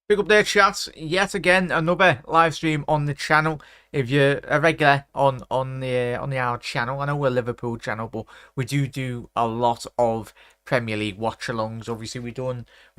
Big up there, chat. Yet again, another live stream on the channel. If you're a regular on the our channel, I know we're a Liverpool channel, but we do a lot of Premier League watch-alongs. Obviously, we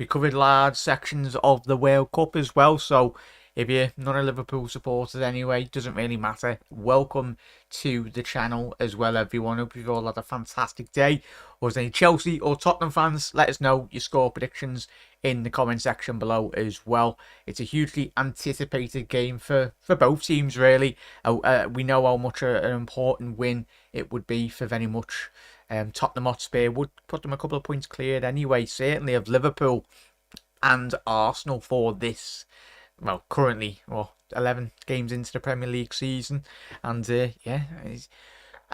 covered large sections of the World Cup as well. So if you're not a Liverpool supporter anyway, doesn't really matter. Welcome to the channel as well, everyone. Hope you've all had a fantastic day. Or is any Chelsea or Tottenham fans? Let us know your score predictions in the comment section below as well. It's a hugely anticipated game for both teams, really. We know how much an important win it would be for very much. Tottenham Hotspur would put them a couple of points cleared anyway, certainly of Liverpool and Arsenal for this. Well, currently, 11 games into the Premier League season, and I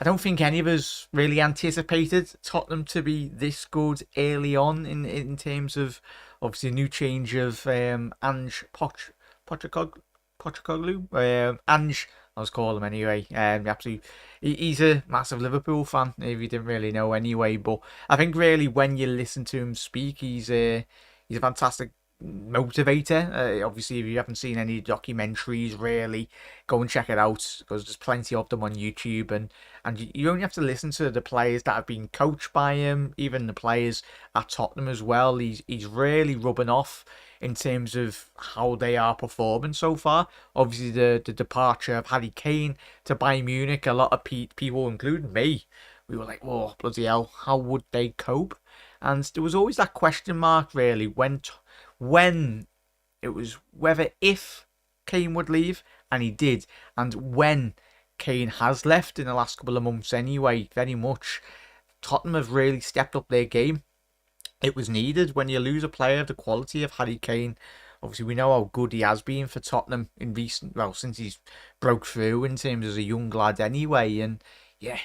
don't think any of us really anticipated Tottenham to be this good early on in terms of obviously a new change of Pochettino. Ange, I was calling him anyway. Absolutely, he's a massive Liverpool fan. If you didn't really know anyway, but I think really when you listen to him speak, he's a fantastic motivator. Obviously, if you haven't seen any documentaries, really go and check it out because there's plenty of them on YouTube, and you only have to listen to the players that have been coached by him, even the players at Tottenham as well. He's really rubbing off in terms of how they are performing so far. Obviously, the departure of Harry Kane to Bayern Munich, a lot of people, including me, we were like, "Oh, bloody hell, how would they cope?" And there was always that question mark, really, when it was whether if Kane would leave, and he did, and when Kane has left in the last couple of months anyway, very much, Tottenham have really stepped up their game. It was needed when you lose a player of the quality of Harry Kane. Obviously, we know how good he has been for Tottenham since he's broke through in terms as a young lad anyway, and yeah,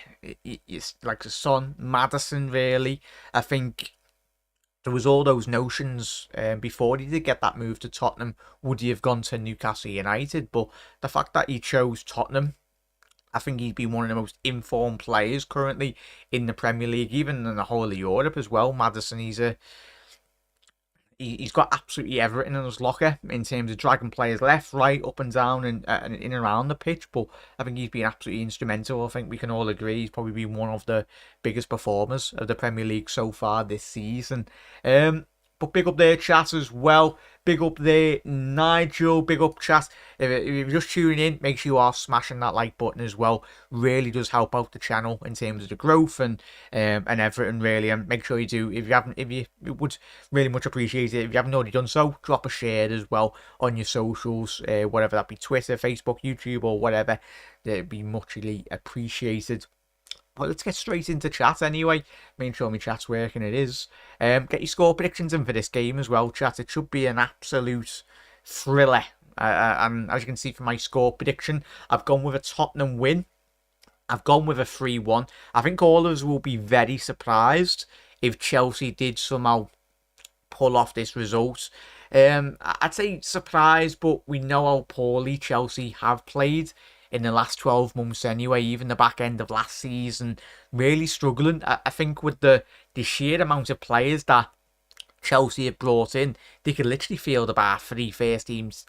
it's like the son, Maddison, really. I think there was all those notions before he did get that move to Tottenham. Would he have gone to Newcastle United? But the fact that he chose Tottenham, I think he's been one of the most informed players currently in the Premier League, even in the whole of Europe as well. Maddison, he's got absolutely everything in his locker in terms of dragging players left, right, up and down, and in and around the pitch. But I think he's been absolutely instrumental. I think we can all agree he's probably been one of the biggest performers of the Premier League so far this season. But big up there, chat, as well. Big up there, Nigel. Big up, chat. If you're just tuning in, make sure you are smashing that like button as well. Really does help out the channel in terms of the growth and everything, really. And make sure you do. If you would really much appreciate it. If you haven't already done so, drop a share as well on your socials, whatever that be, Twitter, Facebook, YouTube, or whatever. That'd be muchly appreciated. Well, let's get straight into chat anyway. Make sure my chat's working. It is. Get your score predictions in for this game as well, chat. It should be an absolute thriller. And as you can see from my score prediction, I've gone with a Tottenham win. I've gone with a 3-1. I think all of us will be very surprised if Chelsea did somehow pull off this result. I'd say surprised, but we know how poorly Chelsea have played in the last 12 months anyway, even the back end of last season, really struggling. I think with the sheer amount of players that Chelsea have brought in, they could literally field about 3 first teams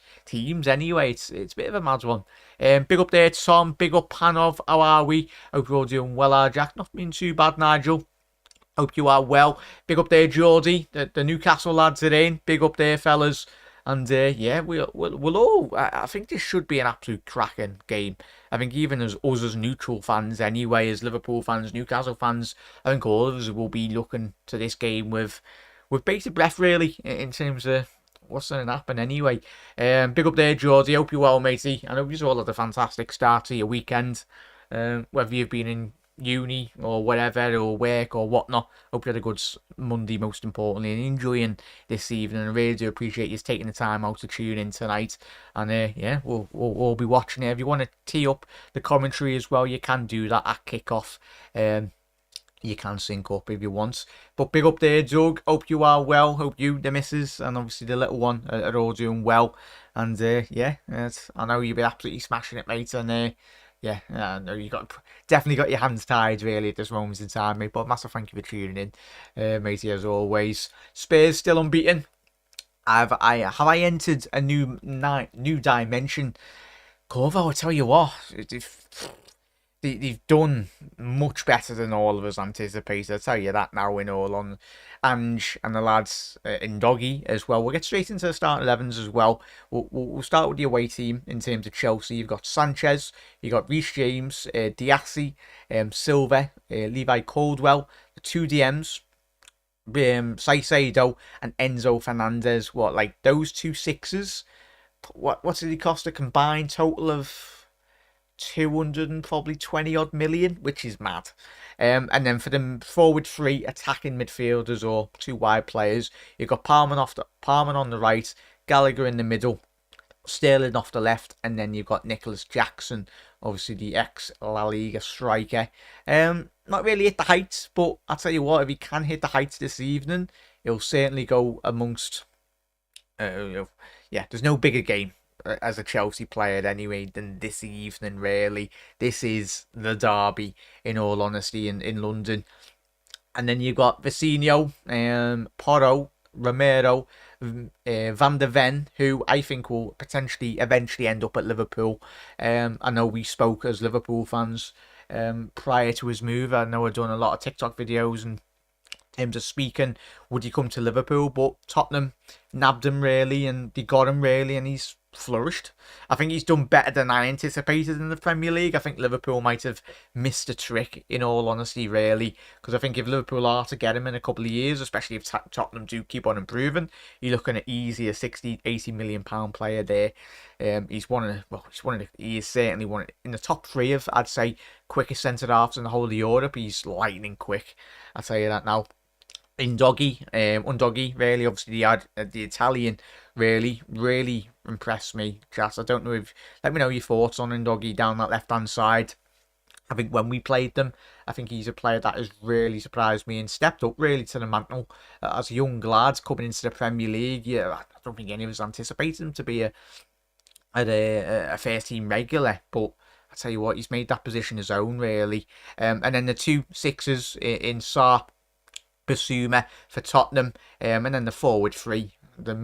anyway. It's a bit of a mad one. Big up there, Tom. Big up, Panov. How are we? Hope you're all doing well, Jack. Not been too bad, Nigel. Hope you are well. Big up there, Geordie. The Newcastle lads are in. Big up there, fellas. And yeah, we'll all. I think this should be an absolute cracking game. I think even as us as neutral fans, anyway, as Liverpool fans, Newcastle fans, I think all of us will be looking to this game with bated breath, really, in terms of what's going to happen anyway. Big up there, Geordie. Hope you're well, matey. I hope you all had a fantastic start to your weekend. Whether you've been in uni or whatever, or work or whatnot. Hope you had a good Monday, most importantly, and enjoying this evening. I really do appreciate you taking the time out to tune in tonight. And yeah, we'll be watching it. If you want to tee up the commentary as well, you can do that at kickoff. You can sync up if you want. But big up there, Doug. Hope you are well. Hope you, the missus, and obviously the little one are all doing well. And yeah, I know you'll be absolutely smashing it, mate. And yeah, no, definitely got your hands tied really at this moment in time, mate. But massive thank you for tuning in, matey, as always. Spurs still unbeaten. Have I entered a new dimension? Corvo, I tell you what, they've done much better than all of us anticipated. I tell you that now. In all on Ange and the lads in Doggy as well. We'll get straight into the start 11s as well. We'll start with the away team in terms of Chelsea. You've got Sanchez, you've got Reece James, Diassi, Silva, Levi Caldwell, the two DMs. Saicedo and Enzo Fernandez. What, like those two sixes? What did he cost? A combined total of 200 and probably 20 odd million, which is mad. And then for them forward three attacking midfielders or two wide players, you've got Palmer on the right, Gallagher in the middle, Sterling off the left, and then you've got Nicholas Jackson, obviously the ex La Liga striker. Not really hit the heights, but I'll tell you what, if he can hit the heights this evening, he'll certainly go amongst. Yeah, there's no bigger game as a Chelsea player anyway than this evening. Really, this is the derby. In all honesty, in London, and then you got Vecino, Porro, Romero, Van de Ven, who I think will potentially eventually end up at Liverpool. I know we spoke as Liverpool fans prior to his move. I know I've done a lot of TikTok videos and terms of speaking, would he come to Liverpool? But Tottenham nabbed him really, and they got him really, and he's flourished. I think he's done better than I anticipated in the Premier League. I think Liverpool might have missed a trick, in all honesty, really, because I think if Liverpool are to get him in a couple of years, especially if Tottenham do keep on improving, you're looking at easy a 60, 80 million pound player there. He is certainly one in the top three of, I'd say, quickest centre halves in the whole of Europe. He's lightning quick, I'll tell you that now. Undoggy, really, obviously the Italian really impressed me, Jazz. I don't know if, let me know your thoughts on Undoggy down that left hand side. I think when we played them, I think he's a player that has really surprised me and stepped up really to the mantle as a young lad coming into the Premier League. Yeah, I don't think any of us anticipated him to be a first team regular, but I tell you what, he's made that position his own really. And then the two sixes in Sarr, Basuma for Tottenham, and then the forward three, the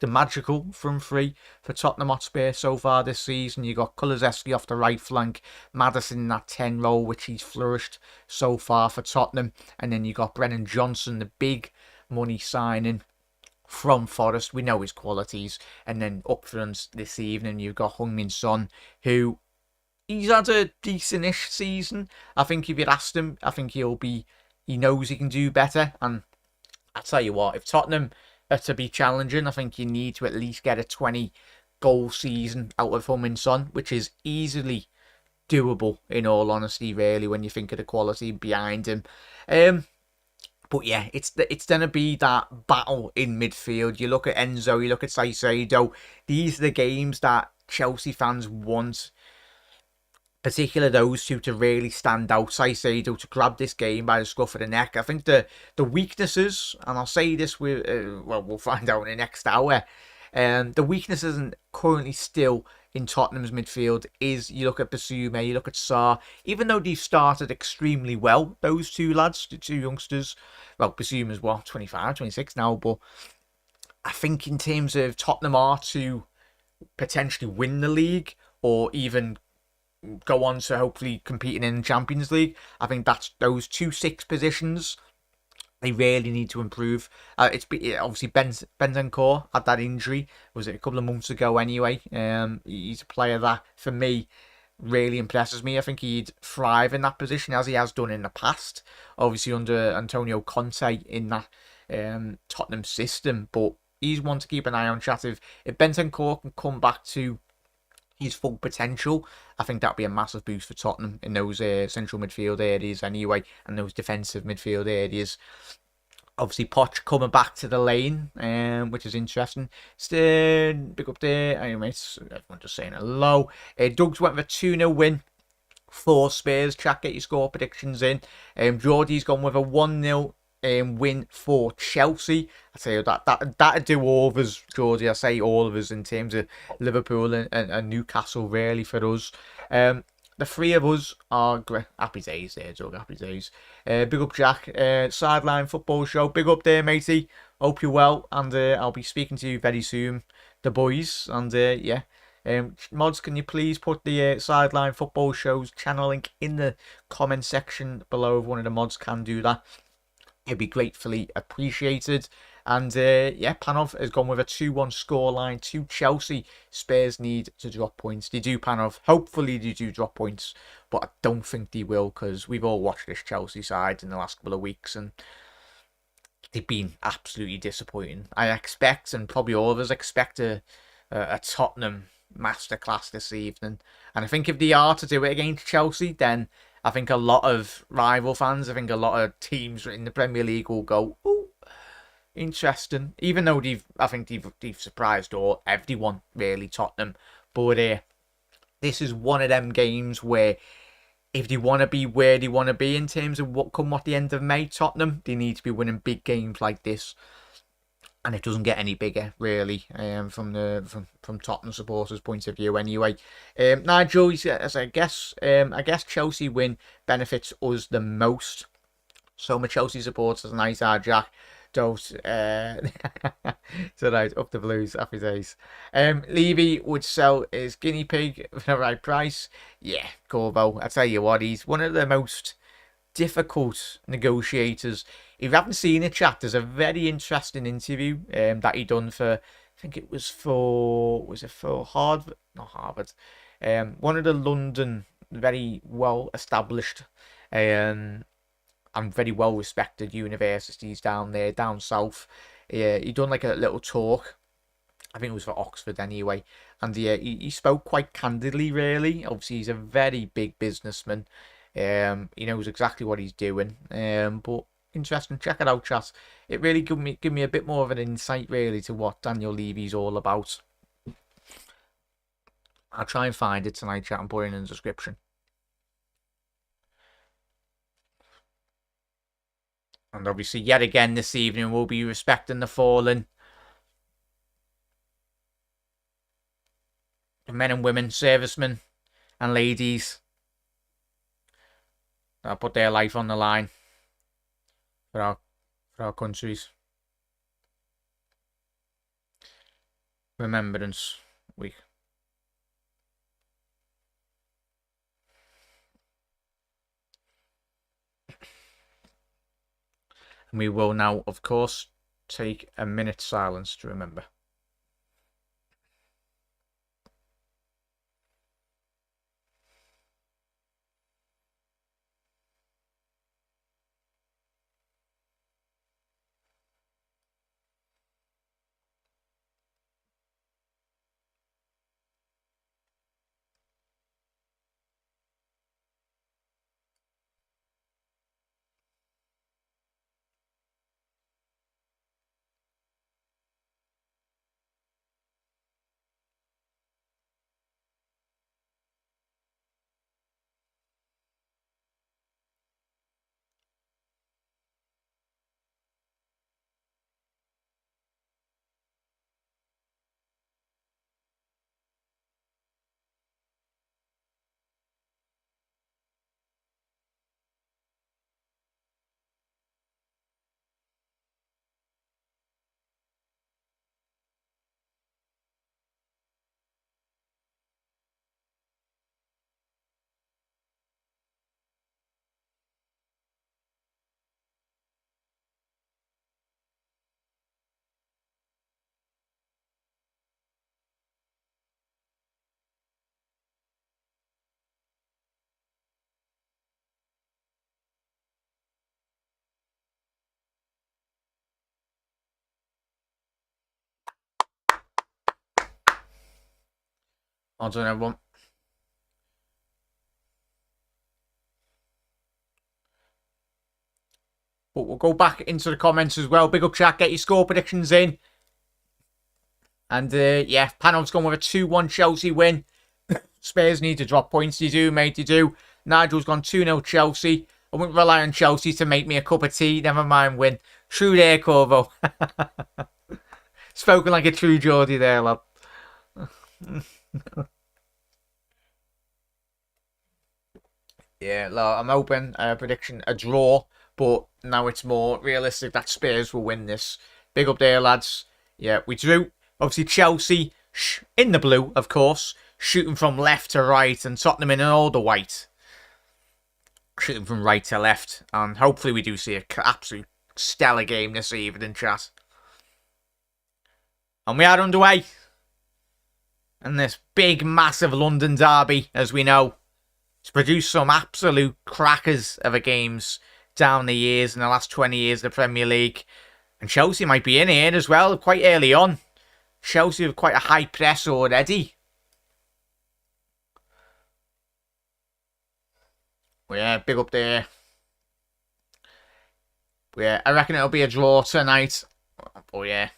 magical front three for Tottenham Hotspur so far this season. You got Kulusevski off the right flank, Maddison in that 10 role, which he's flourished so far for Tottenham, and then you got Brennan Johnson, the big money signing from Forest. We know his qualities, and then up front this evening you've got Heung-min Son, who he's had a decent-ish season. I think if you'd asked him, I think he knows he can do better. And I'll tell you what, if Tottenham are to be challenging, I think you need to at least get a 20-goal season out of Heung-min Son, which is easily doable, in all honesty, really, when you think of the quality behind him. But yeah, it's going to be that battle in midfield. You look at Enzo, you look at Saicedo. These are the games that Chelsea fans want, particularly those two, to really stand out. Saicedo to grab this game by the scruff of the neck. I think the weaknesses, and I'll say this with, we'll find out in the next hour. The weaknesses currently still in Tottenham's midfield is, you look at Basuma, you look at Sarr. Even though they've started extremely well, those two lads, the two youngsters, well, Basuma's 25, 26 now, but I think in terms of Tottenham are to potentially win the league or even go on to hopefully competing in the Champions League, I think that's those 2-6 positions they really need to improve. Obviously Bentancur had that injury, was it a couple of months ago anyway. He's a player that for me really impresses me. I think he'd thrive in that position as he has done in the past, obviously under Antonio Conte in that Tottenham system, but he's one to keep an eye on, chat. If Bentancur can come back to his full potential, I think that'll be a massive boost for Tottenham in those central midfield areas anyway, and those defensive midfield areas. Obviously, Poch coming back to the lane, which is interesting. Still, big up there. Anyway, everyone just saying hello. Doug's went for a 2-0 win for Spurs. Chat, get your score predictions in. Geordie's gone with a 1-0 win for Chelsea. I tell you that'd do all of us, Geordie. I say all of us in terms of Liverpool and Newcastle, really, for us. The three of us are happy days there, Doug. Happy days. Big up, Jack. Sideline Football Show. Big up there, matey. hope you're well, and I'll be speaking to you very soon, the boys. And yeah, mods, can you please put the Sideline Football Show's channel link in the comment section below if one of the mods can do that? It'd be gratefully appreciated. And yeah, Panov has gone with a 2-1 scoreline to Chelsea. Spurs need to drop points. They do, Panov. Hopefully they do drop points, but I don't think they will, because we've all watched this Chelsea side in the last couple of weeks, and they've been absolutely disappointing. I expect, and probably all of us expect, a Tottenham masterclass this evening. And I think if they are to do it against Chelsea, then I think a lot of rival fans, I think a lot of teams in the Premier League will go, "Ooh, interesting." Even though I think they've surprised all everyone really, Tottenham. But this is one of them games where if they want to be where they want to be in terms of what the end of May, Tottenham, they need to be winning big games like this. And it doesn't get any bigger, really, from Tottenham supporters' point of view. Anyway, Nigel, as I guess Chelsea win benefits us the most. So my Chelsea supporters, nice Jack. Don't tonight up the Blues, happy days. Levy would sell his guinea pig for the right price. Yeah, Corbo. I tell you what, he's one of the most difficult negotiators. If you haven't seen it, chat, there's a very interesting interview that he done for, I think it was for Harvard, not Harvard, one of the London very well established and very well respected universities down south. He done like a little talk. I think it was for Oxford anyway, and he spoke quite candidly. Really, obviously he's a very big businessman. He knows exactly what he's doing. But interesting. Check it out, chat. It really give me a bit more of an insight really to what Daniel Levy's all about. I'll try and find it tonight, chat, and put it in the description. And obviously, yet again this evening, we'll be respecting the fallen. The men and women, servicemen and ladies that put their life on the line for our countries. Remembrance Week. And we will now, of course, take a minute's silence to remember. Well done, everyone. But we'll go back into the comments as well. Big up chat, get your score predictions in. And yeah, Panov's gone with a 2-1 Chelsea win. Spurs need to drop points. You do, mate, you do. Nigel's gone 2-0 Chelsea. I wouldn't rely on Chelsea to make me a cup of tea. Never mind win. True there, Corvo. Spoken like a true Geordie there, lad. Yeah, look, I'm hoping prediction a draw, but now it's more realistic that Spurs will win this big up there, lads. Yeah, we drew. Obviously, Chelsea in the blue, of course, shooting from left to right, and Tottenham in all the white, shooting from right to left. And hopefully we do see an absolute stellar game this evening, chat. And we are underway. And this big, massive London derby, as we know, has produced some absolute crackers of a games down the years, in the last 20 years of the Premier League. And Chelsea might be in here as well, quite early on. Chelsea have quite a high press already. Well, yeah, big up there. Yeah, I reckon it'll be a draw tonight. Oh, yeah.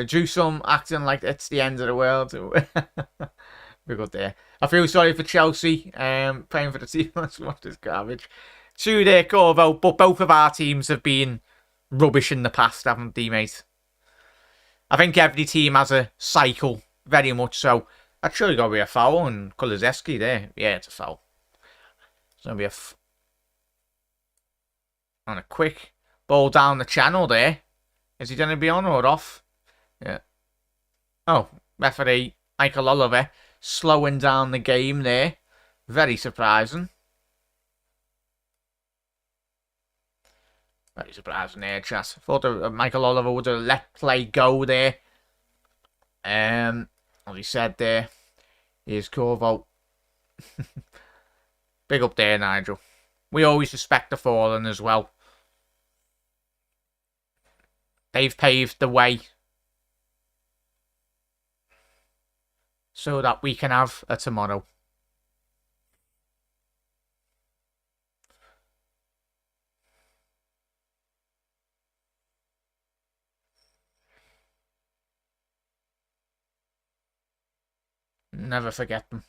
Drew some acting like it's the end of the world. Big up there. I feel sorry for Chelsea playing for the team. Let's watch this garbage. True there, Corvo, but both of our teams have been rubbish in the past, haven't they, mate? I think every team has a cycle, very much so. That's surely got to be a foul on Kulusevski there. Yeah, it's a foul. It's going to be on a quick ball down the channel there. Is he going to be on or off? Yeah. Oh, referee Michael Oliver slowing down the game there. Very surprising. Very surprising there, chat. Thought Michael Oliver would have let play go there. As he said there, here's Corvo. Big up there, Nigel. We always respect the fallen as well. They've paved the way so that we can have a tomorrow. Never forget them.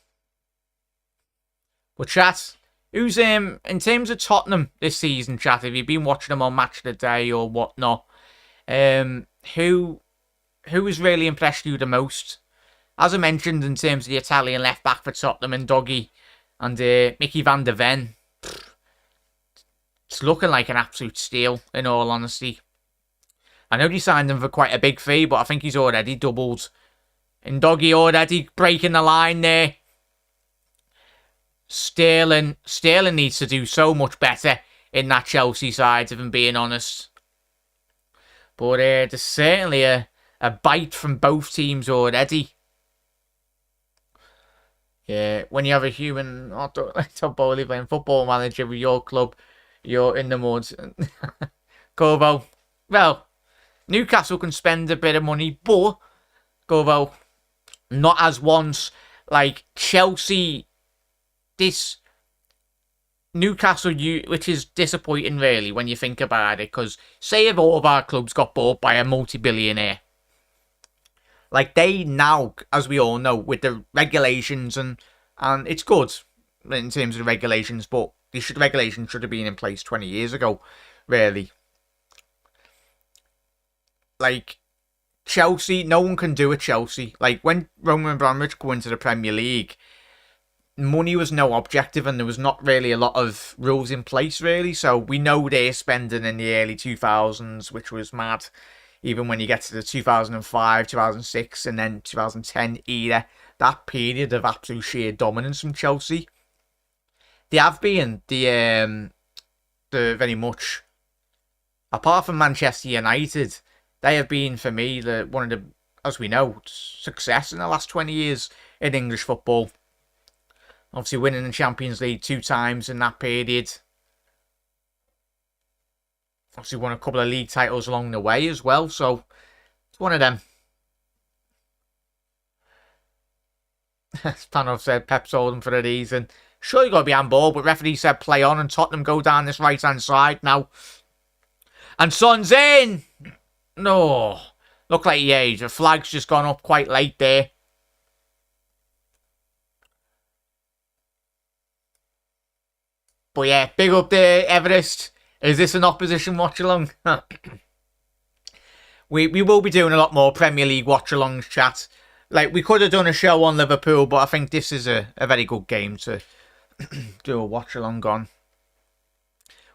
But chat, who's in terms of Tottenham this season, chat, have you been watching them on Match of the Day or whatnot? Who has really impressed you the most? As I mentioned, in terms of the Italian left back for Tottenham and Doggy and Mickey van der Ven, it's looking like an absolute steal, in all honesty. I know they signed him for quite a big fee, but I think he's already doubled. And Doggy already breaking the line there. Sterling needs to do so much better in that Chelsea side, if I'm being honest. But there's certainly a bite from both teams already. Yeah, when you have a human top bowler playing Football Manager with your club, you're in the mud. Corvo, well, Newcastle can spend a bit of money, but Corvo, not as once. Like Chelsea, this Newcastle, which is disappointing really when you think about it, because say if all of our clubs got bought by a multi-billionaire, like they now, as we all know, with the regulations and it's good in terms of the regulations, but regulations should have been in place 20 years ago, really. Like Chelsea, no one can do it. Chelsea, like when Roman Abramovich go into the Premier League, money was no objective and there was not really a lot of rules in place, really. So we know they're spending in the early 2000s, which was mad. Even when you get to the 2005, 2006, and then 2010 era, that period of absolute sheer dominance from Chelsea, they have been the very much, apart from Manchester United, they have been for me one of the, as we know, success in the last 20 years in English football. Obviously winning the Champions League 2 times in that period. Obviously won a couple of league titles along the way as well. So it's one of them. Panov said Pep sold him for a reason. Sure, you got to be handball, but referee said play on and Tottenham go down this right-hand side now. And Son's in! No. Look like the flag's just gone up quite late there. But yeah, big up there, Everest. Is this an opposition watch-along? we will be doing a lot more Premier League watch-alongs, chat. Like, we could have done a show on Liverpool, but I think this is a very good game to do a watch-along on.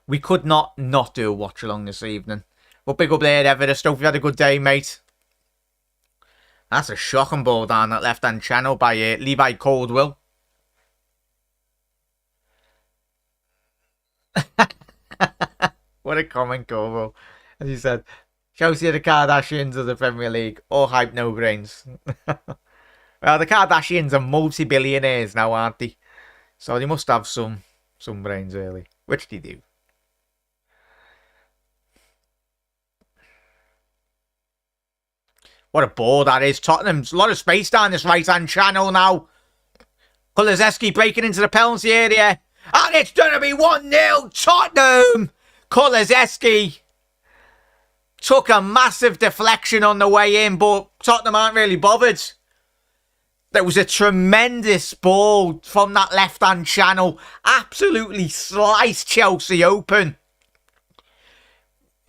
We could not do a watch-along this evening. But big up there, Everest. Hope you had a good day, mate. That's a shocking ball down that left-hand channel by Levi Caldwell. What a comment, Corvo. As he said, Chelsea are the Kardashians of the Premier League. All hype, no brains. Well, the Kardashians are multi-billionaires now, aren't they? So they must have some brains, really. Which they do. What a ball that is. Tottenham's a lot of space down this right-hand channel now. Kulusevski breaking into the penalty area. And it's going to be 1-0 Tottenham. Kulusevski took a massive deflection on the way in, but Tottenham aren't really bothered. There was a tremendous ball from that left-hand channel. Absolutely sliced Chelsea open.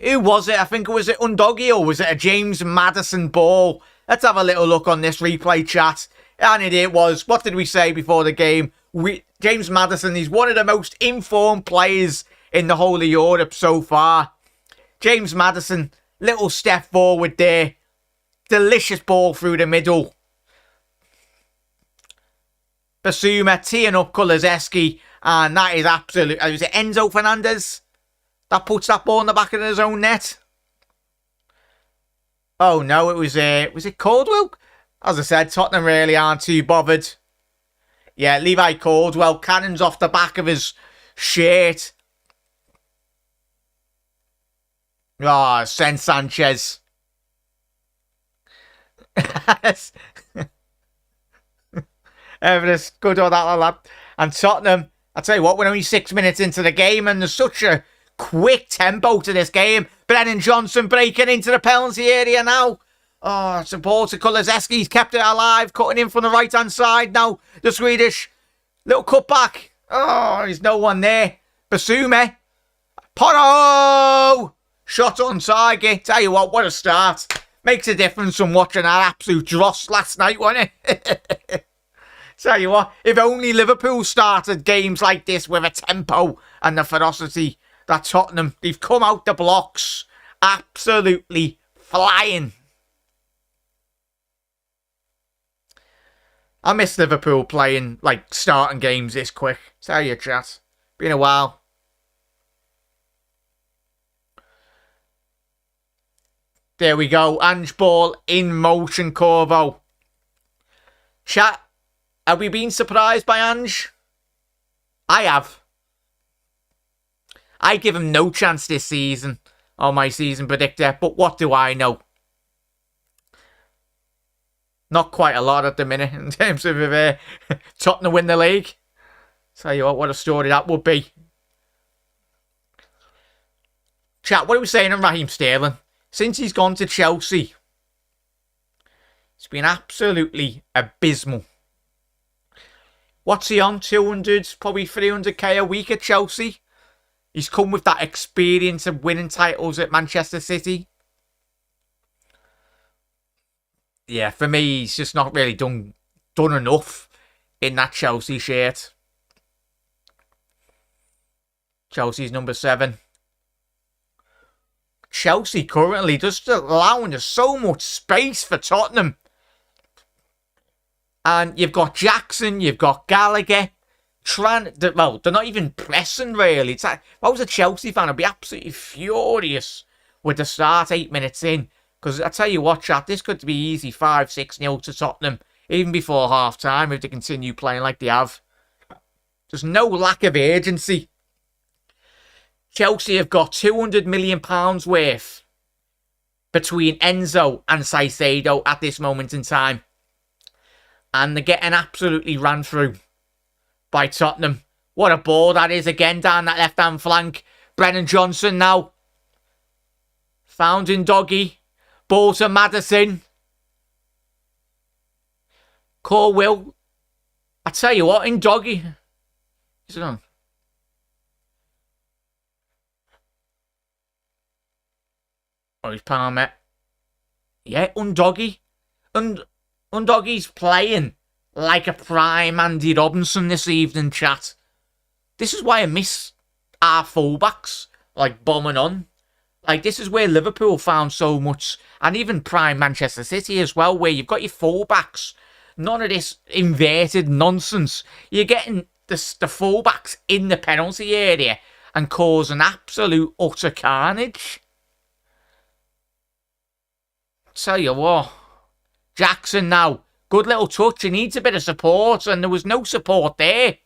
Who was it? I think it was Undogi, or was it a James Maddison ball? Let's have a little look on this replay chat. And it was, what did we say before the game? James Maddison, he's one of the most informed players in the whole of Europe so far. James Maddison, little step forward there. Delicious ball through the middle. Basuma teeing up Kulusevski. And that is absolute. Was it Enzo Fernandez that puts that ball in the back of his own net? Oh no, was it Caldwell? As I said, Tottenham really aren't too bothered. Yeah, Levi Caldwell, cannons off the back of his shirt. Oh, Sen Sanchez. Everest, good on that lad. And Tottenham, I tell you what, we're only 6 minutes into the game and there's such a quick tempo to this game. Brennan Johnson breaking into the penalty area now. Oh, it's a ball to Kulusevski. He's kept it alive, cutting in from the right-hand side now. The Swedish little cutback. Oh, there's no one there. Basuma. Porro! Shot on target. Tell you what a start. Makes a difference from watching that absolute dross last night, wasn't it? Tell you what, if only Liverpool started games like this with a tempo and the ferocity that Tottenham, they've come out the blocks absolutely flying. I miss Liverpool playing, like, starting games this quick. Tell you, chat. Been a while. There we go. Ange ball in motion, Corvo. Chat, have we been surprised by Ange? I have. I give him no chance this season on my season predictor, but what do I know? Not quite a lot at the minute in terms of if Tottenham win the league. Tell you what a story that would be. Chat, what are we saying on Raheem Sterling? Since he's gone to Chelsea, it's been absolutely abysmal. What's he on? 200, probably 300k a week at Chelsea. He's come with that experience of winning titles at Manchester City. Yeah, for me, he's just not really done enough in that Chelsea shirt. Chelsea's number 7. Chelsea currently just allowing so much space for Tottenham. And you've got Jackson, you've got Gallagher. They're not even pressing really. It's like, if I was a Chelsea fan, I'd be absolutely furious with the start 8 minutes in. Because I tell you what, chat, this could be easy 5-6-0 to Tottenham, even before half time, if they continue playing like they have. There's no lack of urgency. Chelsea have got £200 million worth between Enzo and Caicedo at this moment in time. And they're getting absolutely ran through by Tottenham. What a ball that is again down that left-hand flank. Brennan Johnson now. Found in Doggy. Ball to Maddison. Corwell. I tell you what, in Doggy. Is it on? Oh, he's Palmer. Yeah, Undoggy. Undoggy's playing like a prime Andy Robinson this evening, chat. This is why I miss our fullbacks, like bombing on. Like, this is where Liverpool found so much, and even prime Manchester City as well, where you've got your fullbacks. None of this inverted nonsense. You're getting the fullbacks in the penalty area and causing absolute utter carnage. Tell you what, Jackson now, good little touch. He needs a bit of support, and there was no support there.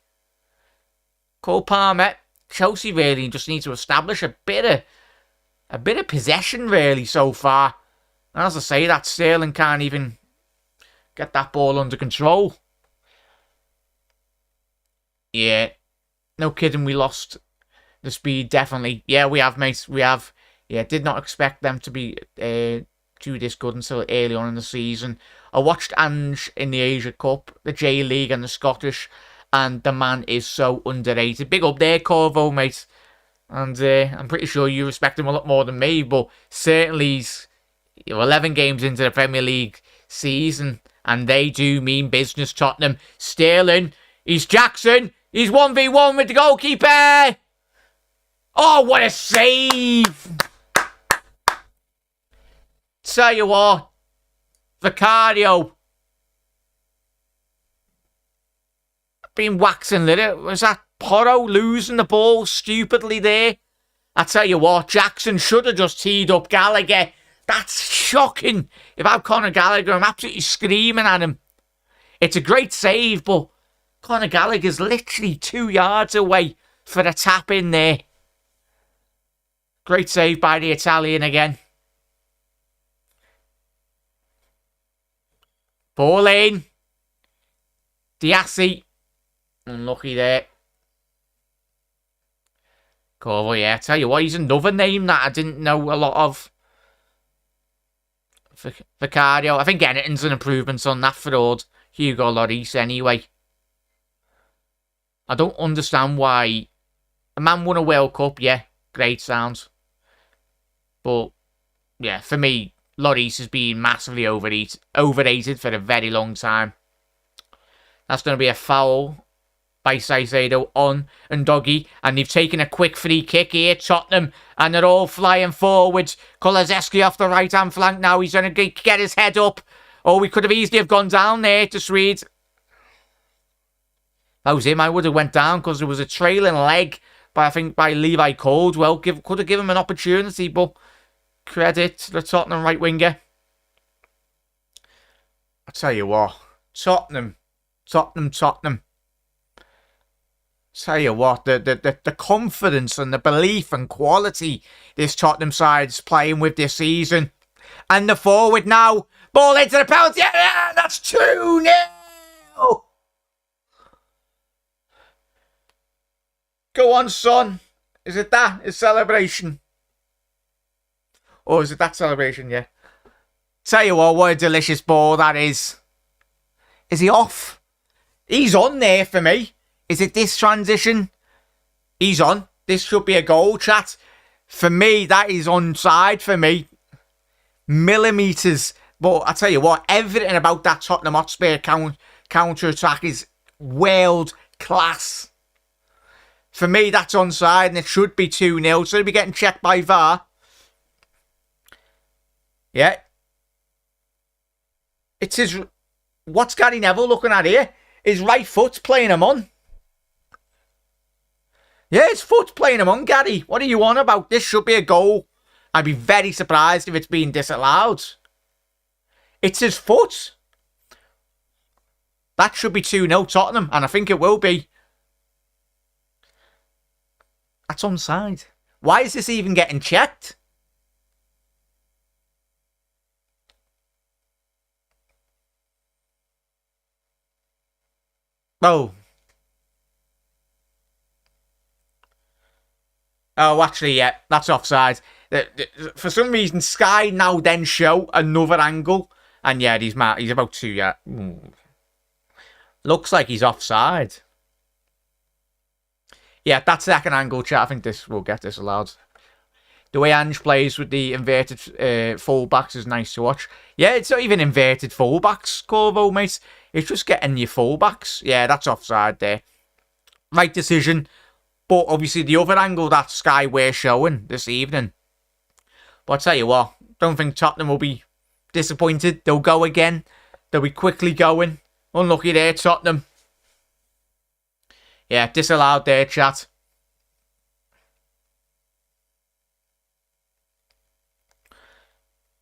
Cole Palmer, Chelsea really just need to establish a bit of possession really so far. And as I say, that Sterling can't even get that ball under control. Yeah, no kidding, we lost the speed, definitely. Yeah, we have, mate. We have. Yeah, did not expect them to be do this good until early on in the season. I watched Ange in the Asia Cup, the J League and the Scottish, and the man is so underrated. Big up there, Corvo, mate. And I'm pretty sure you respect him a lot more than me, but certainly he's 11 games into the Premier League season, and they do mean business, Tottenham. Sterling, he's Jackson, he's 1v1 with the goalkeeper. Oh, what a save! Tell you what, Vicario been waxing little. Was that Porro losing the ball stupidly there? I tell you what, Jackson should have just teed up Gallagher. That's shocking. If I'm Conor Gallagher, I'm absolutely screaming at him. It's a great save, but Conor Gallagher's literally 2 yards away for a tap in there. Great save by the Italian again. Ball in. Diassi. Unlucky there. Corvo, yeah. I tell you what, he's another name that I didn't know a lot of. Vicario. I think anything's an improvement on that fraud. Hugo Lloris anyway. I don't understand why. A man won a World Cup, yeah. Great sounds. But, yeah, for me, Lloris has been massively overrated for a very long time. That's going to be a foul by Caicedo on Ndoggy. And they've taken a quick free kick here, Tottenham. And they're all flying forwards. Kulusevski off the right-hand flank now. He's going to get his head up. Oh, we could have easily have gone down there to Swede. That was him. I would have went down because there was a trailing leg by, I think, by Levi Caldwell. Could have given him an opportunity, but credit to the Tottenham right winger. I tell you what, Tottenham. Tell you what, the confidence and the belief and quality this Tottenham side is playing with this season. And the forward now, ball into the penalty area, and that's 2-0. Go on, son. Is it that? Is celebration? Or is it that celebration? Yeah. Tell you what a delicious ball that is. Is he off? He's on there for me. Is it this transition? He's on. This should be a goal, chat. For me, that is onside for me. Millimetres. But I tell you what, everything about that Tottenham Hotspur counter-attack is world class. For me, that's onside, and it should be 2-0. So it'll be getting checked by VAR. Yeah. It's his... What's Gary Neville looking at here? His right foot's playing him on. Yeah, his foot's playing him on, Gary. What are you on about? This should be a goal. I'd be very surprised if it's being disallowed. It's his foot. That should be 2-0 Tottenham, and I think it will be. That's onside. Why is this even getting checked? Oh. Oh, actually, yeah, that's offside. For some reason, Sky now then show another angle. And yeah, he's about 2 yards. Looks like he's offside. Yeah, that second angle, chat. I think this will get disallowed. The way Ange plays with the inverted fullbacks is nice to watch. Yeah, it's not even inverted fullbacks, Corvo, mate. It's just getting your fullbacks. Yeah, that's offside there. Right decision. But obviously the other angle that Sky were showing this evening But I tell you what, don't think Tottenham will be disappointed. They'll go again. They'll be quickly going. Unlucky there, Tottenham. Yeah, disallowed there, chat.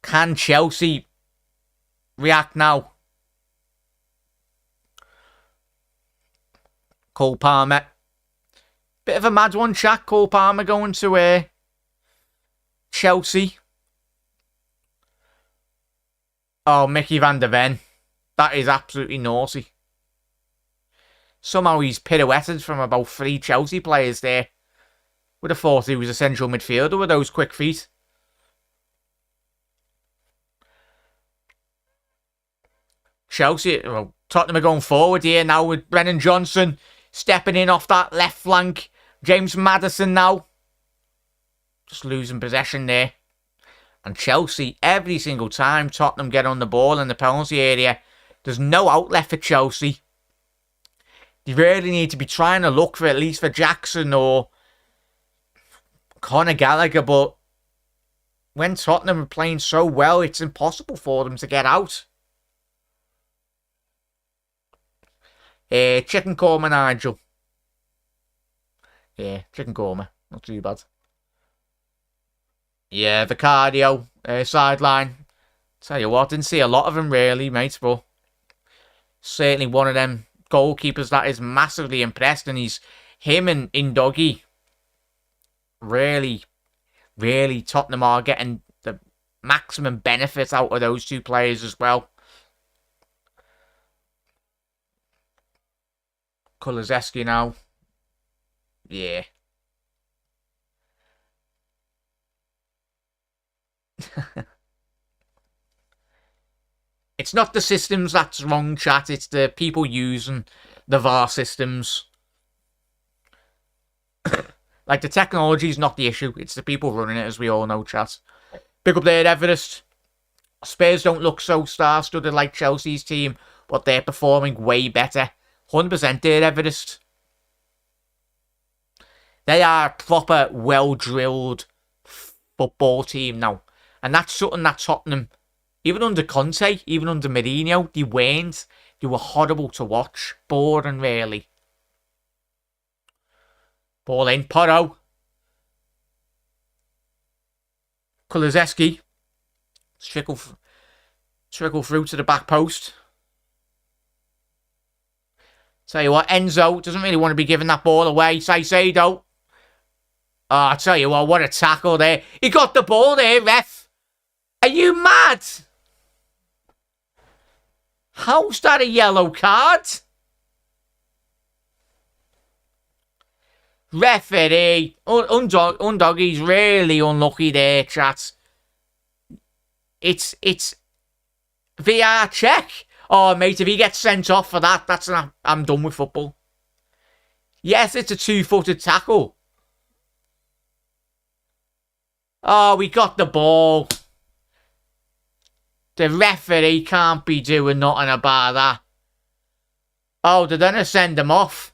Can Chelsea react now? Cole Palmer. Bit of a mad one, chat. Cole Palmer going to Chelsea. Oh, Mickey van der Ven. That is absolutely naughty. Somehow he's pirouetted from about 3 Chelsea players there. Would have thought he was a central midfielder with those quick feet. Chelsea, well, Tottenham are going forward here now with Brennan Johnson stepping in off that left flank. James Maddison now. Just losing possession there. And Chelsea, every single time Tottenham get on the ball in the penalty area, there's no outlet for Chelsea. They really need to be trying to look for at least for Jackson or Conor Gallagher, but when Tottenham are playing so well, it's impossible for them to get out. Chicken korma, Nigel. Yeah, chicken korma. Not too bad. Yeah, the cardio sideline. Tell you what, didn't see a lot of them really, mate, but certainly one of them goalkeepers that is massively impressed, and him and Indogi. Really, Tottenham are getting the maximum benefit out of those 2 players as well. Kulusevski now. Yeah. It's not the systems that's wrong, chat. It's the people using the VAR systems. Like, the technology's not the issue. It's the people running it, as we all know, chat. Big up there, Everest. Spurs don't look so star-studded like Chelsea's team, but they're performing way better. 100% there, Everest. They are a proper, well-drilled football team now. And that's something that Tottenham, even under Conte, even under Mourinho, they weren't. They were horrible to watch. Boring, really. Ball in. Porro. Kulusevski. Trickle through to the back post. Tell you what, Enzo doesn't really want to be giving that ball away. Saicedo. Oh, I tell you what a tackle there. He got the ball there, ref. Are you mad? How's that a yellow card? Referee. Undoggy's really unlucky there, chat. It's VR check. Oh, mate, if he gets sent off for that, I'm done with football. Yes, it's a 2-footed tackle. Oh, we got the ball. The referee can't be doing nothing about that. Oh, they're going to send him off.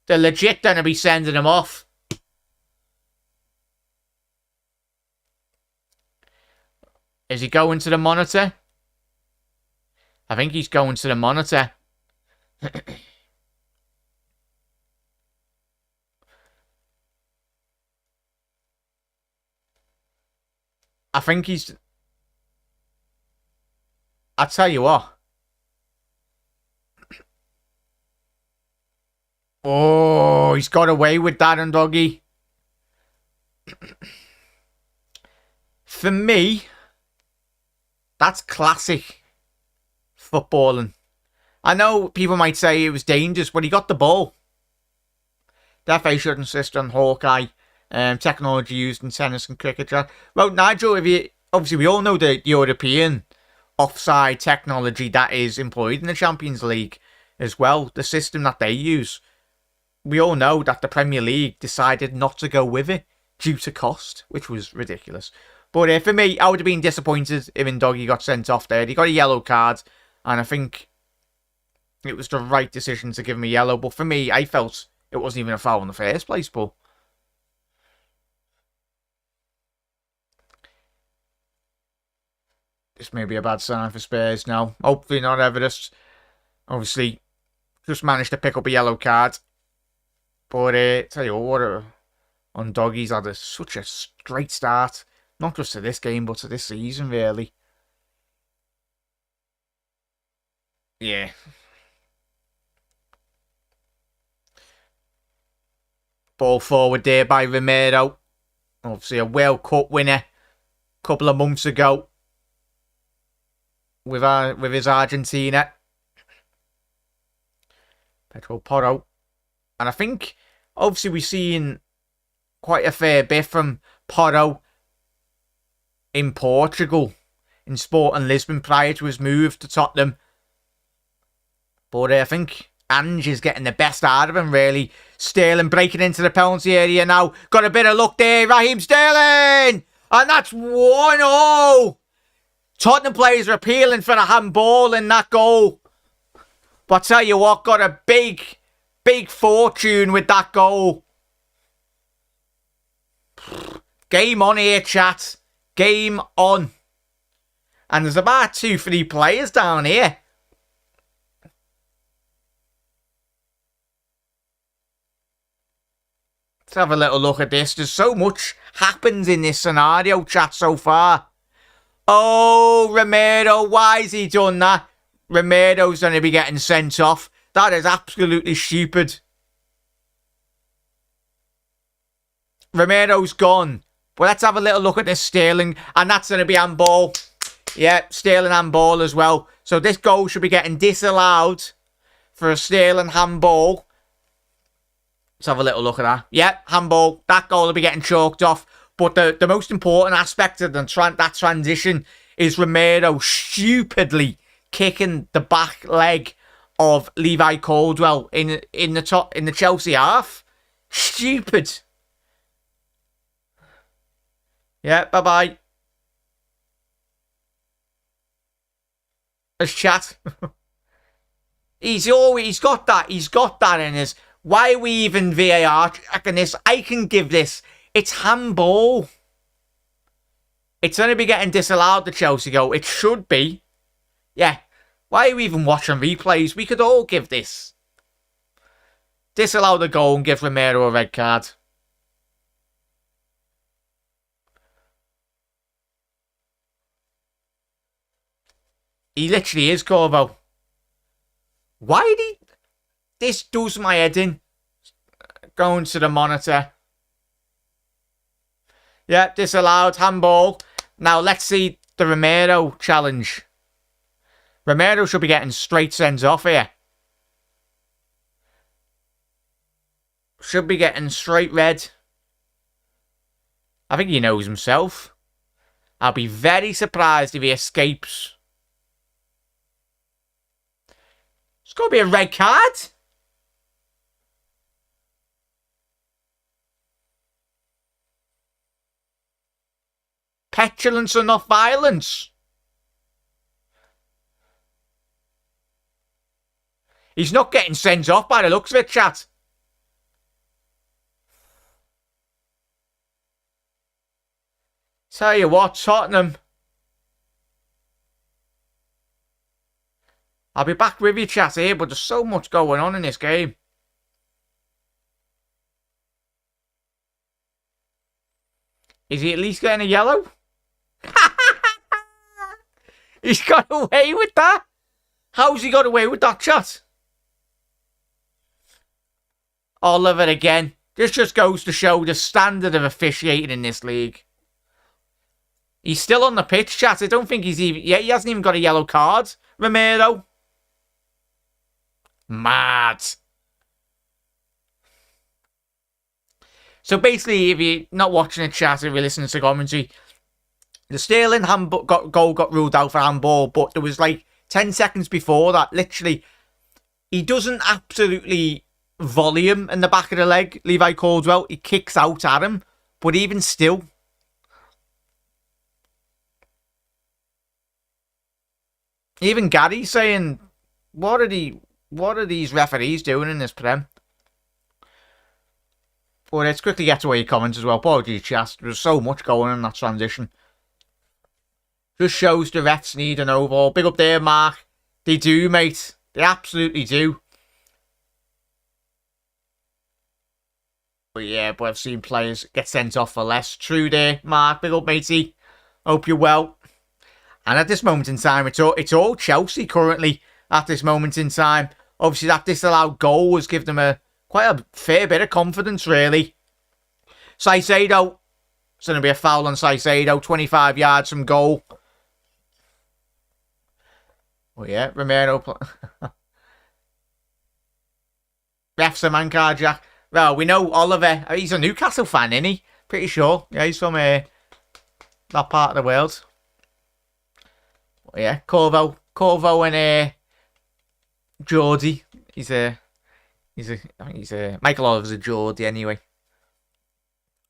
They're legit going to be sending him off. Is he going to the monitor? I think he's going to the monitor. I think he's... I tell you what. Oh, he's got away with that, Undoggy. For me, that's classic footballing. I know people might say it was dangerous, but he got the ball. The FA should insist on Hawkeye technology used in tennis and cricket. Well, Nigel, obviously we all know the European offside technology that is employed in the Champions League as well. The system that they use. We all know that the Premier League decided not to go with it due to cost, which was ridiculous. But for me, I would have been disappointed if Ndoggy got sent off there. He got a yellow card, and I think it was the right decision to give him a yellow. But for me, I felt it wasn't even a foul in the first place. But This may be a bad sign for Spurs now. Hopefully not Everest. Obviously, just managed to pick up a yellow card. But tell you what, on Doggy's had such a great start. Not just to this game, but to this season, really. Yeah. Ball forward there by Romero. Obviously a World Cup winner a couple of months ago with his Argentina. Pedro Porro. And I think, obviously, we've seen quite a fair bit from Porro in Portugal, in Sporting Lisbon, prior to his move to Tottenham. But I think Ange is getting the best out of him, really. Sterling breaking into the penalty area now. Got a bit of luck there, Raheem Sterling! And that's 1-0! Tottenham players are appealing for a handball in that goal. But I tell you what, got a big fortune with that goal. Game on here, chat. Game on. And there's about 2-3 players down here. Let's have a little look at this. There's so much happens in this scenario, chat, so far. Oh, Romero, why has he done that? Romero's going to be getting sent off. That is absolutely stupid. Romero's gone. But let's have a little look at this Sterling. And that's going to be handball. Yeah, Sterling handball as well. So this goal should be getting disallowed for a Sterling handball. Let's have a little look at that. Yeah, handball. That goal will be getting chalked off. But the most important aspect of that transition is Romero stupidly kicking the back leg of Levi Caldwell in the Chelsea half. Stupid. Yeah, bye-bye. Let's chat. He's got that in his... Why are we even VAR checking this? I can give this. It's handball. It's going to be getting disallowed, the Chelsea goal. It should be. Yeah. Why are we even watching replays? We could all give this. Disallow the goal and give Romero a red card. He literally is, Corvo. Why did he... This does my head in. Going to the monitor. Yeah, disallowed. Handball. Now, let's see the Romero challenge. Romero should be getting straight sends off here. Should be getting straight red. I think he knows himself. I'll be very surprised if he escapes. It's got to be a red card. Petulance and not violence. He's not getting sent off by the looks of it, chat. Tell you what, Tottenham. I'll be back with you, chat, here, but there's so much going on in this game. Is he at least getting a yellow? He's got away with that. How's he got away with that, chat? Oliver again. This just goes to show the standard of officiating in this league. He's still on the pitch, chat. I don't think he's even... Yeah, he hasn't even got a yellow card. Romero. Mad. So basically, if you're not watching the chat, if you're listening to commentary, the Sterling goal got ruled out for handball, but there was like 10 seconds before that, literally, he doesn't absolutely volley him in the back of the leg, Levi Caldwell. He kicks out at him, but even still. Even Gary's saying, what are these referees doing in this Prem? But let's quickly get to your comments as well. Apologies, chat. There's so much going on in that transition. Just shows the refs need an overhaul. Big up there, Mark. They do, mate. They absolutely do. But yeah, but I've seen players get sent off for less. True there, Mark. Big up, matey. Hope you're well. And at this moment in time, it's all Chelsea currently at this moment in time. Obviously, that disallowed goal has given them quite a fair bit of confidence, really. Caicedo. It's going to be a foul on Caicedo. 25 yards from goal. Oh, yeah. Romero. Ref's a man card, Jack. Well, we know Oliver. He's a Newcastle fan, isn't he? Pretty sure. Yeah, he's from that part of the world. Oh, yeah. Corvo and Geordie. I think he's Michael Oliver's a Geordie anyway.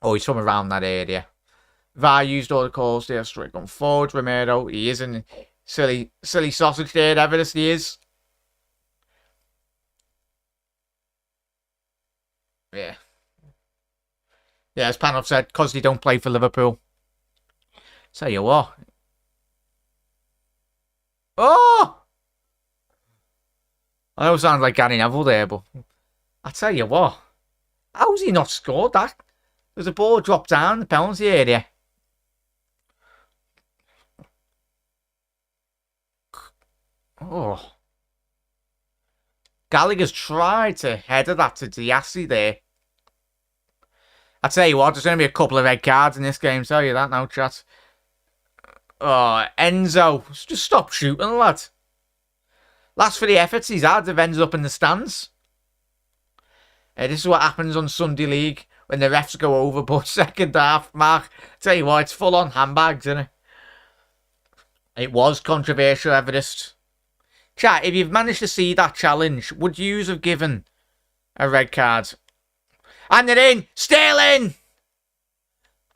Oh, he's from around that area. VAR used all the calls there straight on forward. Romero, he isn't silly sausage there, evidence he is. Yeah. Yeah, as Panov said, because they don't play for Liverpool. Tell you what. Oh! I know it sounds like Gary Neville there, but I tell you what. How's he not scored that? There's a ball dropped down in the penalty area. Oh. Gallagher's tried to header that to Diassi there. I tell you what, there's going to be a couple of red cards in this game. Tell you that now, chat. Oh, Enzo. Just stop shooting, lad. Last for the efforts he's had, they've ended up in the stands. This is what happens on Sunday League when the refs go overboard. Second half, Mark. Tell you what, it's full on handbags, isn't it? It was controversial, Everest. Chat, if you've managed to see that challenge, would you have given a red card? And they're in! Sterling!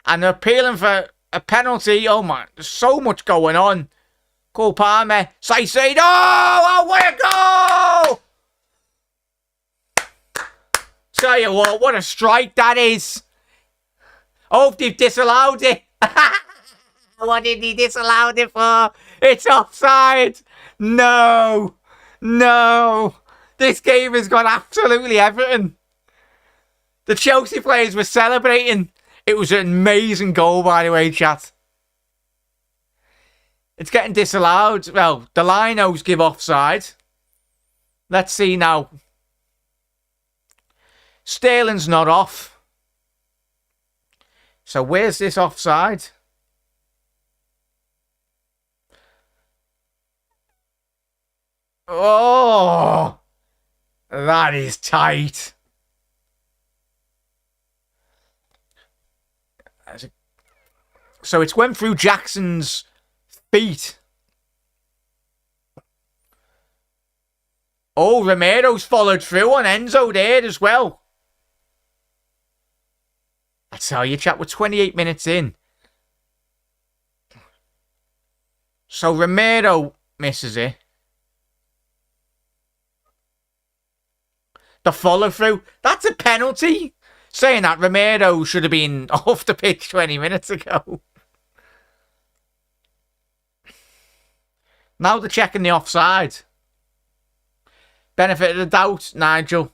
And they're appealing for a penalty. Oh my, there's so much going on. Cole Palmer. Caicedo! Oh, what a goal! Tell you what a strike that is. Oh, they've disallowed it. What did he disallow it for? It's offside. No. This game has got absolutely everything. The Chelsea players were celebrating. It was an amazing goal, by the way, chat. It's getting disallowed. Well, the linos give offside. Let's see now. Sterling's not off. So where's this offside? Oh, that is tight. So it's went through Jackson's feet. Oh, Romero's followed through on Enzo there as well. I tell you, chat, we're 28 minutes in. So Romero misses it. The follow through. That's a penalty. Saying that, Romero should have been off the pitch 20 minutes ago. Now they're checking the offside. Benefit of the doubt, Nigel.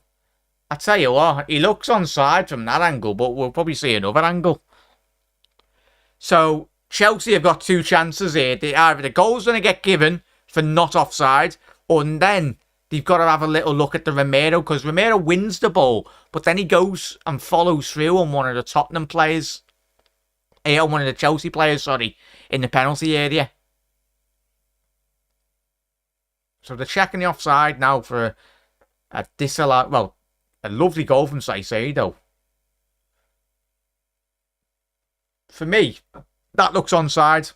I tell you what, he looks onside from that angle, but we'll probably see another angle. So, Chelsea have got two chances here. Either the goal's going to get given for not offside, or then they've got to have a little look at the Romero, because Romero wins the ball, but then he goes and follows through on one of the Tottenham players. On one of the Chelsea players, sorry, in the penalty area. So they're checking the offside now for a disallowed, well, a lovely goal from Caicedo. For me, that looks onside.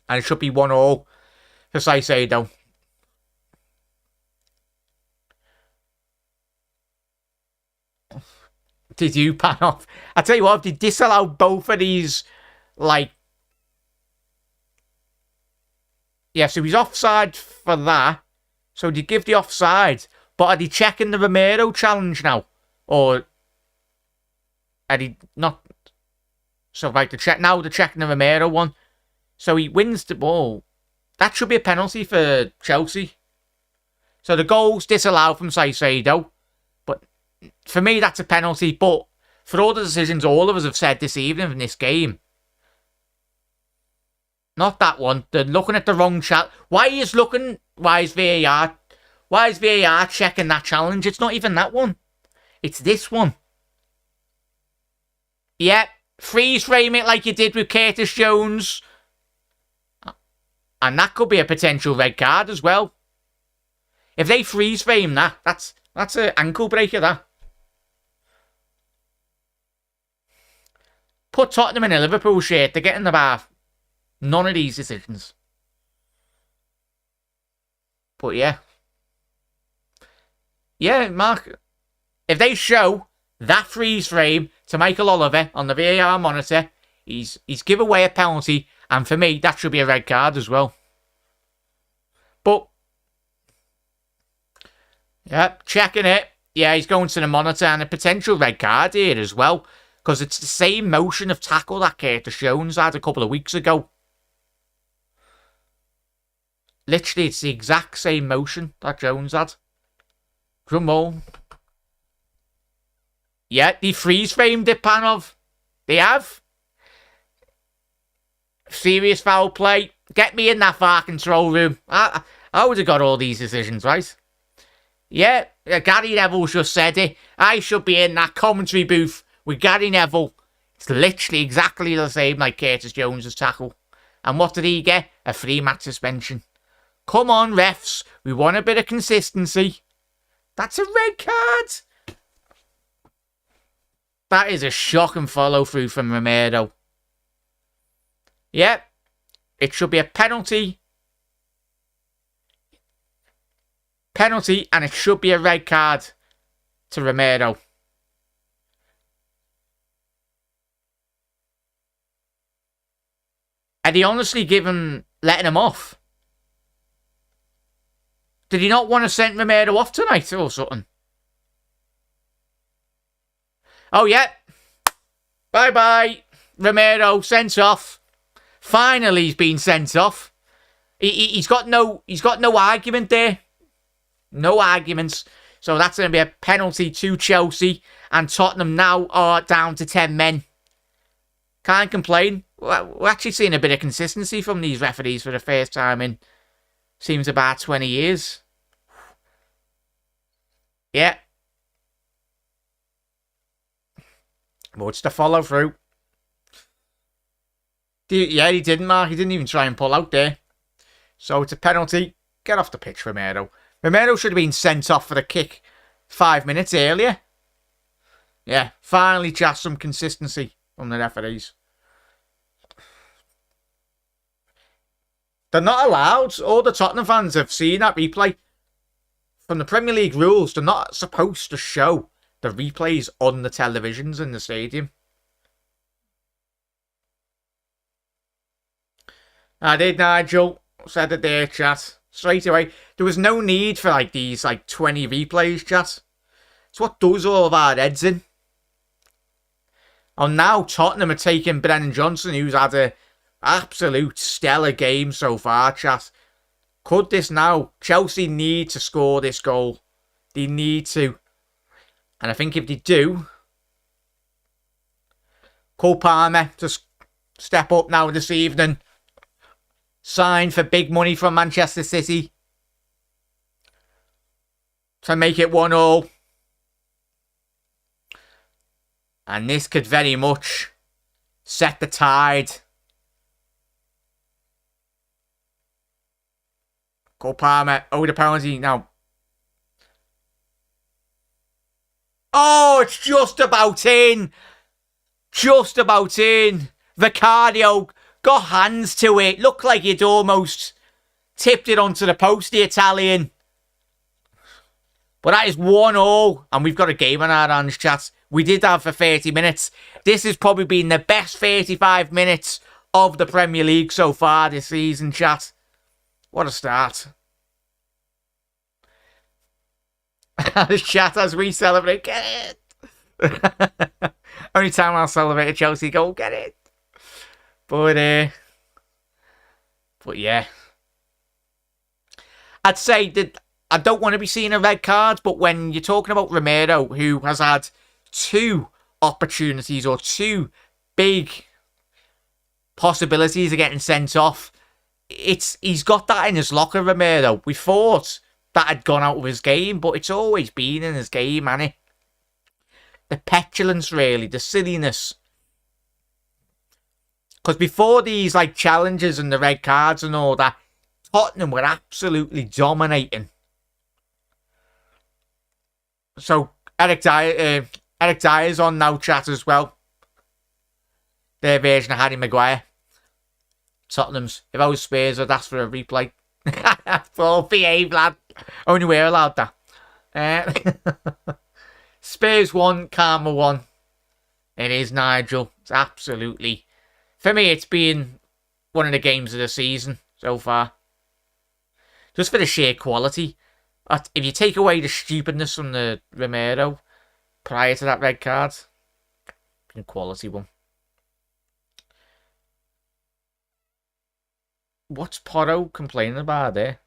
And it should be 1-1 for Caicedo. Did you pan off? I tell you what, if they disallow both of these, like, yeah, so he's offside for that. So they give the offside. But are they checking the Romero challenge now? Or are they not? So like, now they're checking the Romero one. So he wins the ball. That should be a penalty for Chelsea. So the goal's disallowed from Caicedo. But for me, that's a penalty. But for all the decisions all of us have said this evening in this game, not that one. They're looking at the wrong chat. Why is VAR checking that challenge? It's not even that one. It's this one. Yeah, freeze frame it like you did with Curtis Jones. And that could be a potential red card as well. If they freeze frame that, that's an ankle breaker, that. Put Tottenham in a Liverpool shirt. They're getting the bar. None of these decisions. But yeah. Yeah, Mark. If they show that freeze frame to Michael Oliver on the VAR monitor, he's give away a penalty, and for me, that should be a red card as well. But yeah, checking it. Yeah, he's going to the monitor, and a potential red card here as well, because it's the same motion of tackle that Curtis Jones had a couple of weeks ago. Literally, it's the exact same motion that Jones had. Drum roll. Yeah, they freeze framed it, Panov. They have. Serious foul play. Get me in that VAR control room. I would have got all these decisions, right? Yeah, Gary Neville's just said it. I should be in that commentary booth with Gary Neville. It's literally exactly the same like Curtis Jones' tackle. And what did he get? A 3-match suspension. Come on, refs. We want a bit of consistency. That's a red card. That is a shocking follow-through from Romero. Yep. It should be a penalty. Penalty, and it should be a red card to Romero. Had he honestly letting him off? Did he not want to send Romero off tonight or something? Oh, yeah. Bye-bye. Romero, sent off. Finally, he's been sent off. He's got no argument there. No arguments. So that's going to be a penalty to Chelsea. And Tottenham now are down to 10 men. Can't complain. We're actually seeing a bit of consistency from these referees for the first time in, seems, about 20 years. Yeah. But it's the follow through. Yeah, he didn't, Mark. He didn't even try and pull out there. So it's a penalty. Get off the pitch, Romero. Romero should have been sent off for the kick 5 minutes earlier. Yeah, finally just some consistency from the referees. They're not allowed. All the Tottenham fans have seen that replay. From the Premier League rules, they're not supposed to show the replays on the televisions in the stadium. I did, Nigel. Said it there, chat. Straight away. There was no need for these 20 replays, chat. It's what does all of our heads in. And now Tottenham are taking Brennan Johnson, who's had an absolute stellar game so far, chat. Could this now? Chelsea need to score this goal. They need to. And I think if they do, Cole Palmer just step up now this evening. Sign for big money from Manchester City to make it 1-1. And this could very much set the tide. Cole Palmer, oh, the penalty now. Oh, it's just about in. Just about in. Vicario got hands to it. Looked like he'd almost tipped it onto the post, the Italian. But that is 1-1. And we've got a game on our hands, chat. We did have for 30 minutes. This has probably been the best 35 minutes of the Premier League so far this season, chat. What a start. The chat as we celebrate. Get it. Only time I'll celebrate a Chelsea goal. Get it. But But yeah. I'd say that I don't want to be seeing a red card, but when you're talking about Romero, who has had 2 opportunities or 2 big possibilities of getting sent off, he's got that in his locker, Romero. We thought that had gone out of his game, but it's always been in his game, hasn't it? The petulance, really, the silliness. Because before these challenges and the red cards and all that, Tottenham were absolutely dominating. So Eric Dyer's on now chat as well. Their version of Harry Maguire. Tottenham's. If I was Spurs, I'd ask for a replay. Full behave, lad. Only we're allowed that. Spurs 1, Karma 1. It is, Nigel. It's absolutely... For me, it's been one of the games of the season so far. Just for the sheer quality. If you take away the stupidness from the Romero prior to that red card, been a quality one. What's Porro complaining about there?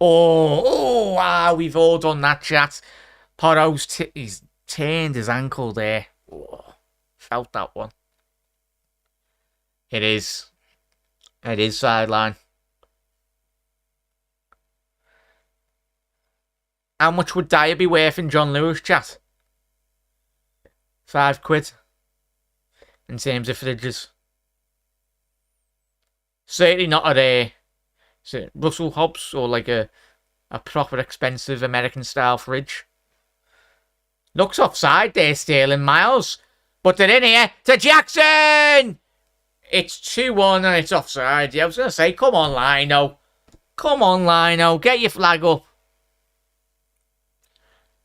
We've all done that, chat. Porro's he's turned his ankle there. Oh, felt that one. It is sideline. How much would Dyer be worth in John Lewis, chat? £5 in terms of fridges. Certainly not at a Russell Hobbs or a proper expensive American style fridge. Looks offside there, Sterling Miles. But they're in here to Jackson! It's 2-1 and it's offside. Yeah, I was going to say, come on, Lino. Come on, Lino. Get your flag up.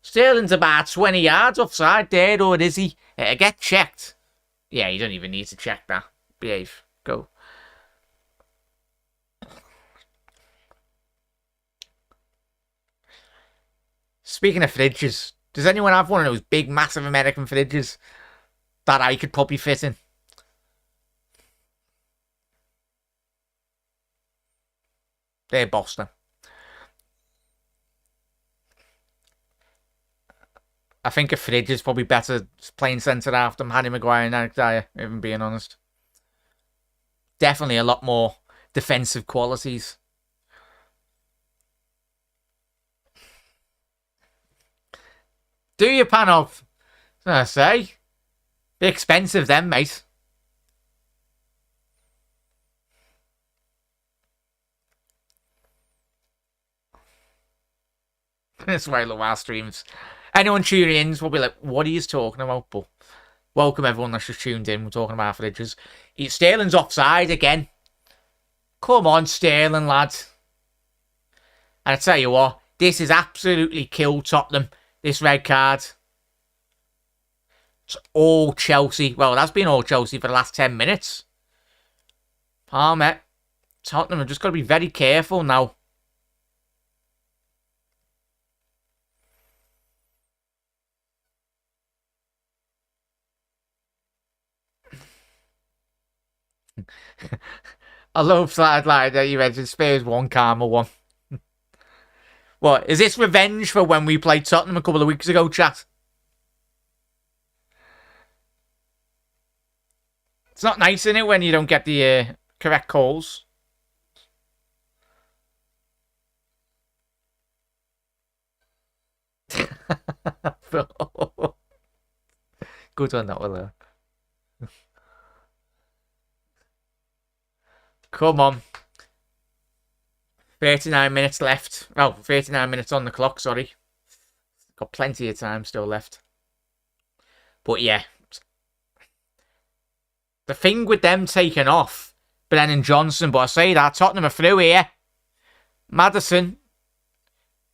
Sterling's about 20 yards offside there, or is he? Get checked. Yeah, you don't even need to check that. Behave. Go. Speaking of fridges, does anyone have one of those big, massive American fridges that I could probably fit in? They're Boston. I think a fridge is probably better playing centre half than Harry Maguire and Eric Dyer, if I'm being honest. Definitely a lot more defensive qualities. Do you, Panov? I say. Be expensive then, mate. That's why I love our streams. Anyone tuning in will be like, what are you talking about? But welcome everyone that's just tuned in. We're talking about fridges. Sterling's offside again. Come on, Sterling, lad. And I tell you what, this is absolutely killed Tottenham. This red card. It's all Chelsea. Well, that's been all Chelsea for the last 10 minutes. Palmer. Tottenham have just got to be very careful now. I love sideline that you mentioned Spurs 1, Karma 1. What, is this revenge for when we played Tottenham a couple of weeks ago, chat? It's not nice, is it, when you don't get the correct calls? Good on that one, Come on. 39 minutes left. Oh, 39 minutes on the clock, sorry. Got plenty of time still left. But yeah. The thing with them taking off Brennan Johnson, but I say that, Tottenham are through here. Maddison.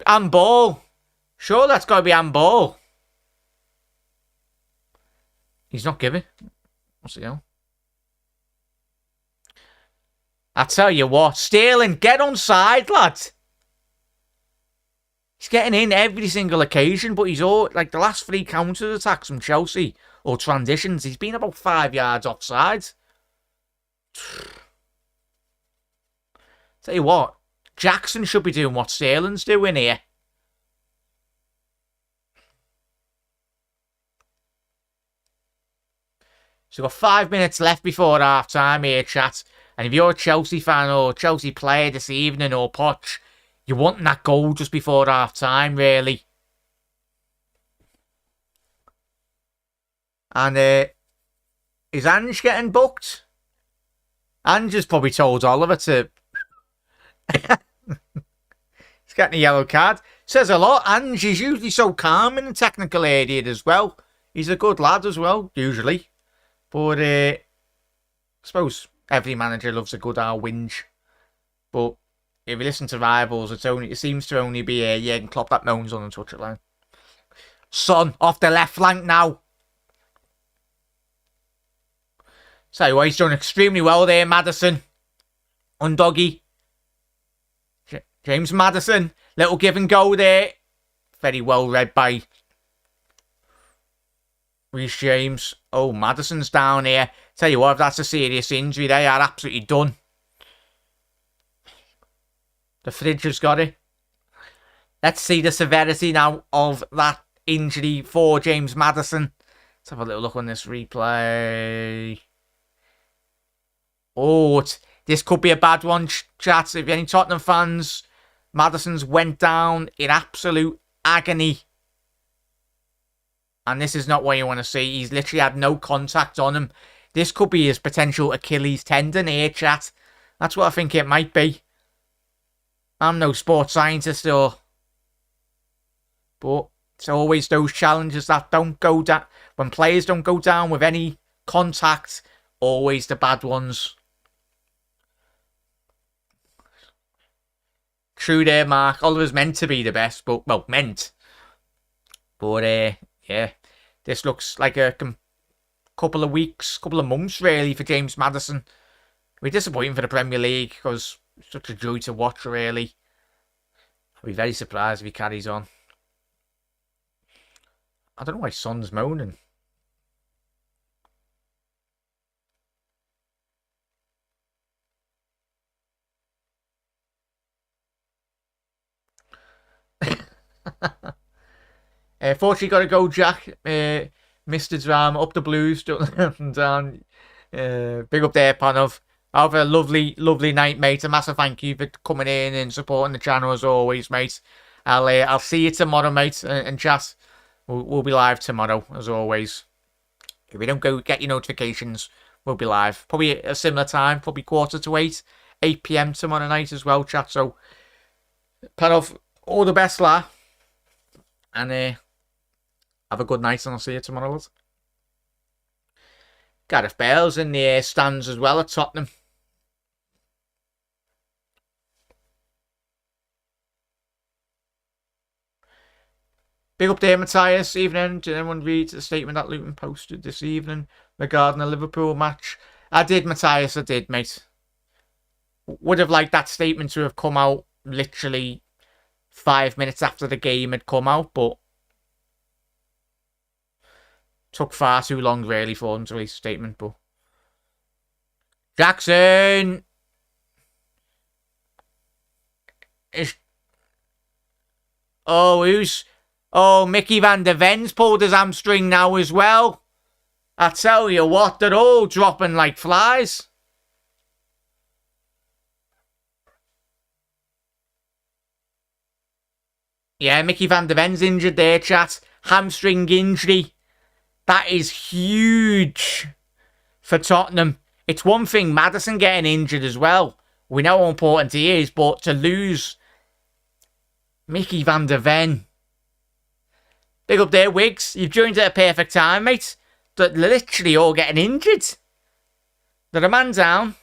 Handball. Sure, that's got to be handball. He's not giving. What's he on? I tell you what, Sterling, get on side, lad. He's getting in every single occasion, but he's all the last 3 counter attacks from Chelsea or transitions. He's been about 5 yards offside. Tell you what, Jackson should be doing what Sterling's doing here. So we've got 5 minutes left before half time here, chat. And if you're a Chelsea fan or Chelsea player this evening or Poch, you want that goal just before half time, really. And is Ange getting booked? Ange has probably told Oliver to... He's getting a yellow card. Says a lot. Ange is usually so calm in the technical area as well. He's a good lad as well, usually. But I suppose every manager loves a good whinge. But if you listen to rivals, it seems to only be Jurgen Klopp that moans on the touchline. Son off the left flank now. So he's done extremely well there, Maddison. Undoggy. James Maddison. Little give and go there. Very well read by Reece James. Oh, Maddison's down here. Tell you what, if that's a serious injury, they are absolutely done. The fridge has got it. Let's see the severity now of that injury for James Maddison. Let's have a little look on this replay. Oh, this could be a bad one, chat. If you're any Tottenham fans, Maddison's went down in absolute agony. And this is not what you want to see. He's literally had no contact on him. This could be his potential Achilles tendon here, chat. That's what I think it might be. I'm no sports scientist or... But it's always those challenges that don't go down. When players don't go down with any contact, always the bad ones. True there, Mark. Oliver's meant to be the best, but, well, meant. But, yeah, this looks like a couple of weeks, couple of months, really, for James Maddison. We're disappointing for the Premier League, because it's such a joy to watch, really. I'll be very surprised if he carries on. I don't know why Son's moaning. Fortunately, got to go, Jack. Mr. Drama, up the Blues, down. Big up there, Panov. Have a lovely, lovely night, mate. A massive thank you for coming in and supporting the channel as always, mate. I'll see you tomorrow, mate. And chat, we'll be live tomorrow as always. If we don't go get your notifications, we'll be live. Probably a similar time, probably 7:45, 8 PM tomorrow night as well, chat. So, Panov, all the best, la. And have a good night, and I'll see you tomorrow, lads. Gareth Bale's in the stands as well at Tottenham. Big up there, Matthias. Evening. Did anyone read the statement that Luton posted this evening regarding the Liverpool match? I did, Matthias. I did, mate. Would have liked that statement to have come out literally 5 minutes after the game had come out, but took far too long, really, for them to release a statement. But Jackson is... Oh, Mickey van der Ven's pulled his hamstring now as well. I tell you what, they're all dropping like flies. Yeah, Mickey van der Ven's injured there, chat. Hamstring injury. That is huge for Tottenham. It's one thing Maddison getting injured as well. We know how important he is, but to lose Mickey van der Ven. Big up there, Wiggs. You've joined at a perfect time, mate. They're literally all getting injured. They're a man down.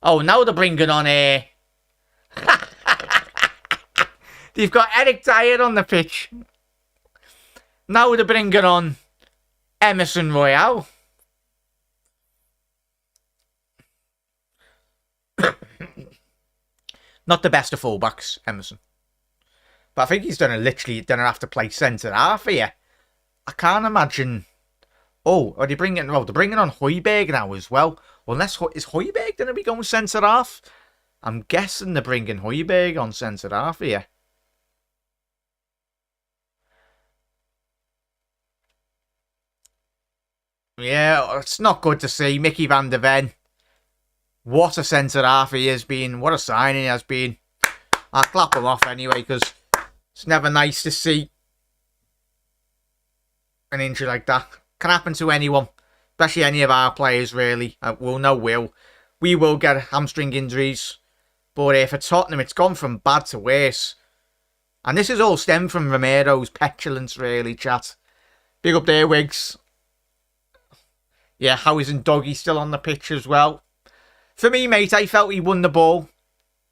Oh, now they're bringing on a... They've got Eric Dyer on the pitch. Now they're bringing on Emerson Royale. Not the best of fullbacks, Emerson. But I think he's literally done have to play centre half here. I can't imagine. Oh, are they bringing? Well, they're bringing on Højbjerg now as well. Unless, is Højbjerg going to be going centre-half? I'm guessing they're bringing Højbjerg on centre-half here. Yeah, it's not good to see. Mickey van der Ven. What a centre-half he has been. What a signing he has been. I'll clap him off anyway, because it's never nice to see an injury like that. Can happen to anyone. Especially any of our players, really. We will get hamstring injuries. But for Tottenham, it's gone from bad to worse. And this is all stemmed from Romero's petulance, really, chat. Big up there, Wiggs. Yeah, Howie's and Doggy still on the pitch as well. For me, mate, I felt he won the ball.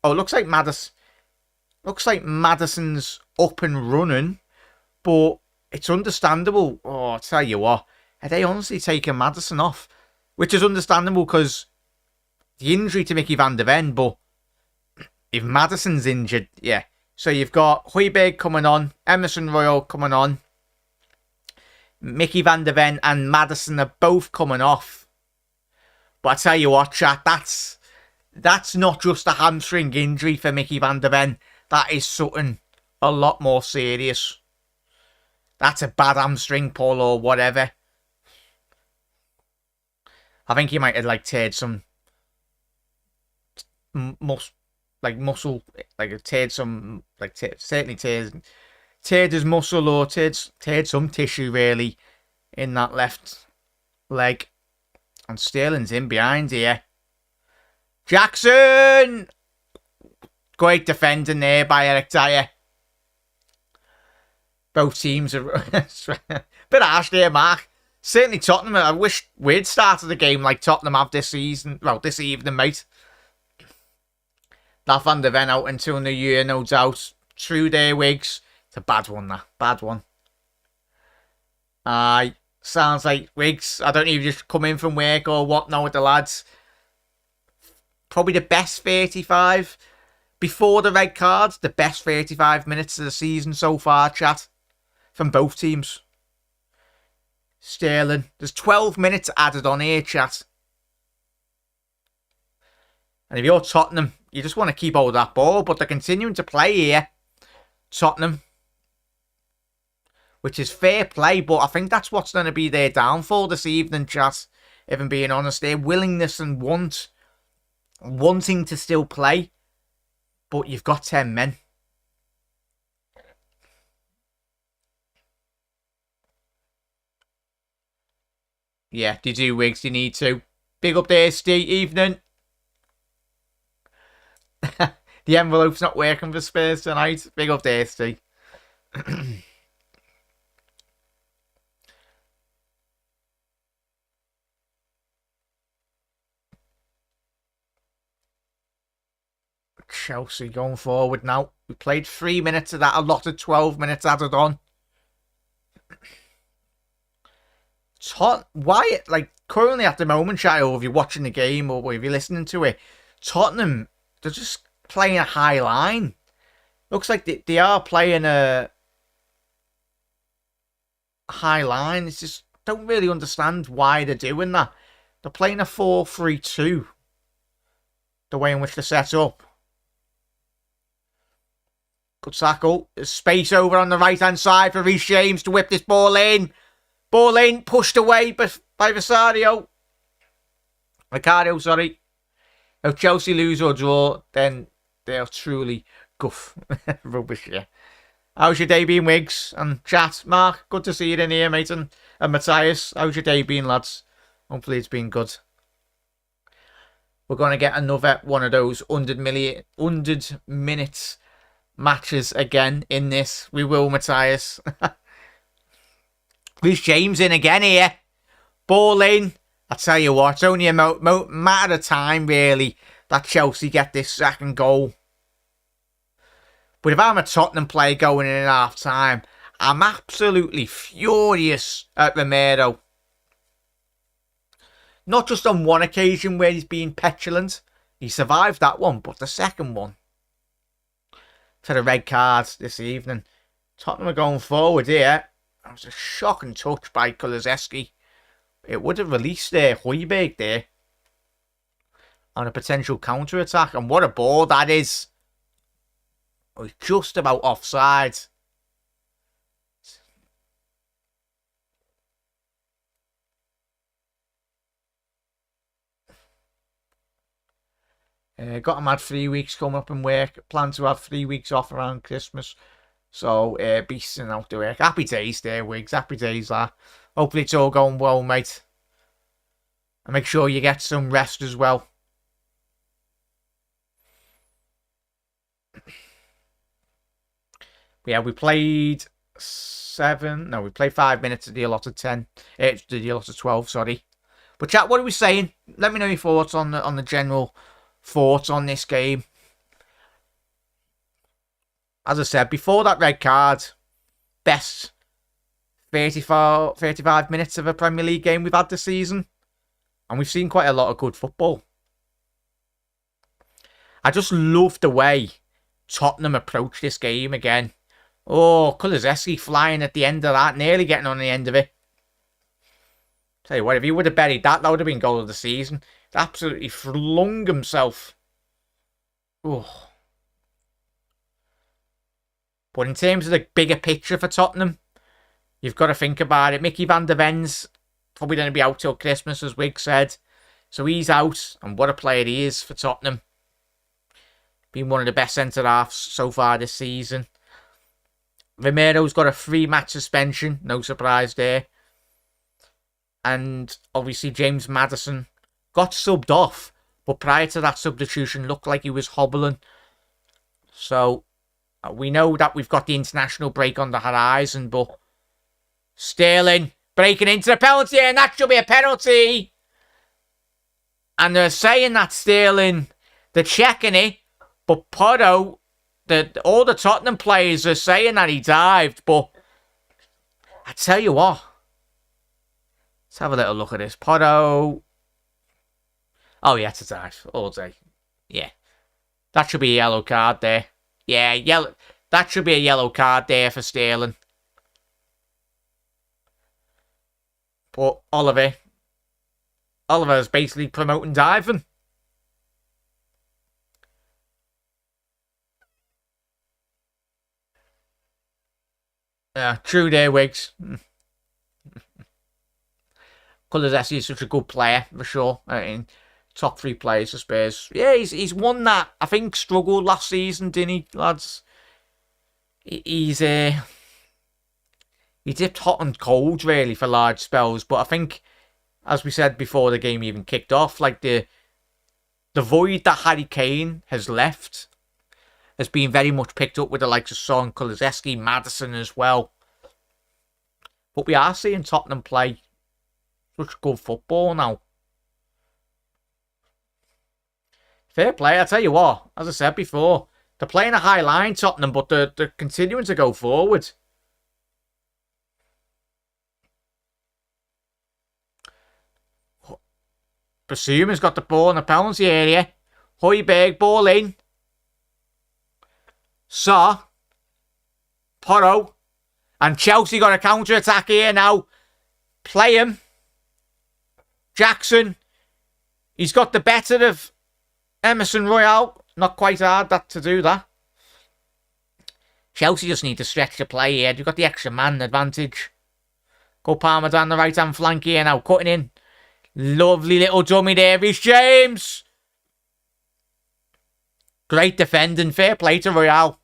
Oh, looks like Maddison's up and running. But it's understandable. Oh, I'll tell you what. Are they honestly taking Maddison off? Which is understandable because the injury to Mickey van der Ven. But if Maddison's injured, yeah. So you've got Højbjerg coming on. Emerson Royal coming on. Mickey van der Ven and Maddison are both coming off. But I tell you what, chat, that's not just a hamstring injury for Mickey van der Ven. That is something a lot more serious. That's a bad hamstring pull or whatever. I think he might have teared some muscle, certainly teared his muscle or teared some tissue really in that left leg. And Sterling's in behind here. Jackson! Great defending there by Eric Dyer. Both teams are bit harsh there, Mark. Certainly Tottenham. I wish we'd started the game like Tottenham have this season. Well, this evening, mate. That Van der Ven out until New Year, no doubt. True there, Wiggs. It's a bad one, that. Bad one. Sounds like Wiggs. I don't know if you just come in from work or what now with the lads. Probably the best 35. Before the red cards, the best 35 minutes of the season so far, chat. From both teams. Sterling. There's 12 minutes added on here, chat. And if you're Tottenham, you just want to keep hold of that ball. But they're continuing to play here. Tottenham. Which is fair play. But I think that's what's going to be their downfall this evening, chat. If I'm being honest. Their willingness and wanting to still play. But you've got 10 men. Yeah, you do, Wiggs. You need to. Big up there, Steve. Evening. The envelope's not working for Spurs tonight. Big up there, Steve. Chelsea going forward now. We played 3 minutes of that. A lot of 12 minutes added on. Why, currently at the moment, Shio, if you're watching the game or if you're listening to it, Tottenham, they're just playing a high line. Looks like they are playing a high line. It's just, don't really understand why they're doing that. They're playing a 4-3-2. The way in which they're set up. Good tackle. There's space over on the right-hand side for Reece James to whip this ball in. Ball in, pushed away by Vicario. Sorry. If Chelsea lose or draw, then they're truly guff. Rubbish, yeah. How's your day been, Wiggs? And chat, Mark, good to see you in here, mate. And Matthias, how's your day been, lads? Hopefully it's been good. We're going to get another one of those 100 minutes matches again in this. We will, Matthias. Reece James in again here. Ball in. I tell you what, it's only a matter of time, really, that Chelsea get this second goal. But if I'm a Tottenham player going in at half time, I'm absolutely furious at Romero. Not just on one occasion where he's been petulant. He survived that one, but the second one. To the red cards this evening. Tottenham are going forward here. That was a shocking touch by Kulusevski. It would have released Højbjerg there. on a potential counter-attack. And what a ball that is. Oh, it's just about offside. Got him had 3 weeks coming up in work. Plan to have 3 weeks off around Christmas. So, beasting out the work. Happy days there, Wiggs. Happy days, that. Hopefully it's all going well, mate. And make sure you get some rest as well. Yeah, we played 5 minutes of the allotted 10. The allotted 12, sorry. But chat, what are we saying? Let me know your thoughts on the general thoughts on this game. As I said, before that red card, best 35 minutes of a Premier League game we've had this season. And we've seen quite a lot of good football. I just love the way Tottenham approached this game again. Oh, Kulusevski flying at the end of that, nearly getting on the end of it. Tell you what, if he would have buried that, that would have been goal of the season. He absolutely flung himself. Oh. But in terms of the bigger picture for Tottenham, you've got to think about it. Mickey van der Ven's probably going to be out till Christmas, as Wiggs said. So he's out, and what a player he is for Tottenham. Been one of the best centre-halves so far this season. Romero's got a 3-match suspension, no surprise there. And obviously James Maddison got subbed off, but prior to that substitution looked like he was hobbling. So we know that we've got the international break on the horizon, but Sterling breaking into the penalty, and that should be a penalty. And they're saying that Sterling, they're checking it, but Porto, all the Tottenham players are saying that he dived, but I tell you what, let's have a little look at this. Porto, oh yeah, it's a dive all day. Yeah, that should be a yellow card there. Yeah, yellow. That should be a yellow card there for Sterling. But Oliver's basically promoting diving. Yeah, true there, Wiggs. Kulusevski is such a good player, for sure. In top 3 players for Spurs. Yeah, he's one that I think struggled last season, didn't he, lads? He dipped hot and cold, really, for large spells. But I think, as we said before the game even kicked off, like the void that Harry Kane has left has been very much picked up with the likes of Son, Kulusevski, Maddison as well. But we are seeing Tottenham play such good football now. Fair play, I tell you what, as I said before, they're playing a high line, Tottenham, but they're continuing to go forward. Basuma's got the ball in the penalty area. Højbjerg, ball in. Porto. And Chelsea got a counter-attack here now. Play him. Jackson. He's got the better of Emerson Royal. Not quite hard to do that. Chelsea just need to stretch the play here. You've got the extra man advantage. Go Palmer down the right-hand flank here now. Cutting in. Lovely little dummy there, Reece James. Great defending. Fair play to Royal.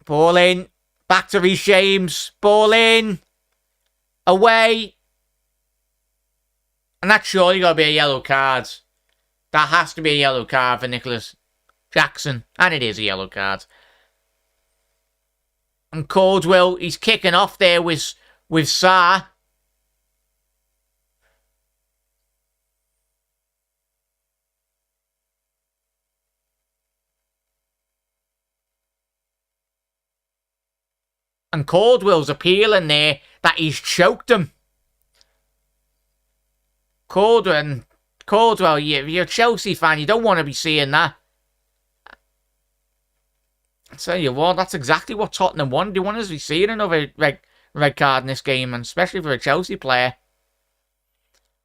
Ball in. Back to Reece James. Ball in. Away. And that's surely got to be a yellow card. That has to be a yellow card for Nicholas Jackson. And it is a yellow card. And Caldwell, he's kicking off there with Sarr. And Caldwell's appealing there that he's choked him. Caldwell, you're a Chelsea fan. You don't want to be seeing that. I tell you what, that's exactly what Tottenham wanted. They wanted to be seeing another red card in this game, and especially for a Chelsea player.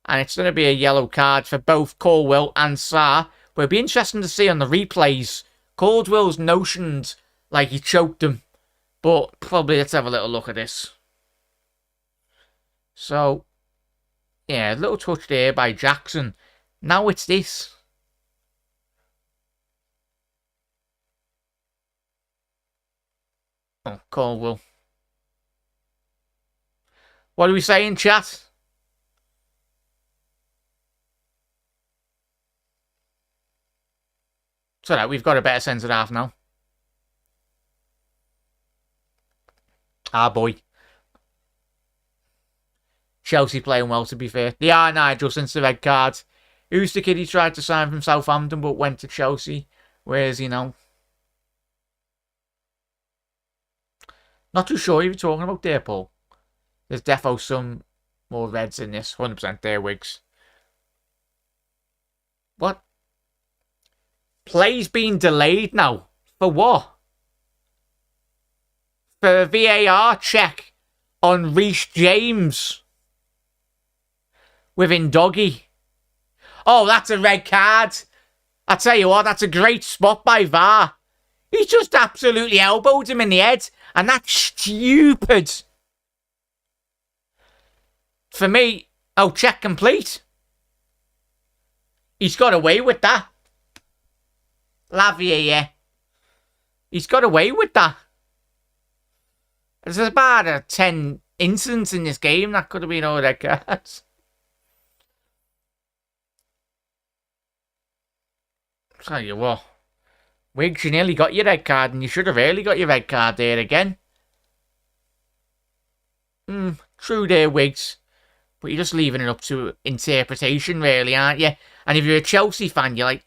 And it's going to be a yellow card for both Caldwell and Sarr. But it'll be interesting to see on the replays. Caldwell's notioned like he choked him. But probably let's have a little look at this. So, yeah, a little touch there by Jackson. Now it's this. Oh, Caldwell. What are we saying, chat? So that we've got a better centre half now. Ah, boy. Chelsea playing well, to be fair. They are, Nigel, since the red card. Who's the kid he tried to sign from Southampton but went to Chelsea? Where is he now? Not too sure who you're talking about there, Paul. There's defo some more reds in this. 100% there, Wiggs. What? Play's being delayed now. For what? For a VAR check on Reece James. Within Doggy. Oh, that's a red card. I tell you what, that's a great spot by VAR. He just absolutely elbowed him in the head. And that's stupid. For me, oh, check complete. He's got away with that. Lavia, yeah. He's got away with that. There's about 10 incidents in this game that could have been all red cards. Tell you what. Wiggs, you nearly got your red card, and you should have really got your red card there again. True there, Wiggs. But you're just leaving it up to interpretation, really, aren't you? And if you're a Chelsea fan, you're like,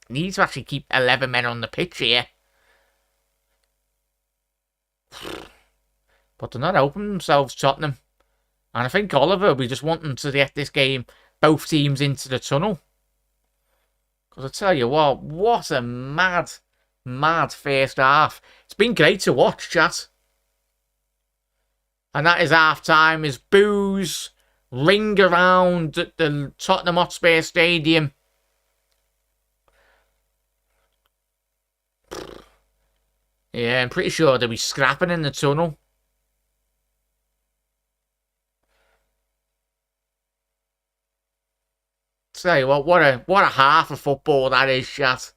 need to actually keep 11 men on the pitch here. But they're not helping themselves, Tottenham. And I think Oliver will be just wanting to get this game, both teams into the tunnel. Because I tell you what a mad, mad first half. It's been great to watch, chat. And that is half time, is boos ring around the Tottenham Hotspur Stadium. Yeah, I'm pretty sure they'll be scrapping in the tunnel. Tell you what a half of football that is, chat.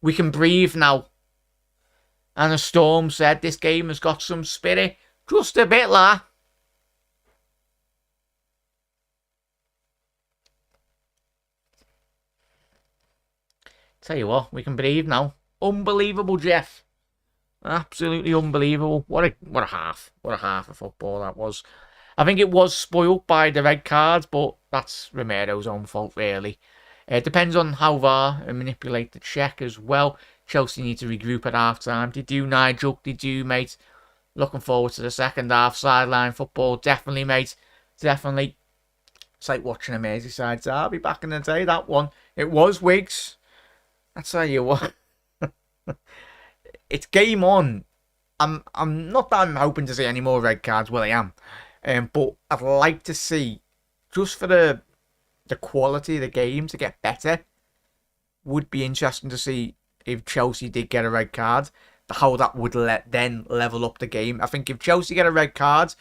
We can breathe now. And the Storm said this game has got some spirit. Just a bit, la. Tell you what, we can breathe now. Unbelievable, Jeff. Absolutely unbelievable. What a half. What a half of football that was. I think it was spoilt by the red cards, but that's Romero's own fault, really. It depends on how VAR manipulate the check as well. Chelsea need to regroup at half-time. They do, Nigel. They do, mate. Looking forward to the second half. Sideline football. Definitely, mate. Definitely. It's like watching a Merseyside derby back in the day, that one. It was, Wiggs. I tell you what. It's game on. I'm not that I'm hoping to see any more red cards. Well, I am. But I'd like to see, just for the quality of the game to get better, would be interesting to see if Chelsea did get a red card, how that would then level up the game. I think if Chelsea get a red card,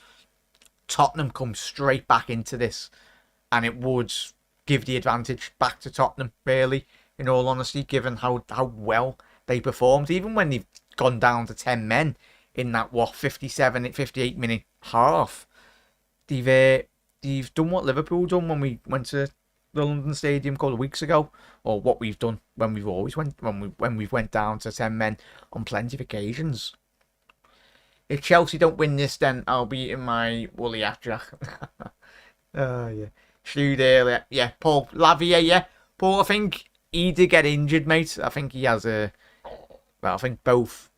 Tottenham comes straight back into this, and it would give the advantage back to Tottenham, really, in all honesty, given how well they performed, even when they've gone down to 10 men in that, 57, 58 minute half. They've done what Liverpool done when we went to the London Stadium a couple of weeks ago, or what we've done when we've always when we've went down to 10 men on plenty of occasions. If Chelsea don't win this, then I'll be eating my woolly hat, Jack. Oh yeah, Shrewd earlier, yeah. Paul Lavia, yeah. Paul, I think he did get injured, mate. I think he has a. Well, I think both.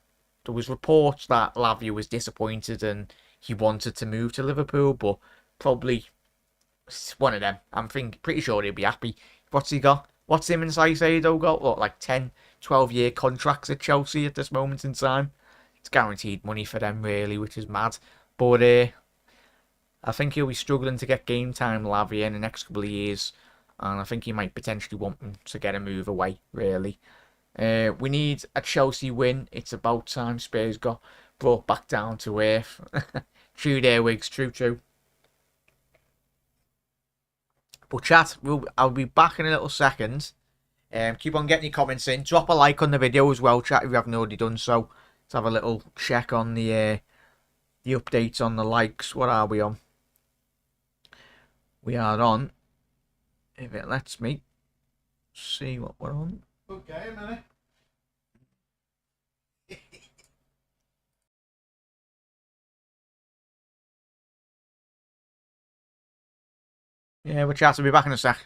There was reports that Lavia was disappointed and he wanted to move to Liverpool, but probably it's one of them. I'm pretty sure he'll be happy. What's he got? What's him and Saicedo got? What, like 10, 12-year contracts at Chelsea at this moment in time? It's guaranteed money for them, really, which is mad. But I think he'll be struggling to get game time, Lavia, in the next couple of years. And I think he might potentially want him to get a move away, really. We need a Chelsea win. It's about time Spurs got brought back down to earth. True there, Wigs. True, true. But chat, I'll be back in a little second. Keep on getting your comments in. Drop a like on the video as well, chat, if you haven't already done so. Let's have a little check on the updates on the likes. What are we on? We are on, if it lets me see what we're on. Okay, a minute. Yeah, we're chat. I'll be back in a sec.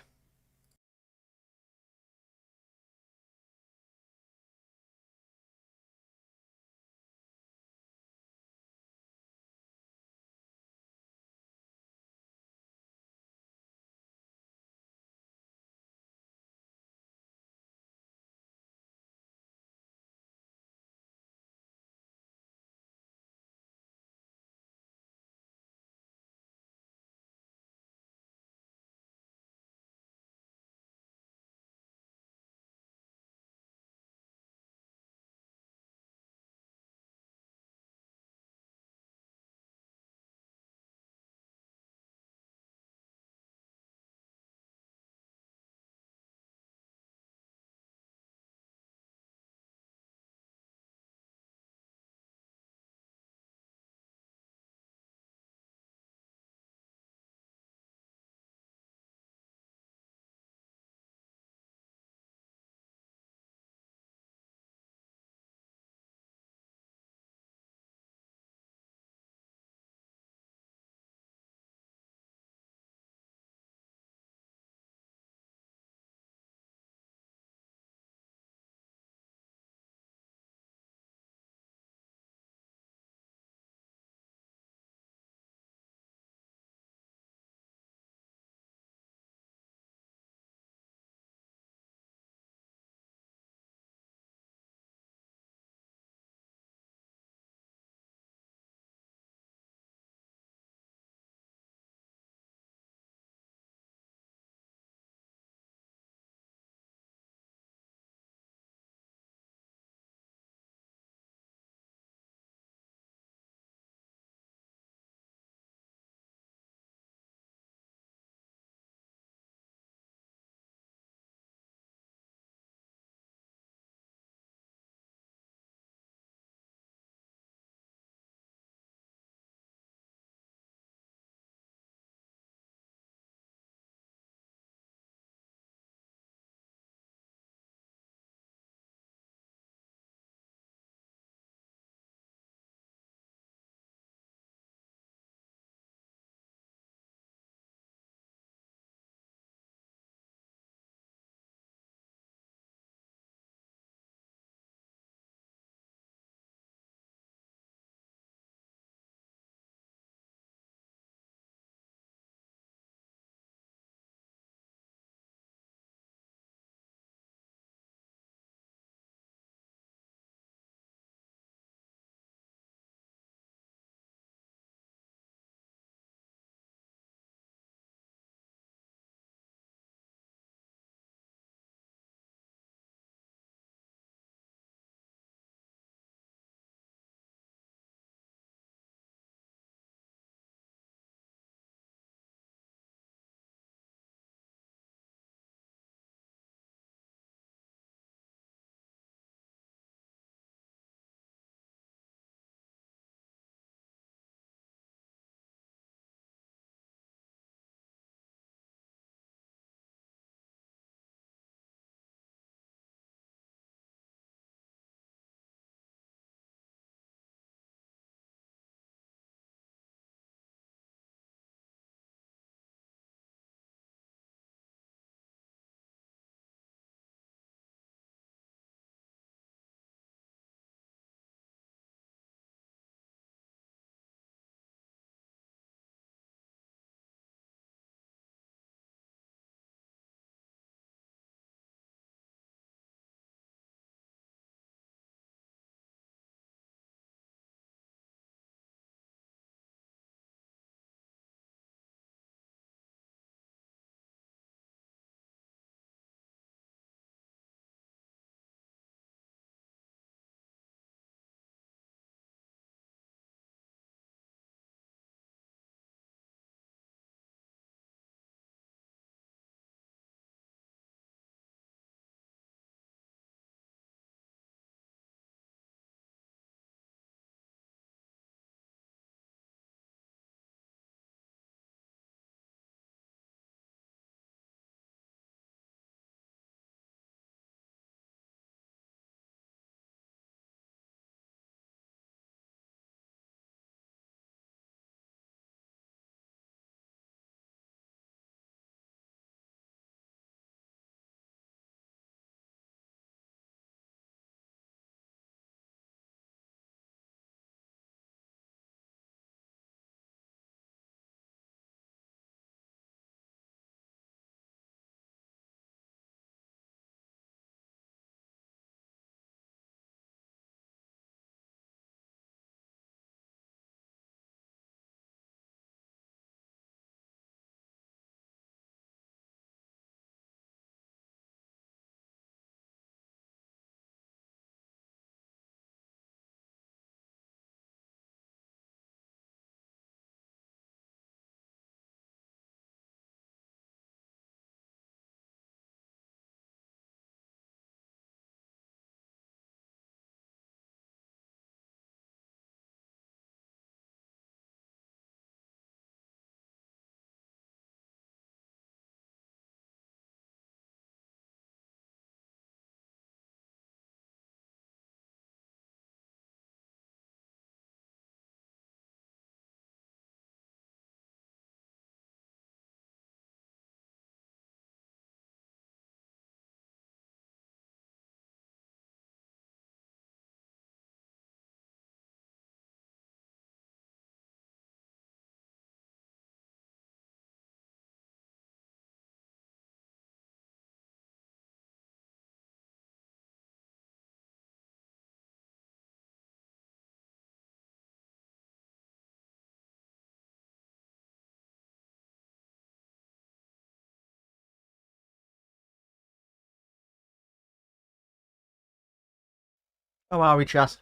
How are we, chat?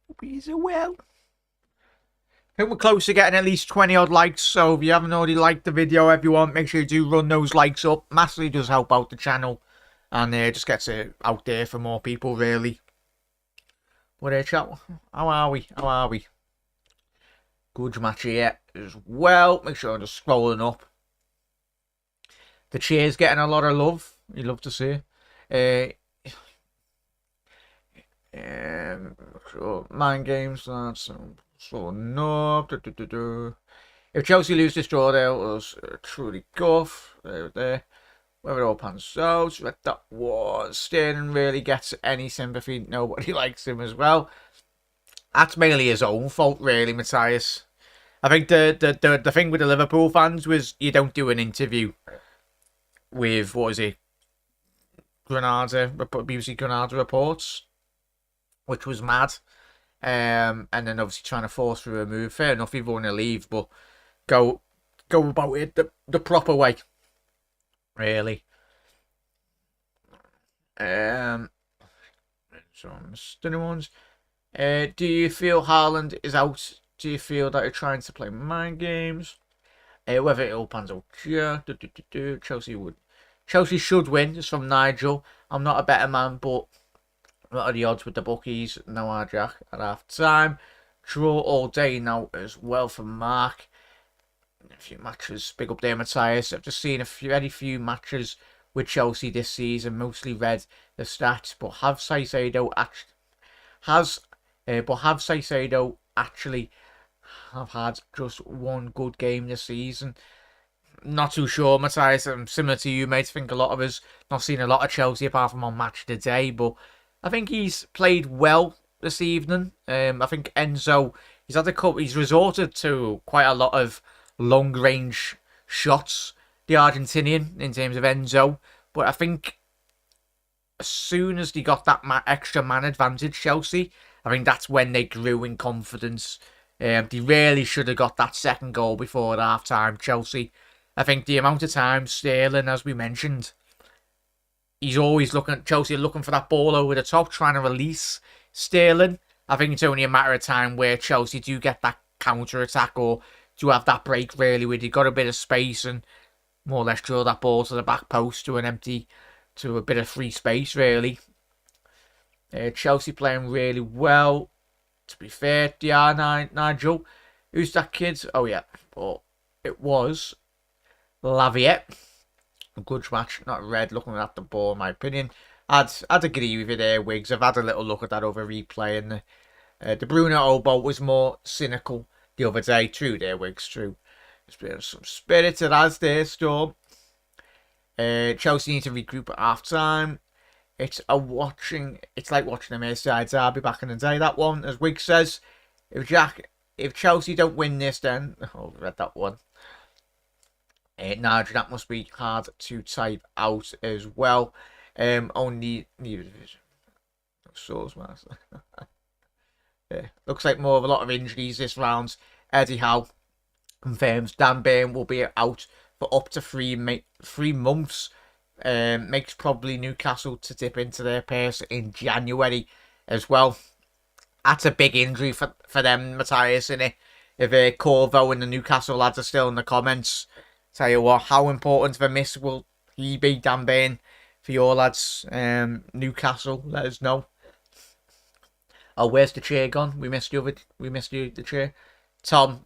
Hope he's well. I think we're close to getting at least 20 odd likes, so if you haven't already liked the video, everyone, make sure you do run those likes up. Massively does help out the channel, and just gets it out there for more people, really. But chat, how are we? How are we? Good match here as well. Make sure I'm just scrolling up. The chair's getting a lot of love. You love to see. So mind games. That's so no. If Chelsea lose this draw, there was truly guff. There. Where it all pans out. That was. Sterling really gets any sympathy. Nobody likes him as well. That's mainly his own fault, really, Matthias. I think the thing with the Liverpool fans was you don't do an interview with, what is it, BBC Granada reports, which was mad. And then obviously trying to force through a move. Fair enough, you want to leave, but go about it the proper way, really. Some stunning ones. Do you feel Haaland is out? Do you feel that you're trying to play mind games? Whether it all pans out, yeah. Chelsea should win. It's from Nigel. I'm not a better man, but what are the odds with the bookies? No, Jack at half time. Draw all day now as well for Mark. A few matches. Big up there, Matthias. I've just seen very few matches with Chelsea this season. Mostly read the stats, but have Caicedo actually have had just one good game this season? Not too sure, Matthias. I'm similar to you, mate. I think a lot of us not seen a lot of Chelsea apart from on Match of the Day, but I think he's played well this evening. I think Enzo, he's resorted to quite a lot of long range shots, the Argentinian, in terms of Enzo. But I think as soon as they got that extra man advantage, Chelsea, I think that's when they grew in confidence. They really should have got that second goal before half time, Chelsea. I think the amount of time Sterling, as we mentioned, he's always Chelsea are looking for that ball over the top, trying to release Sterling. I think it's only a matter of time where Chelsea do get that counter attack or do have that break, really, where they've got a bit of space and more or less draw that ball to the back post to a bit of free space, really. Chelsea playing really well. To be fair, Nigel. Who's that kid? Oh, yeah. But it was Laviette. A good match. Not red looking at the ball, in my opinion. I'd agree with you there, Wiggs. I've had a little look at that over replay. And the Bruno elbow was more cynical the other day. True there, Wiggs. True. There's been some spirited as there, Storm. Chelsea need to regroup at half time. It's like watching a Merseyside derby back in the day. That one, as Wiggs says, if Chelsea don't win this, then I read that one. Nigel, that must be hard to type out as well. Only Source Master. Yeah, looks like more of a lot of injuries this round. Eddie Howe confirms Dan Burn will be out for up to 3 months. Makes probably Newcastle to dip into their purse in January as well. That's a big injury for them, Matthias, isn't it? If Corvo and the Newcastle lads are still in the comments, tell you what, how important of a miss will he be, Dan Burn, for your lads? Newcastle, let us know. Oh, where's the chair gone? We missed the chair. Tom,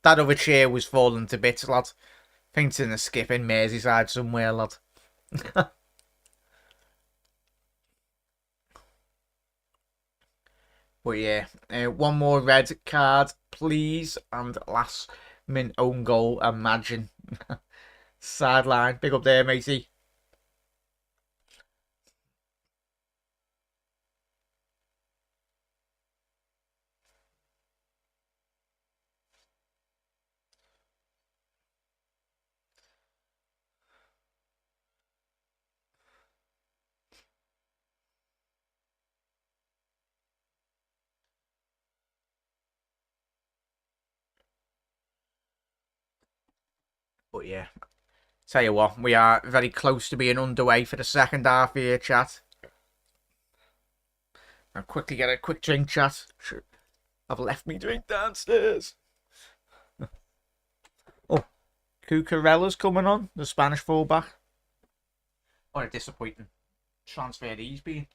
that other chair was falling to bits, lad. I think it's in a skip in Merseyside somewhere, lad. But yeah, one more red card, please. And last minute own goal, imagine. Sideline, big up there, matey. But yeah, tell you what, we are very close to being underway for the second half here, chat. I'll quickly get a quick drink, chat. I've left me drink downstairs. Oh, Cucurella's coming on, the Spanish fullback. What a disappointing transfer he's been.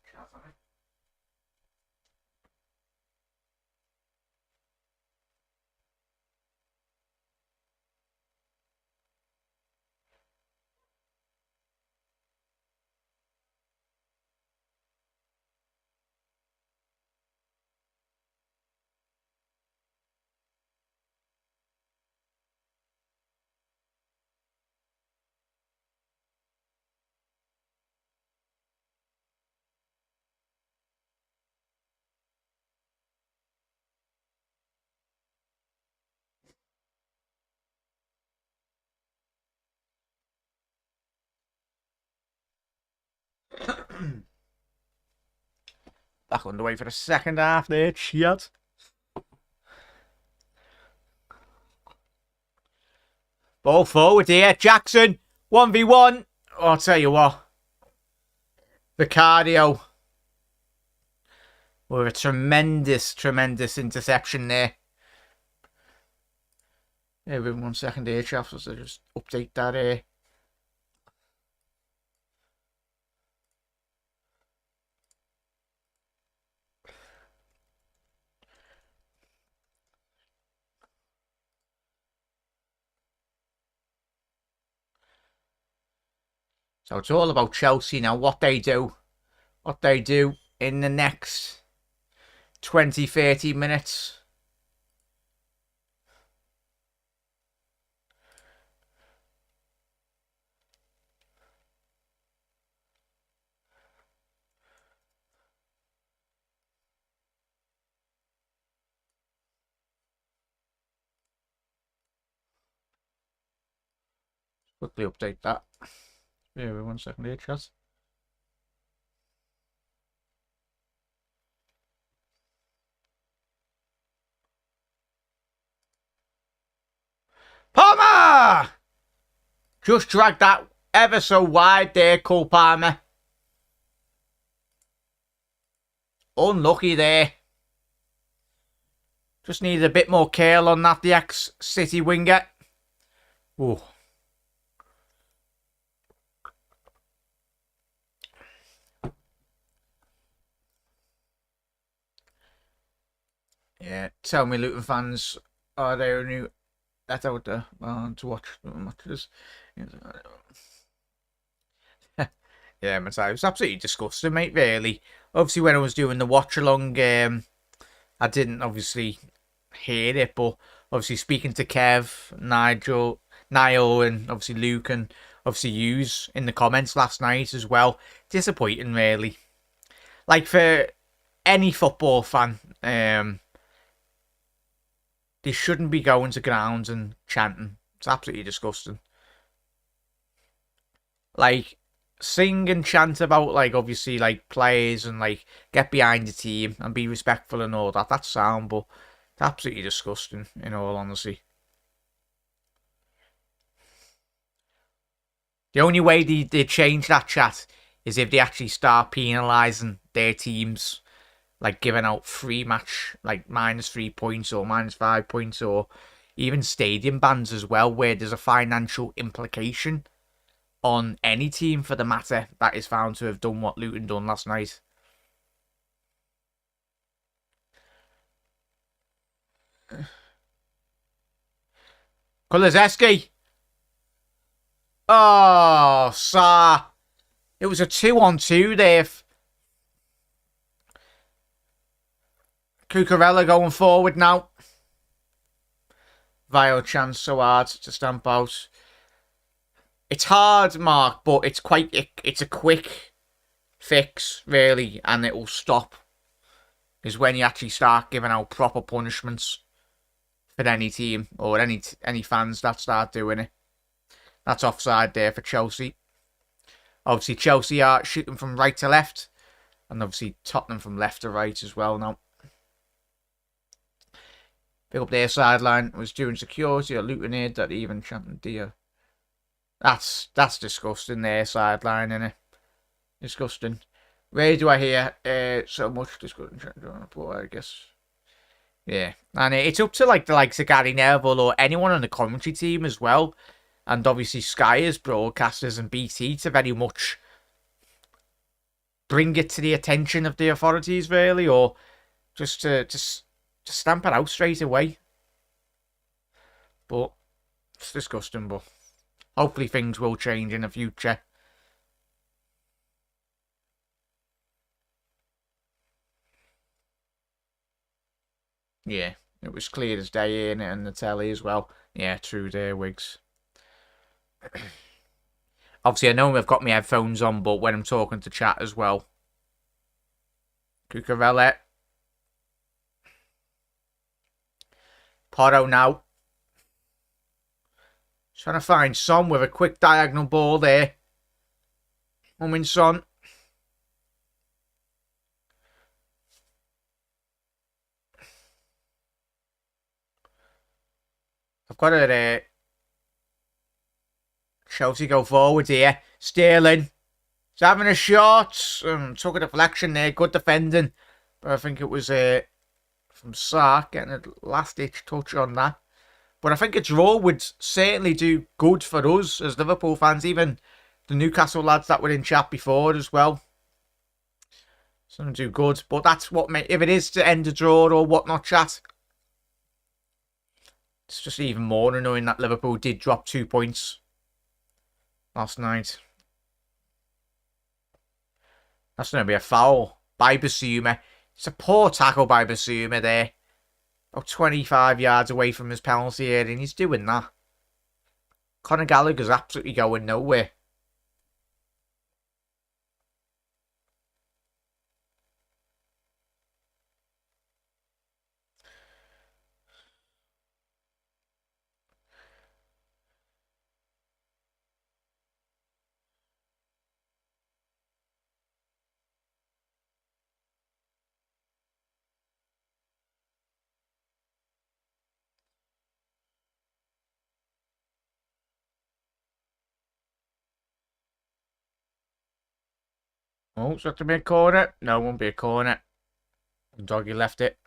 Back underway for the second half there, chat. Ball forward here, Jackson, 1v1. Oh, I'll tell you what. The cardio. With a tremendous interception there. Yeah, wait 1 second here, chaps. So just update that here. So it's all about Chelsea now, what they do in the next 20-30 minutes. Quickly update that. Yeah, wait 1 second here, chat. Palmer! Just dragged that ever so wide there, Cole Palmer. Unlucky there. Just needed a bit more curl on that, the ex-City winger. Ooh. Yeah, tell me, Luton fans, are they only let out there to watch the matches? Yeah, man, it was absolutely disgusting, mate, really. Obviously, when I was doing the watch-along, I didn't obviously hear it, but obviously speaking to Kev, Niall, and obviously Luke, and obviously yous in the comments last night as well. Disappointing, really. Like, for any football fan, they shouldn't be going to grounds and chanting. It's absolutely disgusting. Like, sing and chant about, like, obviously, like, players and, like, get behind the team and be respectful and all that. That's sound, but it's absolutely disgusting, in all honesty. The only way they change that, chat, is if they actually start penalising their teams, like giving out free match, like -3 points or -5 points, or even stadium bans as well, where there's a financial implication on any team for the matter that is found to have done what Luton done last night. Kulizeski. Oh, Sa. It was a 2-on-2 there. Cucurella going forward now. Vile chance, so hard to stamp out. It's hard, Mark, but it's a quick fix, really, and it will stop. Is when you actually start giving out proper punishments for any team or any fans that start doing it. That's offside there for Chelsea. Obviously, Chelsea are shooting from right to left, and obviously Tottenham from left to right as well now. Pick up their sideline. Was doing security or Luton here that even chanting dear. That's disgusting, their sideline, innit? Disgusting. Where do I hear so much discussion? I guess. Yeah, and it's up to like the likes of Gary Neville or anyone on the commentary team as well, and obviously Sky as broadcasters and BT to very much bring it to the attention of the authorities, really, or just to stamp it out straight away. But it's disgusting. But hopefully things will change in the future. Yeah, it was clear as day in it and the telly as well. Yeah, true there, Wigs. Obviously, I know I've got my headphones on, but when I'm talking to chat as well. Cucurella. Porro now. Trying to find Son with a quick diagonal ball there. Son. I've got a Chelsea go forward here. Sterling. He's having a shot. Took a deflection there. Good defending. But I think it was from Sark getting a last-ditch touch on that. But I think a draw would certainly do good for us as Liverpool fans. Even the Newcastle lads that were in chat before as well. It's going to do good. But that's what, if it is to end a draw or whatnot, chat. It's just even more annoying that Liverpool did drop 2 points last night. That's going to be a foul by Basuma. It's a poor tackle by Basuma there. About 25 yards away from his penalty area, and he's doing that. Conor Gallagher's absolutely going nowhere. Oh, it's got to be a corner. No, it won't be a corner. Doggy left it.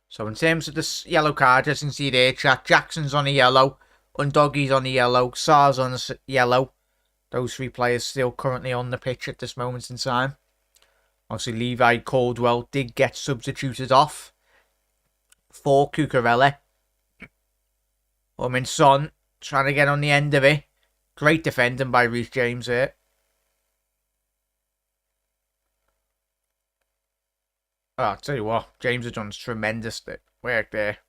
So in terms of this yellow card, as you can see there, chat, Jackson's on a yellow, Undoggy's on a yellow, Sar's on a yellow. Those three players still currently on the pitch at this moment in time. Obviously, Levi Caldwell did get substituted off for Cucurella. Son trying to get on the end of it. Great defending by Reece James here. Oh, I'll tell you what, James has done tremendous work there.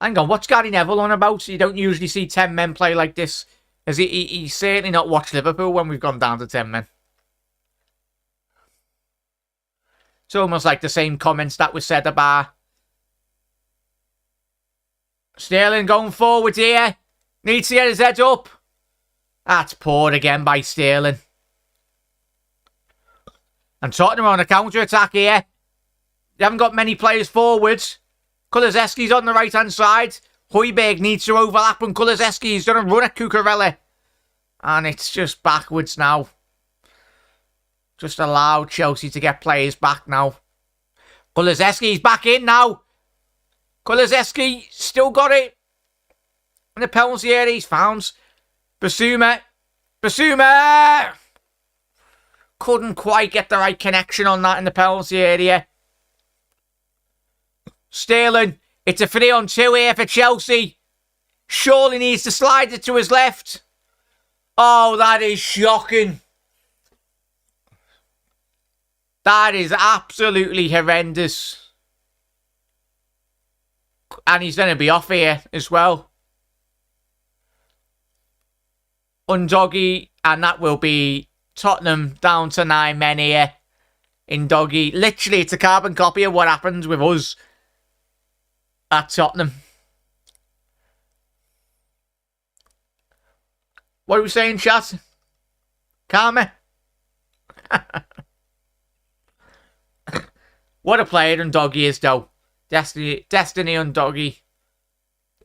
Hang on, what's Gary Neville on about? You don't usually see 10 men play like this. Has he's certainly not watched Liverpool when we've gone down to 10 men. It's almost like the same comments that was said about Sterling going forward here. Needs to get his head up. That's poor again by Sterling. And Tottenham on a counter-attack here. They haven't got many players forwards. Kulusevski's on the right-hand side. Højbjerg needs to overlap and Kulusevski's going to run at Cucurella. And it's just backwards now. Just allow Chelsea to get players back now. Kulusevski's back in now. Kulusevski still got it. In the penalty area, he's found Basuma. Basuma! Couldn't quite get the right connection on that in the penalty area. Sterling, it's a 3-on-2 here for Chelsea. Surely needs to slide it to his left. Oh, that is shocking. That is absolutely horrendous. And he's going to be off here as well. Undoggy, and that will be Tottenham down to 9 men here in doggy. Literally, it's a carbon copy of what happens with us at Tottenham. What are we saying, chat? Karma? What a player Doggy is, though. Destiny on Doggy.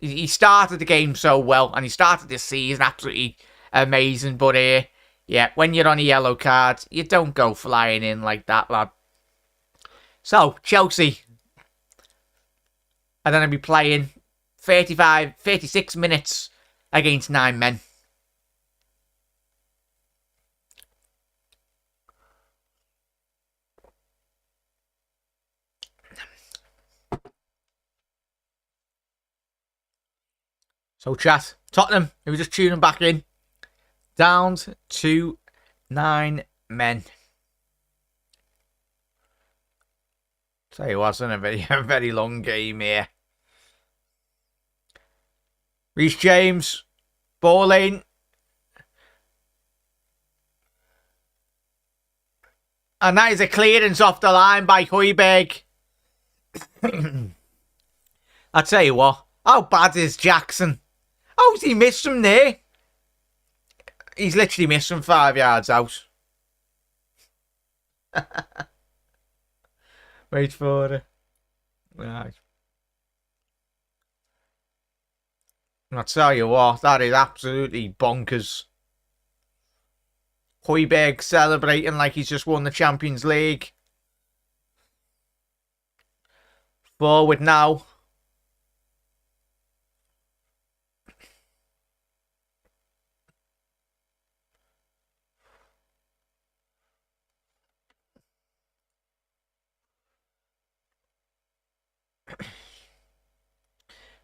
He started the game so well, and he started this season absolutely amazing. But yeah, when you're on a yellow card, you don't go flying in like that, lad. So, Chelsea are going to be playing 36 minutes against 9 men. So, chat, Tottenham, who were just tuning back in, down to 9 men. Tell you what, it's a very long game here. Reece James, ball in. And that is a clearance off the line by Højbjerg. I tell you what, how bad is Jackson? How's he missed from there? He's literally missed from 5 yards out. Wait for it. Right. And I tell you what, that is absolutely bonkers. Højbjerg celebrating like he's just won the Champions League. Forward now.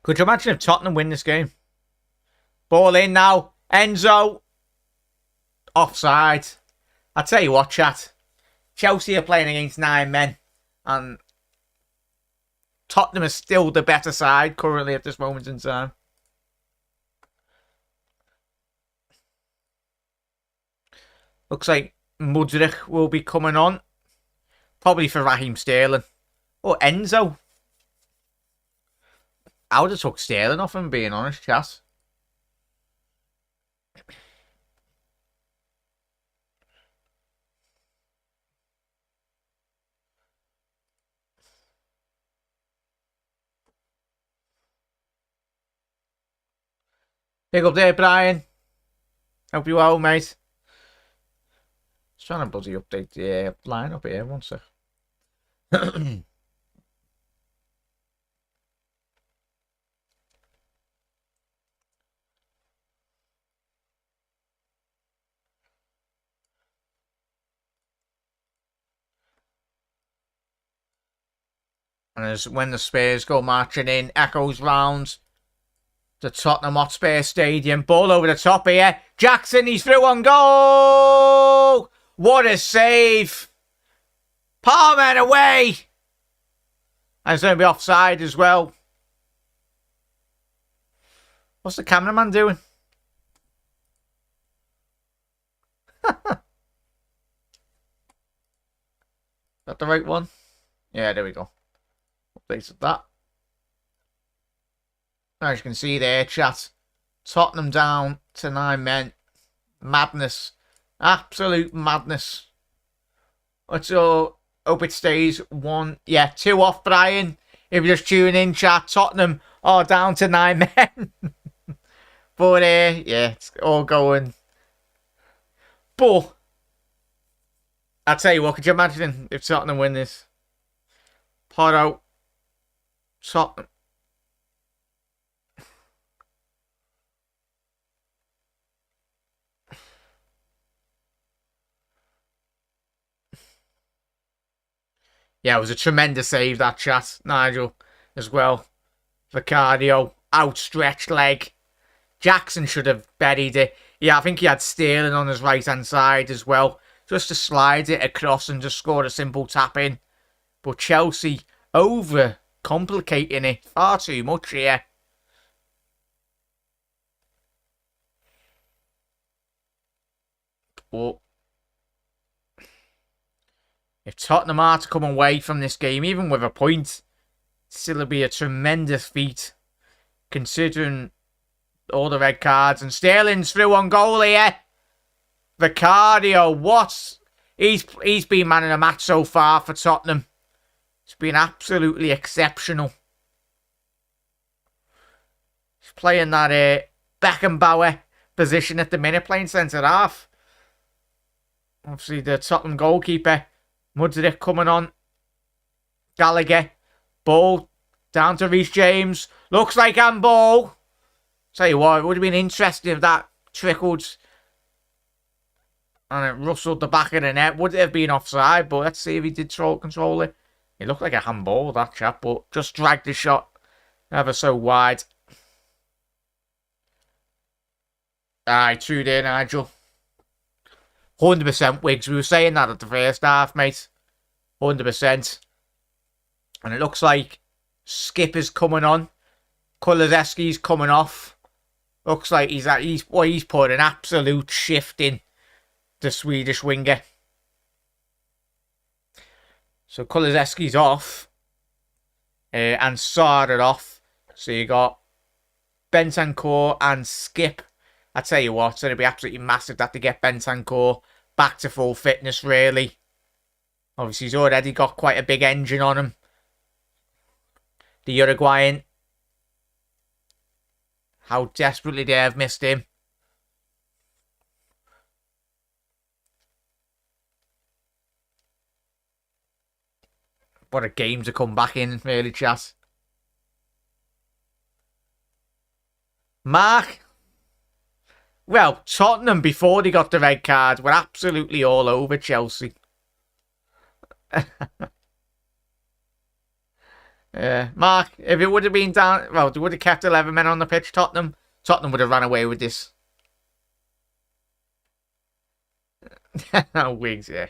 Could you imagine if Tottenham win this game? Ball in now. Enzo. Offside. I tell you what, chat. Chelsea are playing against 9 men. And Tottenham is still the better side currently at this moment in time. Looks like Mudryk will be coming on. Probably for Raheem Sterling. Or Enzo. I would have took Sterling off him, being honest, chat. Big up there, Brian. Hope you well, mate. Just trying to bloody update the line up here, one sec. And as when the Spurs go marching in, echoes round the Tottenham Hotspur Stadium. Ball over the top here. Jackson, he's through on goal! What a save! Palmer away! And it's going to be offside as well. What's the cameraman doing? Is that the right one? Yeah, there we go. Updated that. As you can see there, chat. Tottenham down to 9 men. Madness. Absolute madness. Let's hope it stays 1. Yeah, 2 off, Brian. If you're just tuning in, chat. Tottenham are down to 9 men. But, yeah, it's all going. But, I'll tell you what, could you imagine if Tottenham win this? Porto. Tottenham. Yeah, it was a tremendous save, that, chat. Nigel, as well. Vicario, outstretched leg. Jackson should have buried it. Yeah, I think he had Sterling on his right-hand side as well. Just to slide it across and just score a simple tap-in. But Chelsea over-complicating it far too much here. But If Tottenham are to come away from this game, even with a point, still will be a tremendous feat, considering all the red cards. And Sterling's through on goal here. Vicario, what? He's been man of the match so far for Tottenham. It's been absolutely exceptional. He's playing that Beckenbauer position at the minute, playing centre half. Obviously, the Tottenham goalkeeper, Mudryk coming on. Gallagher, ball down to Reece James. Looks like handball. Tell you what, it would have been interesting if that trickled and it rustled the back of the net. Would it have been offside? But let's see if he did control it. It looked like a handball, that chap, but just dragged the shot ever so wide. Aye, true there, Nigel. 100% Wiggs. We were saying that at the first half, mate. 100%. And it looks like Skip is coming on. Kulusevski's coming off. Looks like he's put an absolute shift in, the Swedish winger. So Kulusevski's off. And started off. So you got Bentancur and Skip. I tell you what, it's going to be absolutely massive that they get Bentancur back to full fitness, really. Obviously, he's already got quite a big engine on him. The Uruguayan. How desperately they have missed him. What a game to come back in, really, chat. Mark. Well, Tottenham, before they got the red card, were absolutely all over Chelsea. Mark, if it would have been down, well, they would have kept 11 men on the pitch, Tottenham would have ran away with this. Wings, yeah.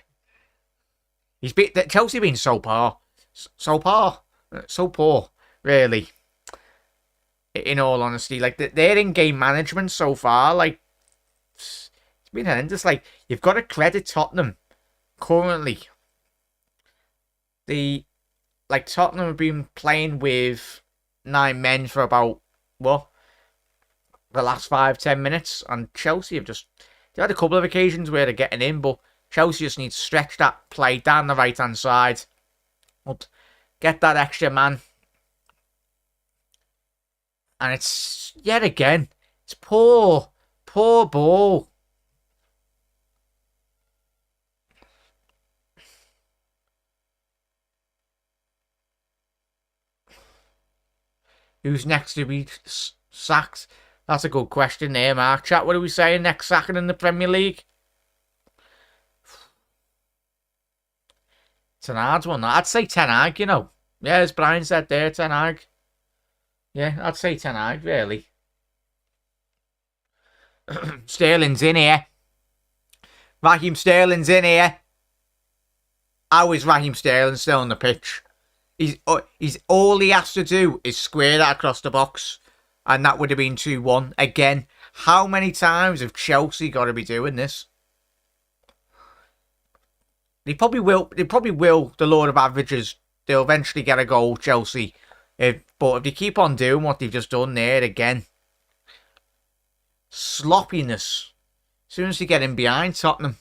Chelsea been so poor. So poor, really. In all honesty, like, their in-game management so far, like, it's been horrendous. Like, you've got to credit Tottenham currently. Tottenham have been playing with 9 men for about, what, the last 5-10 minutes, and Chelsea have they had a couple of occasions where they're getting in, but Chelsea just need to stretch that play down the right-hand side. But get that extra man. And it's, yet again, it's poor ball. Who's next to be sacked? That's a good question there, Mark. Chat, what are we saying? Next sacking in the Premier League? It's an hard one. I'd say Ten Hag, you know. Yeah, as Brian said there, Ten Hag. Yeah, I'd say Ten Hag, really. Sterling's in here. Raheem Sterling's in here. How is Raheem Sterling still on the pitch? He's all he has to do is square that across the box, and that would have been 2-1. Again, how many times have Chelsea got to be doing this? They probably will. The Lord of Averages. They'll eventually get a goal, Chelsea. But if they keep on doing what they've just done there again, sloppiness. As soon as they get in behind Tottenham,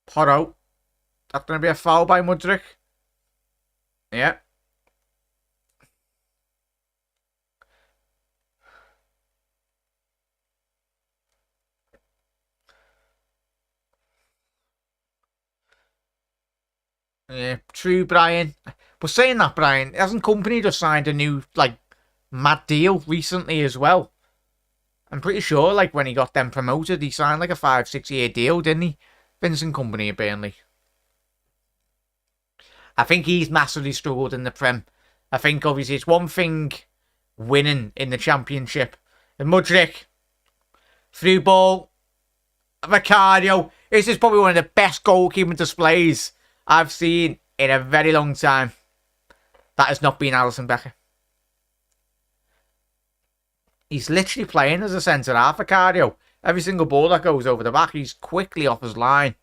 Porro. That's going to be a foul by Mudryk. Yeah. Yeah, true, Brian. But saying that, Brian, hasn't Company just signed a new, mad deal recently as well? I'm pretty sure, when he got them promoted, he signed, a 5-6 year deal, didn't he? Vincent Company at Burnley. I think he's massively struggled in the Prem. I think, obviously, it's one thing winning in the Championship. And Mudryk, through ball, Vicario. This is probably one of the best goalkeeping displays I've seen in a very long time. That has not been Alisson Becker. He's literally playing as a centre-half, Vicario. Every single ball that goes over the back, he's quickly off his line.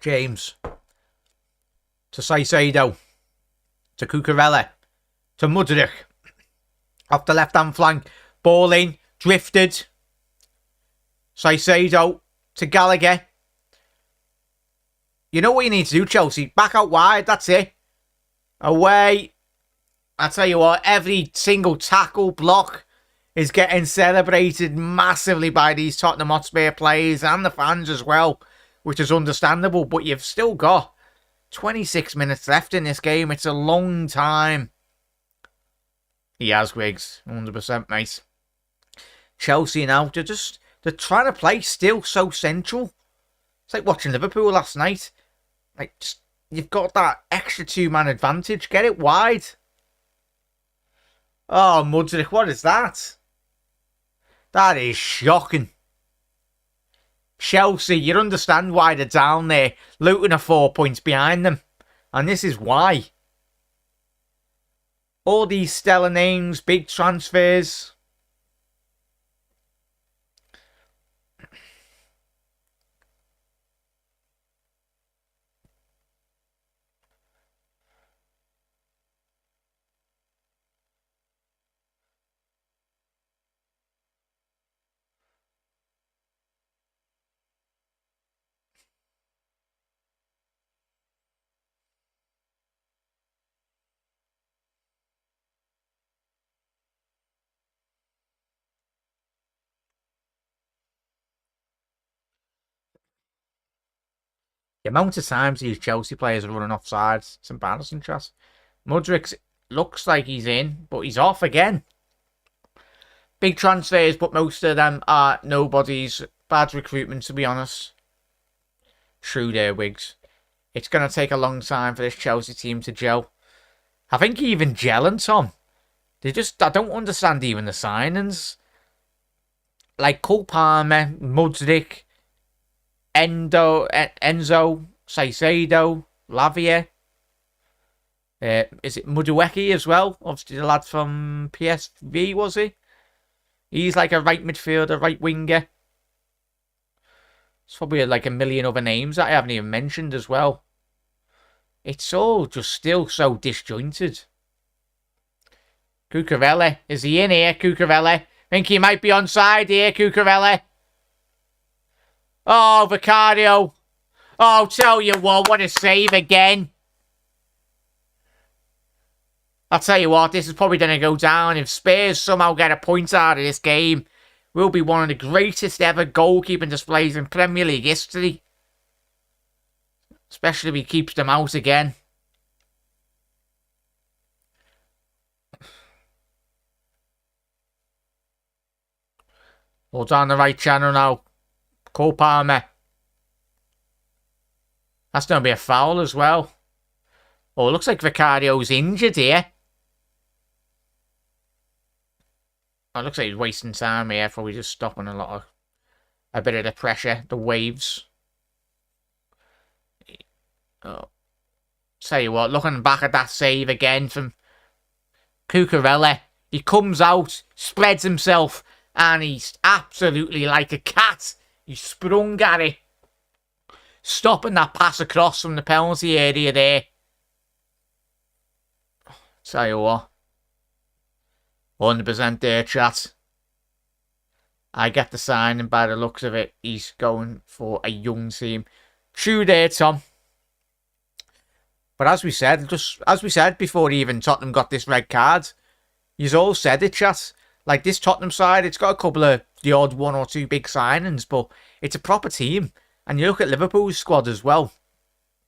James. To Saicedo. To Cucurella. To Mudryk. Off the left-hand flank. Ball in. Drifted. Saicedo. To Gallagher. You know what you need to do, Chelsea? Back out wide. That's it. Away. I tell you what, every single tackle block is getting celebrated massively by these Tottenham Hotspur players and the fans as well, which is understandable. But you've still got 26 minutes left in this game. It's a long time. He has, Griggs. 100%, mate. Chelsea now, they're trying to play still so central. It's like watching Liverpool last night. Like, you've got that extra two-man advantage. Get it wide. Oh, Mudryk, what is that? That is shocking. Chelsea, you understand why they're down there. Luton are 4 points behind them. And this is why. All these stellar names, big transfers. The amount of times these Chelsea players are running offside, it's embarrassing, Chas. Mudryk looks like he's in, but he's off again. Big transfers, but most of them are nobodies. Bad recruitment, to be honest. True there, Wiggs. It's going to take a long time for this Chelsea team to gel. I think even gelling, Tom. I don't understand even the signings. Like Cole Palmer, Mudryk, Enzo, Saicedo, Lavia. Is it Mudueki as well? Obviously the lad from PSV, was he? He's like a right midfielder, right winger. It's probably like a million other names that I haven't even mentioned as well. It's all just still so disjointed. Cucurella. Is he in here, Cucurella? Think he might be onside here, Cucurella. Oh, Vicario. Oh, tell you what a save again. I'll tell you what, this is probably going to go down. If Spurs somehow get a point out of this game, will be one of the greatest ever goalkeeping displays in Premier League history. Especially if he keeps them out again. All down the right channel now. Cole Palmer. That's going to be a foul as well. Oh, it looks like Vicario's injured here. Oh, it looks like he's wasting time here. Probably just stopping a bit of the pressure, the waves. Oh. Tell you what, looking back at that save again from Cucurella. He comes out, spreads himself, and he's absolutely like a cat. He sprung at it. Stopping that pass across from the penalty area there. Tell you what. 100% there, chat. I get the sign, and by the looks of it, he's going for a young team. True there, Tom. But as we said before even Tottenham got this red card, you've all said it, chat. Like this Tottenham side, it's got a couple of the odd one or two big signings, but it's a proper team. And you look at Liverpool's squad as well,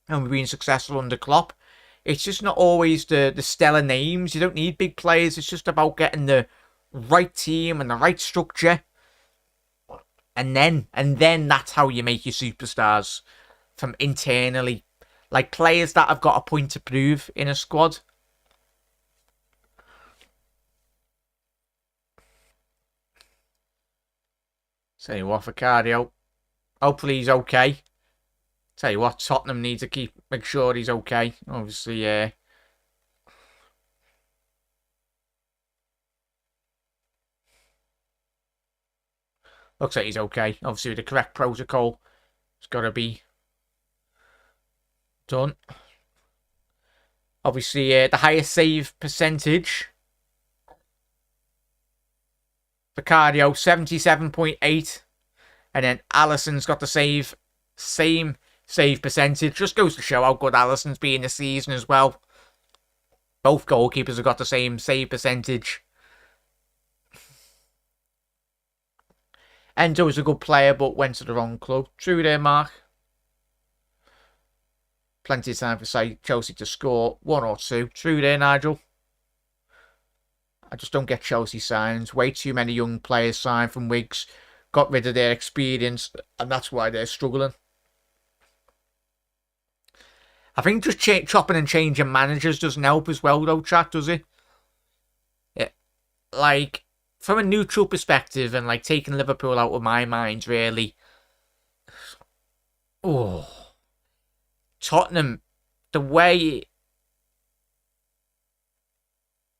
and we've been successful under Klopp. It's just not always the stellar names. You don't need big players. It's just about getting the right team and the right structure. And then that's how you make your superstars from internally. Like players that have got a point to prove in a squad. Tell you what, for cardio. Hopefully he's okay. Tell you what, Tottenham need to make sure he's okay. Obviously, looks like he's okay. Obviously, with the correct protocol, it's got to be Done. Obviously, the highest save percentage. Vicario, 77.8. And then Alisson's got the same save percentage. Just goes to show how good Alisson's been this season as well. Both goalkeepers have got the same save percentage. Endo was a good player, but went to the wrong club. True there, Mark. Plenty of time for Chelsea to score 1 or 2. True there, Nigel. I just don't get Chelsea signs. Way too many young players signed from Wigs. Got rid of their experience, and that's why they're struggling. I think just chopping and changing managers doesn't help as well, though, chat, does it? Yeah. Like, from a neutral perspective, and like taking Liverpool out of my mind, really. Oh. Tottenham, the way...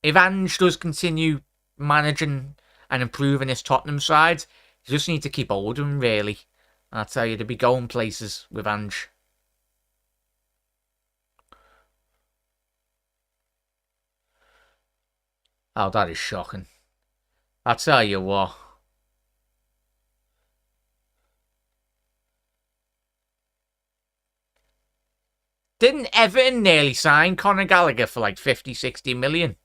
If Ange does continue managing and improving his Tottenham side, you just need to keep hold of him, really. I tell you, they'll be going places with Ange. Oh, that is shocking. I tell you what. Didn't Everton nearly sign Conor Gallagher for like 50, 60 million?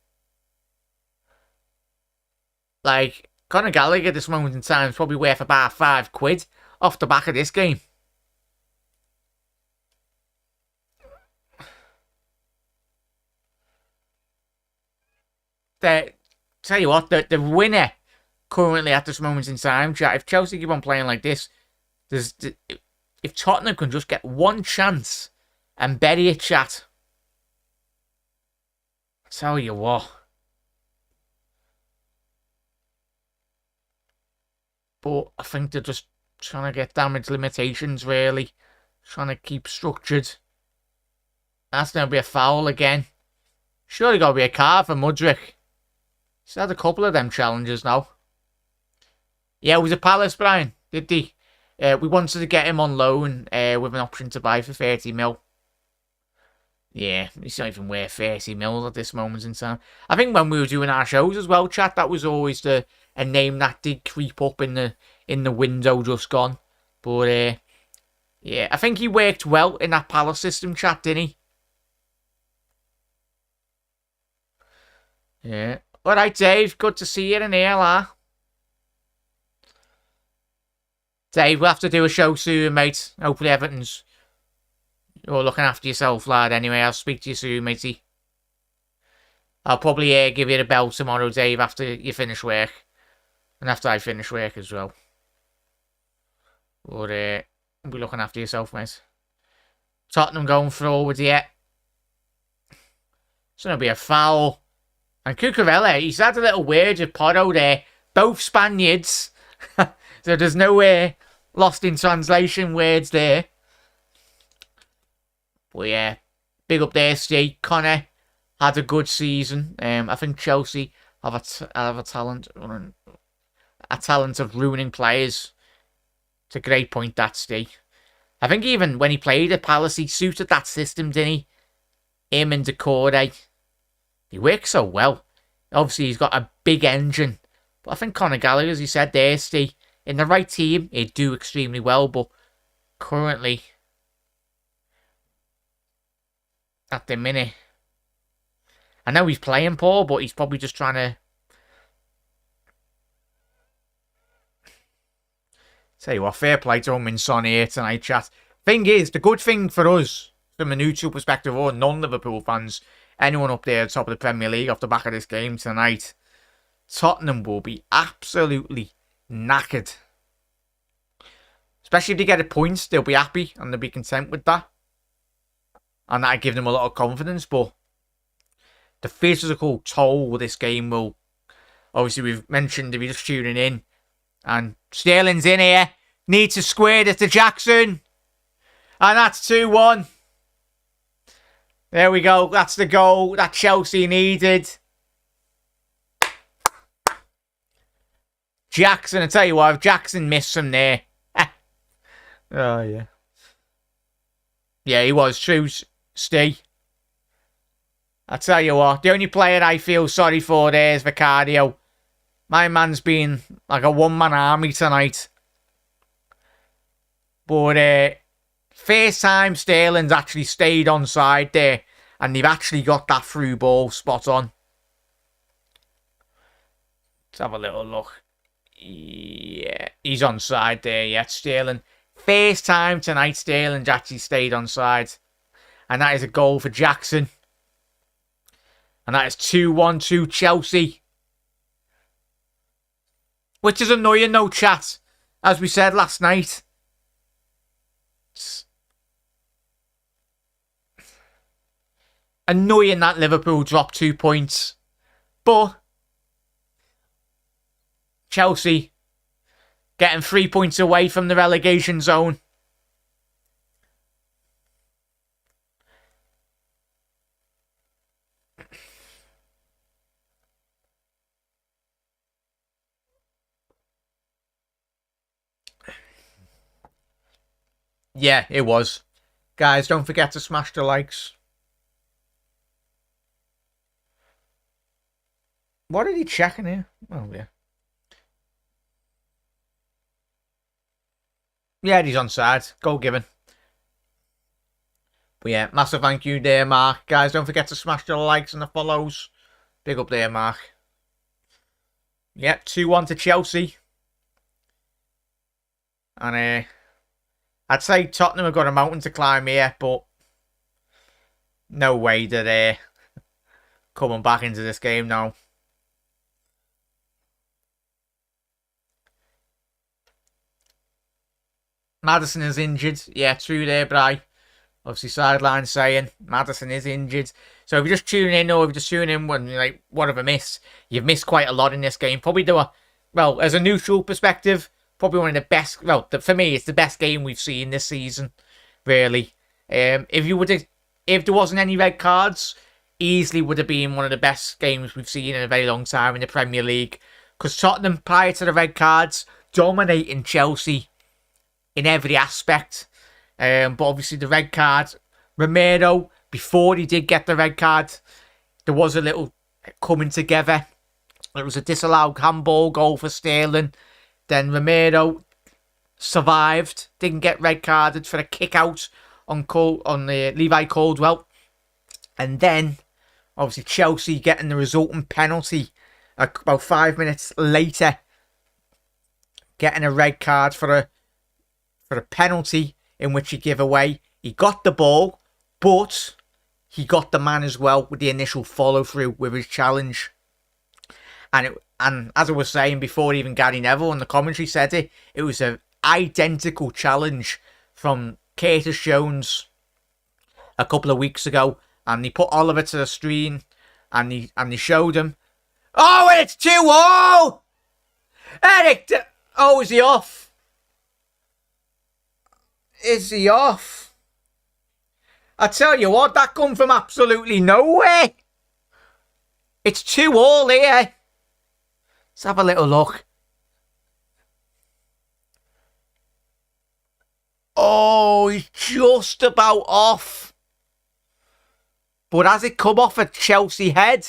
Like, Conor Gallagher at this moment in time is probably worth about £5 off the back of this game. Tell you what, the winner currently at this moment in time, chat, if Chelsea keep on playing like this, if Tottenham can just get one chance and bury it, chat, I tell you what. But I think they're just trying to get damage limitations, really. Trying to keep structured. That's going to be a foul again. Surely got to be a card for Mudryk. He's had a couple of them challenges now. Yeah, it was a Palace, Brian. Did he? We wanted to get him on loan with an option to buy for 30 mil. Yeah, he's not even worth 30 mil at this moment in time. I think when we were doing our shows as well, chat, that was always a name that did creep up in the window just gone. But yeah, I think he worked well in that Palace system, chat, didn't he? Yeah. Alright, Dave, good to see you in here, lad. Dave, we'll have to do a show soon, mate. Hopefully you're looking after yourself, lad. Anyway, I'll speak to you soon, matey. I'll probably give you a bell tomorrow, Dave, after you finish work. And after I finish work as well. But be looking after yourself, mate. Tottenham going forward yet. It's going to be a foul. And Cucurella, he's had a little word with Porro there. Both Spaniards. So there's no lost in translation words there. But yeah, big up there, Steve. Connor had a good season. I think Chelsea have a talent of ruining players. It's a great point, that, Steve. I think even when he played at Palace, he suited that system, didn't he? Him and Decore. He works so well. Obviously, he's got a big engine. But I think Conor Gallagher, as you said there, Steve, in the right team, he'd do extremely well. But currently, at the minute, I know he's playing poor, but he's probably just trying to... Tell you what, fair play to Min Son here tonight, chat. Thing is, the good thing for us, from a neutral perspective, or non-Liverpool fans, anyone up there at the top of the Premier League off the back of this game tonight, Tottenham will be absolutely knackered. Especially if they get a point, they'll be happy and they'll be content with that. And that'll give them a lot of confidence, but the physical toll this game will... Obviously, we've mentioned, if you're just tuning in, and Sterling's in here, needs to square it to Jackson. And that's 2-1. There we go. That's the goal that Chelsea needed. Jackson, I tell you what, if Jackson missed some there. Oh, yeah. Yeah, he was true. Stay. I tell you what, the only player I feel sorry for there is Vicario. My man's been like a one-man army tonight. But first time Sterling's actually stayed on side there, and they've actually got that through ball spot on. Let's have a little look. Yeah, he's on side there, yeah, Sterling. First time tonight Sterling's actually stayed on side. And that is a goal for Jackson. And that is 2-1 to Chelsea. Which is annoying, no chat. As we said last night. It's annoying that Liverpool dropped 2 points. But Chelsea getting 3 points away from the relegation zone. Yeah, it was. Guys, don't forget to smash the likes. What are you checking here? Oh, yeah. Yeah, he's on side. Goal given. But yeah, massive thank you there, Mark. Guys, don't forget to smash the likes and the follows. Big up there, Mark. Yep, 2-1 to Chelsea. And I'd say Tottenham have got a mountain to climb here, but no way that they're coming back into this game now. Maddison is injured. Yeah, true there, Bri. Obviously, sideline saying Maddison is injured. So if you're just tuning in, or if you're just tuning in when you're like, what have I missed? You've missed quite a lot in this game. Probably well, as a neutral perspective, probably one of the best. Well, for me, it's the best game we've seen this season. Really, if there wasn't any red cards, easily would have been one of the best games we've seen in a very long time in the Premier League. Because Tottenham, prior to the red cards, dominating Chelsea in every aspect. But obviously the red card, Romero, before he did get the red card, there was a little coming together. It was a disallowed handball goal for Sterling. Then Romero survived, didn't get red carded for a kick out on Levi Caldwell. And then, obviously, Chelsea getting the resulting penalty about 5 minutes later, getting a red card for a penalty in which he gave away. He got the ball, but he got the man as well with the initial follow through with his challenge. And as I was saying before, even Gary Neville on the commentary said it was an identical challenge from Curtis Jones a couple of weeks ago, and he put Oliver to the screen, and he showed him. Oh, and it's 2-0! Eric, is he off? Is he off? I tell you what, that come from absolutely nowhere. It's 2-2 here. Let's have a little look. Oh, he's just about off. But has it come off a Chelsea head?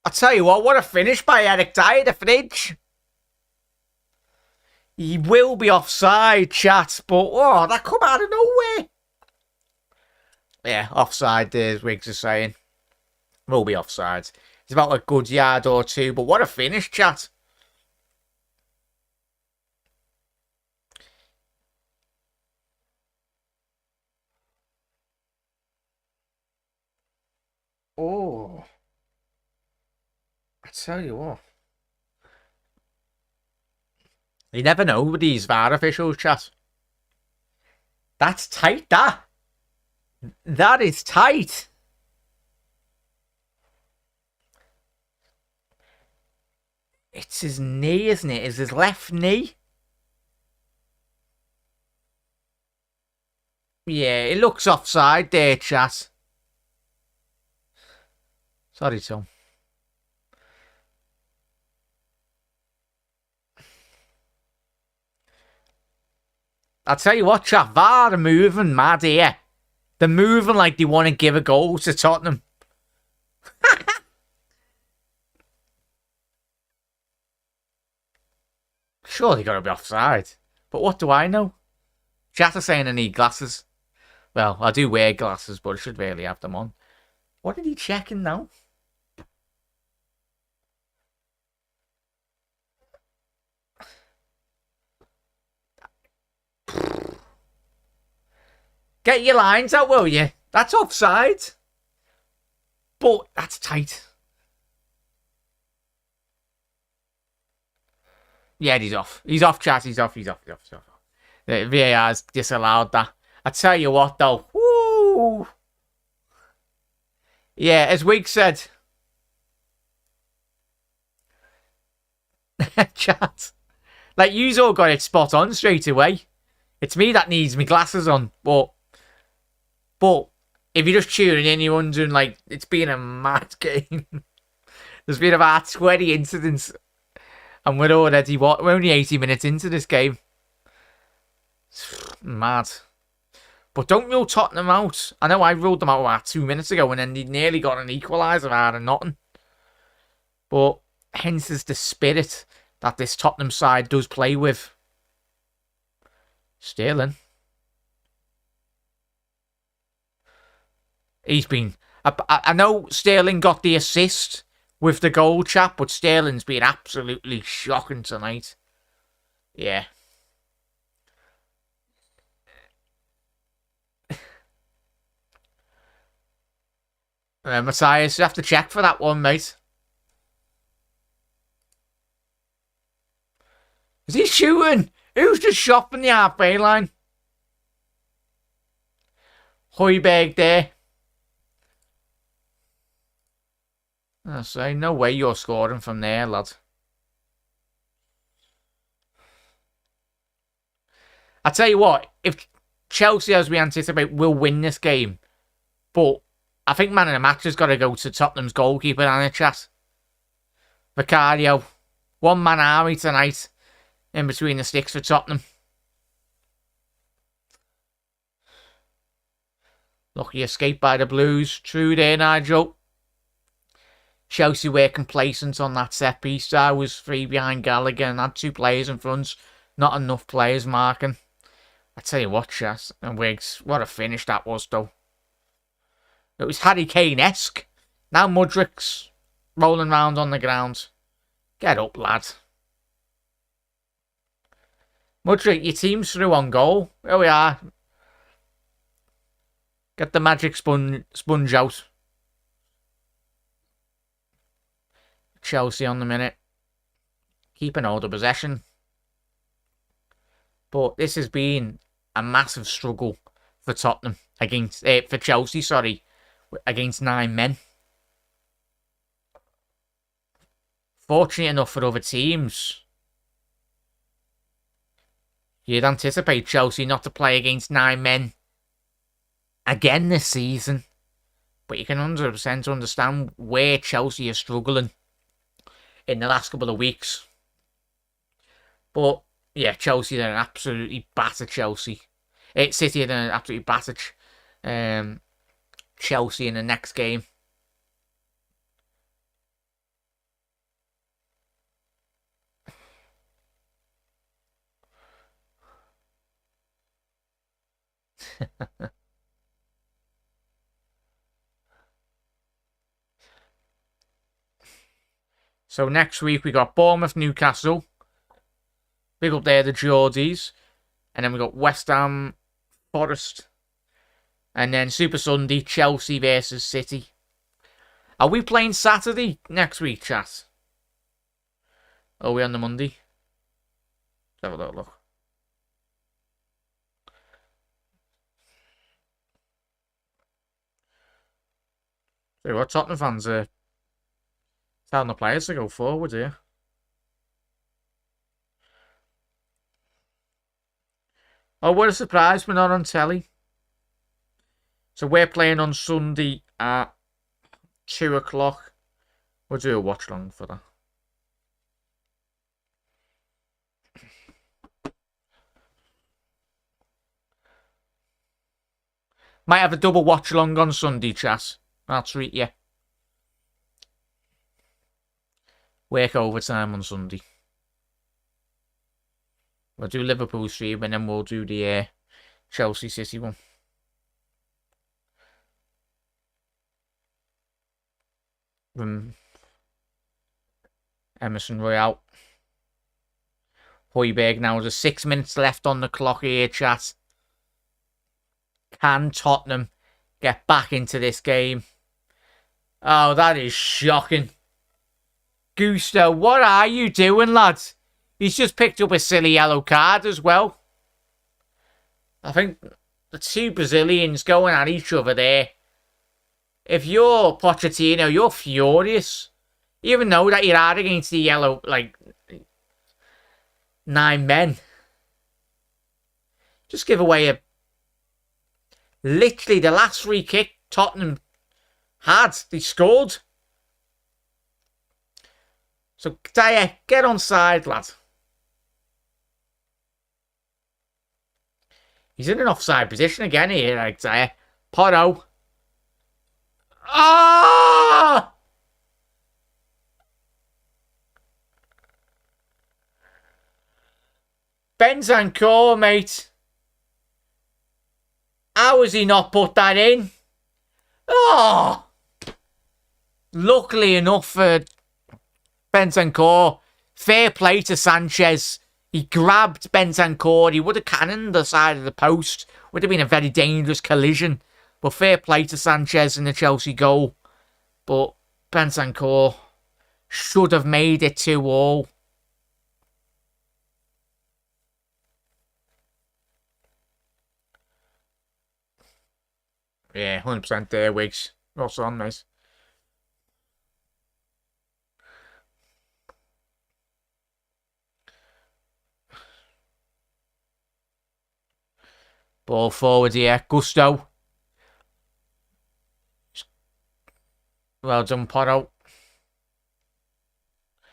I tell you what a finish by Eric Dyer, the fridge. He will be offside, chat, but that come out of nowhere. Yeah, offside there, as Wiggs is saying. Will be offside. It's about a good yard or two, but what a finish, chat. Oh. I tell you what. You never know with these VAR officials, chat. That's tight, that. That is tight. It's his knee, isn't it? It's his left knee. Yeah, it looks offside there, chat. Sorry, Tom. I'll tell you what, chap, VAR are moving mad here. They're moving like they want to give a goal to Tottenham. Sure, they got to be offside. But what do I know? Chat are saying I need glasses. Well, I do wear glasses, but I should really have them on. What are he checking now? Get your lines out, will you? That's offside. But that's tight. Yeah, he's off. He's off, chat. He's off. The VAR's disallowed that. I tell you what, though. Woo! Yeah, as Wig said. Chat. Like, you's all got it spot on straight away. It's me that needs my glasses on. But if you're just tuning in, you're wondering, like, it's been a mad game. There's been about 20 incidents. And we're already, we're only 80 minutes into this game. It's mad. But don't rule Tottenham out. I know I ruled them out about 2 minutes ago and then they nearly got an equaliser out of nothing. But hence is the spirit that this Tottenham side does play with. Sterling. He's been... I know Sterling got the assist with the goal, chap, but Sterling's been absolutely shocking tonight. Yeah. Matthias, you have to check for that one, mate. Is he shooting? Who's just shopping the halfway line? Højbjerg there. I say, no way you're scoring from there, lad. I tell you what, if Chelsea, as we anticipate, will win this game, but I think man of the match has got to go to Tottenham's goalkeeper and a chat. Vicario. One-man army tonight in between the sticks for Tottenham. Lucky escape by the Blues. True there, Nigel. Chelsea were complacent on that set piece. I was 3 behind Gallagher and had 2 players in front. Not enough players marking. I tell you what, Chas and Wiggs, what a finish that was, though. It was Harry Kane-esque. Now Mudrik's rolling round on the ground. Get up, lad. Mudrik, your team's through on goal. Here we are. Get the magic sponge out. Chelsea on the minute. Keeping hold of possession. But this has been a massive struggle for Tottenham. For Chelsea, sorry. Against 9 men. Fortunate enough for other teams, you'd anticipate Chelsea not to play against 9 men again this season. But you can 100% understand where Chelsea are struggling in the last couple of weeks. But yeah, Chelsea did an absolutely batter Chelsea. City did an absolutely battered Chelsea in the next game. So next week we got Bournemouth, Newcastle. Big up there, the Geordies. And then we got West Ham, Forest. And then Super Sunday, Chelsea versus City. Are we playing Saturday next week, chat? Or are we on the Monday? Let's have a little look. So what, Tottenham fans are telling the players to go forward here. Oh, what a surprise, we're not on telly. So we're playing on Sunday at 2 o'clock. We'll do a watch long for that. Might have a double watch along on Sunday, chat. I'll treat you. Work overtime on Sunday. We'll do Liverpool stream and then we'll do the Chelsea City one. From Emerson Royale. Højbjerg now. There's 6 minutes left on the clock here, chat. Can Tottenham get back into this game? Oh, that is shocking. Gusto, what are you doing, lads? He's just picked up a silly yellow card as well. I think the two Brazilians going at each other there. If you're Pochettino, you're furious. Even though that you're hard against the yellow, like, 9 men. Just give away a... Literally the last free kick Tottenham had. They scored. So, Dyer, get on side, lad. He's in an offside position again here, like Dyer. Porto. Ah! Bentancur, mate. How has he not put that in? Oh! Luckily enough for Bentancur, fair play to Sanchez. He grabbed Bentancur. He would have cannoned the side of the post. Would have been a very dangerous collision. But fair play to Sanchez in the Chelsea goal. But Bentancur should have made it 2-2. Yeah, 100% there, Wiggs. What's on, mate? Ball forward here. Gusto. Well done, Porto. If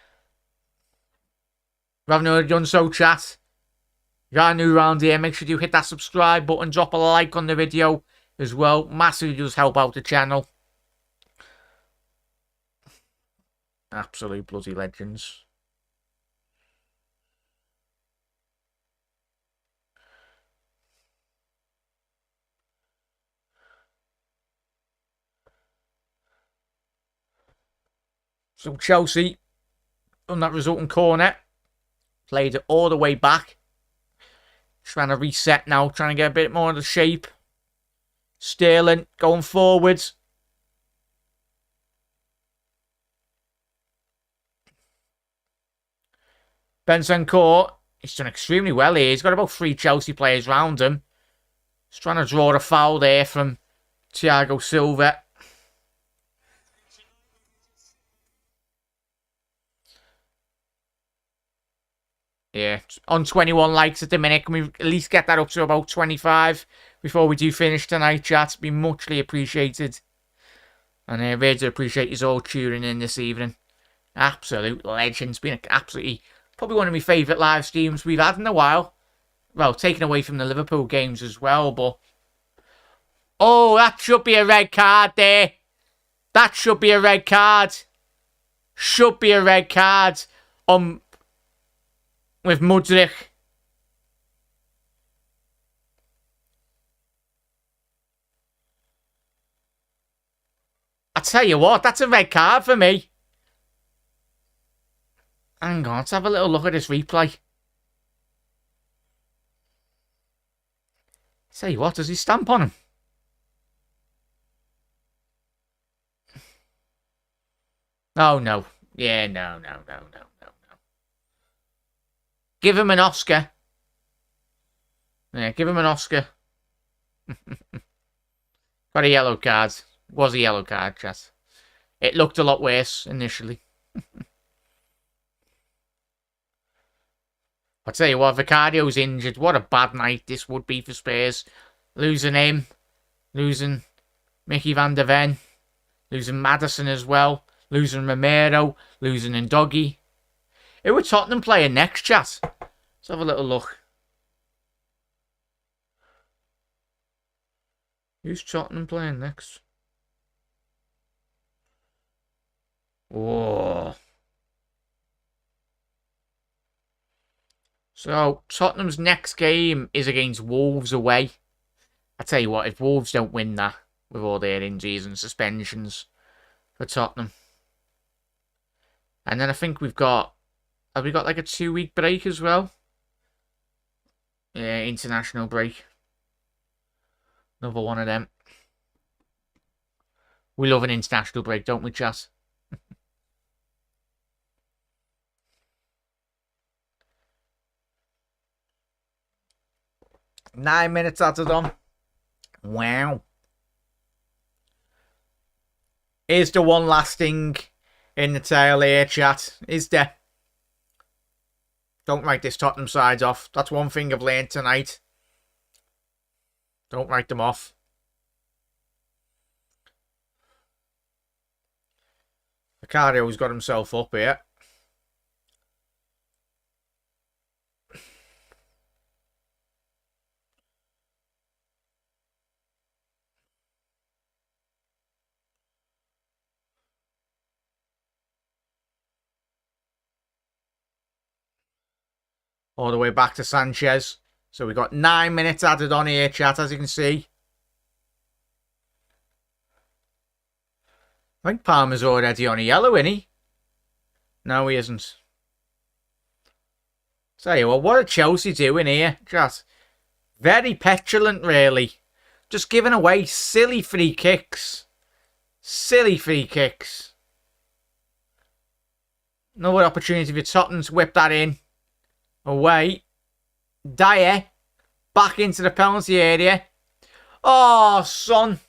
you haven't already done so, chat, if you're new around here, make sure you hit that subscribe button, drop a like on the video as well. Massively does help out the channel. Absolute bloody legends. So Chelsea, on that resulting corner, played it all the way back. Trying to reset now, trying to get a bit more of the shape. Sterling going forwards. Bentancur, he's done extremely well here. He's got about 3 Chelsea players round him. He's trying to draw a foul there from Thiago Silva. Yeah, on 21 likes at the minute. Can we at least get that up to about 25 before we do finish tonight, chat? It'd be muchly appreciated. And I really do appreciate you all tuning in this evening. Absolute legend. It's been absolutely, probably one of my favourite live streams we've had in a while. Well, taken away from the Liverpool games as well, but... Oh, that should be a red card there. That should be a red card. Should be a red card on... with Mudryk. I tell you what, that's a red card for me. Hang on, let's have a little look at this replay. Tell you what, does he stamp on him? Oh, no. Yeah, no. Give him an Oscar. Yeah, give him an Oscar. Got a yellow card. Was a yellow card, chat. It looked a lot worse initially. I'll tell you what, Vicario's injured. What a bad night this would be for Spurs. Losing him. Losing Mickey van der Ven. Losing Maddison as well. Losing Romero. Losing Ndoggy. Who are Tottenham playing next, chat? Let's have a little look. Who's Tottenham playing next? Oh. So, Tottenham's next game is against Wolves away. I tell you what, if Wolves don't win that, with all their injuries and suspensions for Tottenham. And then I think we've got... Have we got like a 2-week break as well? Yeah, international break. Another one of them. We love an international break, don't we, chat? Nine minutes added on. Wow. Is the one lasting in the tail here, chat? Is there? Don't write this Tottenham side off. That's one thing I've learned tonight. Don't write them off. Ricardio's got himself up here. All the way back to Sanchez. So we've got 9 minutes added on here, chat, as you can see. I think Palmer's already on a yellow, isn't he? No, he isn't. Tell you what are Chelsea doing here, chat? Very petulant, really. Just giving away silly free kicks. Silly free kicks. Another opportunity for Tottenham to whip that in. Away. Dyer. Back into the penalty area. Oh, son.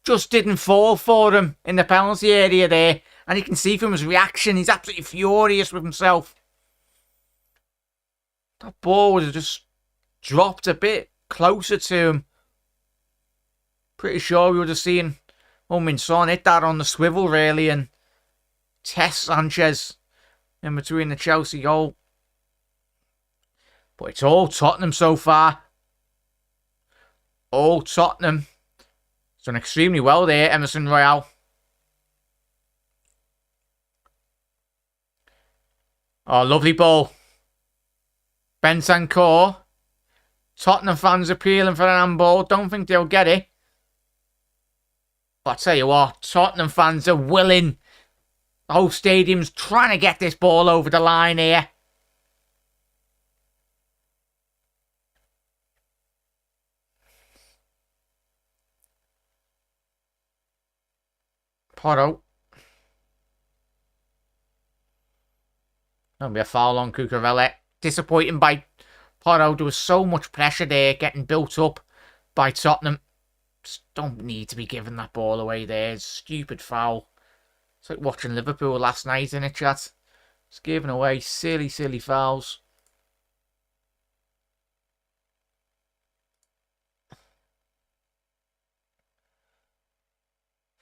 Just didn't fall for him in the penalty area there. And you can see from his reaction, he's absolutely furious with himself. That ball would have just dropped a bit closer to him. Pretty sure we would have seen Heung-min Son hit that on the swivel, really, and test Sanchez in between the Chelsea goal. But it's all Tottenham so far. All Tottenham. It's done extremely well there, Emerson Royale. Oh, lovely ball. Bentancur. Tottenham fans appealing for an handball. Don't think they'll get it. But I tell you what, Tottenham fans are willing. The whole stadium's trying to get this ball over the line here. Porto. That'll be a foul on Cucurella. Disappointing by Porto. There was so much pressure there getting built up by Tottenham. Just don't need to be giving that ball away there. It's a stupid foul. It's like watching Liverpool last night, in it, chat? Just giving away silly, silly fouls.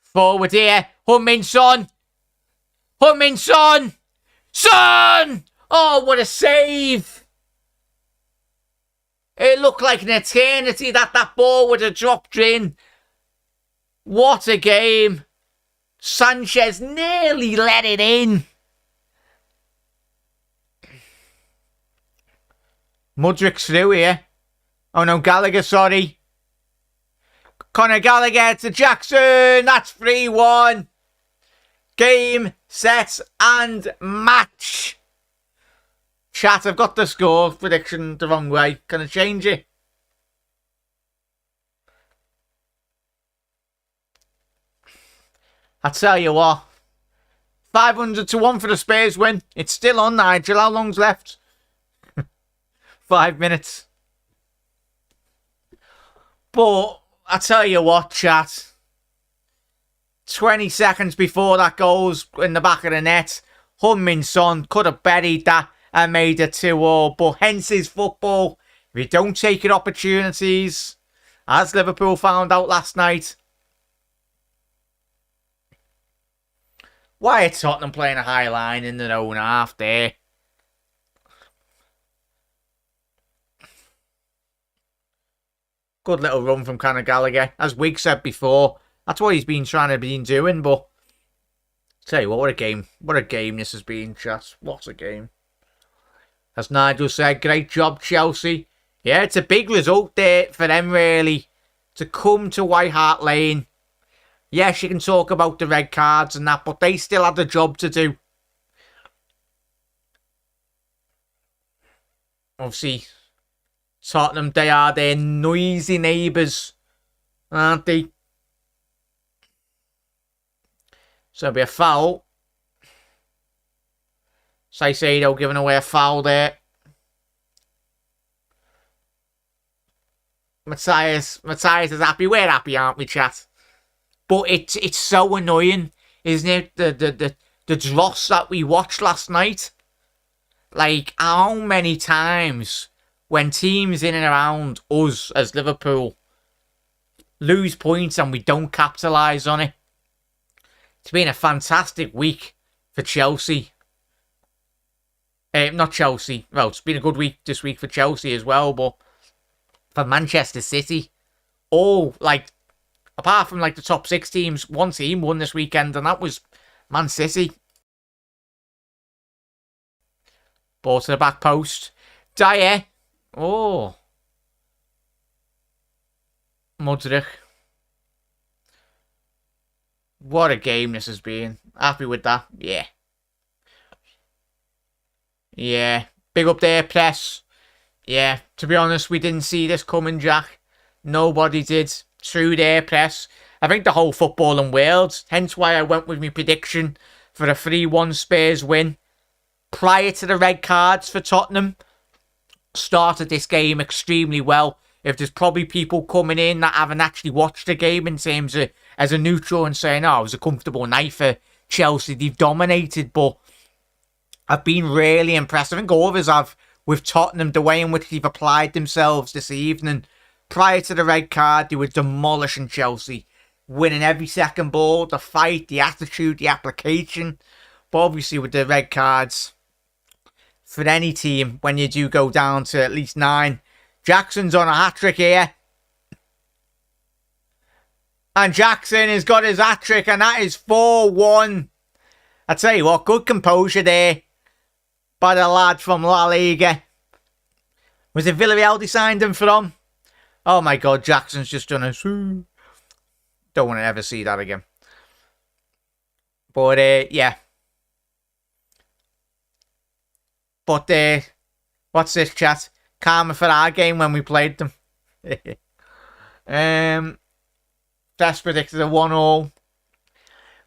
Forward here. Heung-min Son. Heung-min Son. Son! Oh, what a save. It looked like an eternity that ball would have dropped in. What a game. Sanchez nearly let it in. Mudrik's through here. Oh no, Gallagher, sorry. Conor Gallagher to Jackson. That's 3-1. Game, set, and match. Chat, I've got the score prediction the wrong way. Can I change it? I tell you what. 500-1 for the Spurs win. It's still on, Nigel. How long's left? 5 minutes. But I tell you what, chat. 20 seconds before that goes in the back of the net, Heung-min Son could have buried that and made it 2-2. But hence his football. If you don't take your opportunities, as Liverpool found out last night. Why are Tottenham playing a high line in their own half there? Good little run from Conor Gallagher. As Wig said before, that's what he's been trying to be doing, but tell you what a game. What a game this has been, chat. What a game. As Nigel said, great job, Chelsea. Yeah, it's a big result there for them, really, to come to White Hart Lane. Yes, you can talk about the red cards and that, but they still had a job to do. Obviously, Tottenham, they are their noisy neighbours, aren't they? So it'll be a foul. Saicedo giving away a foul there. Matthias is happy. We're happy, aren't we, chat? But it's so annoying, isn't it? The dross that we watched last night. Like, how many times when teams in and around us as Liverpool lose points and we don't capitalise on it? It's been a fantastic week for Chelsea. Not Chelsea. Well, it's been a good week this week for Chelsea as well, but for Manchester City, apart from like the top 6 teams, one team won this weekend, and that was Man City. Ball to the back post. Dyer. Oh. Mudryk. What a game this has been. Happy with that. Yeah. Yeah. Big up there, press. Yeah. To be honest, we didn't see this coming, Jack. Nobody did. Through their press. I think the whole footballing world. Hence why I went with my prediction for a 3-1 Spurs win. Prior to the red cards for Tottenham, started this game extremely well. If there's probably people coming in that haven't actually watched the game in terms of as a neutral and saying, oh, it was a comfortable night for Chelsea, they've dominated, but I've been really impressed. I think all of us have with Tottenham, the way in which they've applied themselves this evening. Prior to the red card, they were demolishing Chelsea, winning every second ball, the fight, the attitude, the application. But obviously with the red cards, for any team, when you do go down to at least 9. Jackson's on a hat-trick here. And Jackson has got his hat-trick, and that is 4-1. I tell you what, good composure there by the lad from La Liga. Was it Villarreal they signed him from? Oh my God, Jackson's just done a... Don't want to ever see that again. But, yeah. But, what's this, chat? Karma for our game when we played them. Best predicted a 1-1.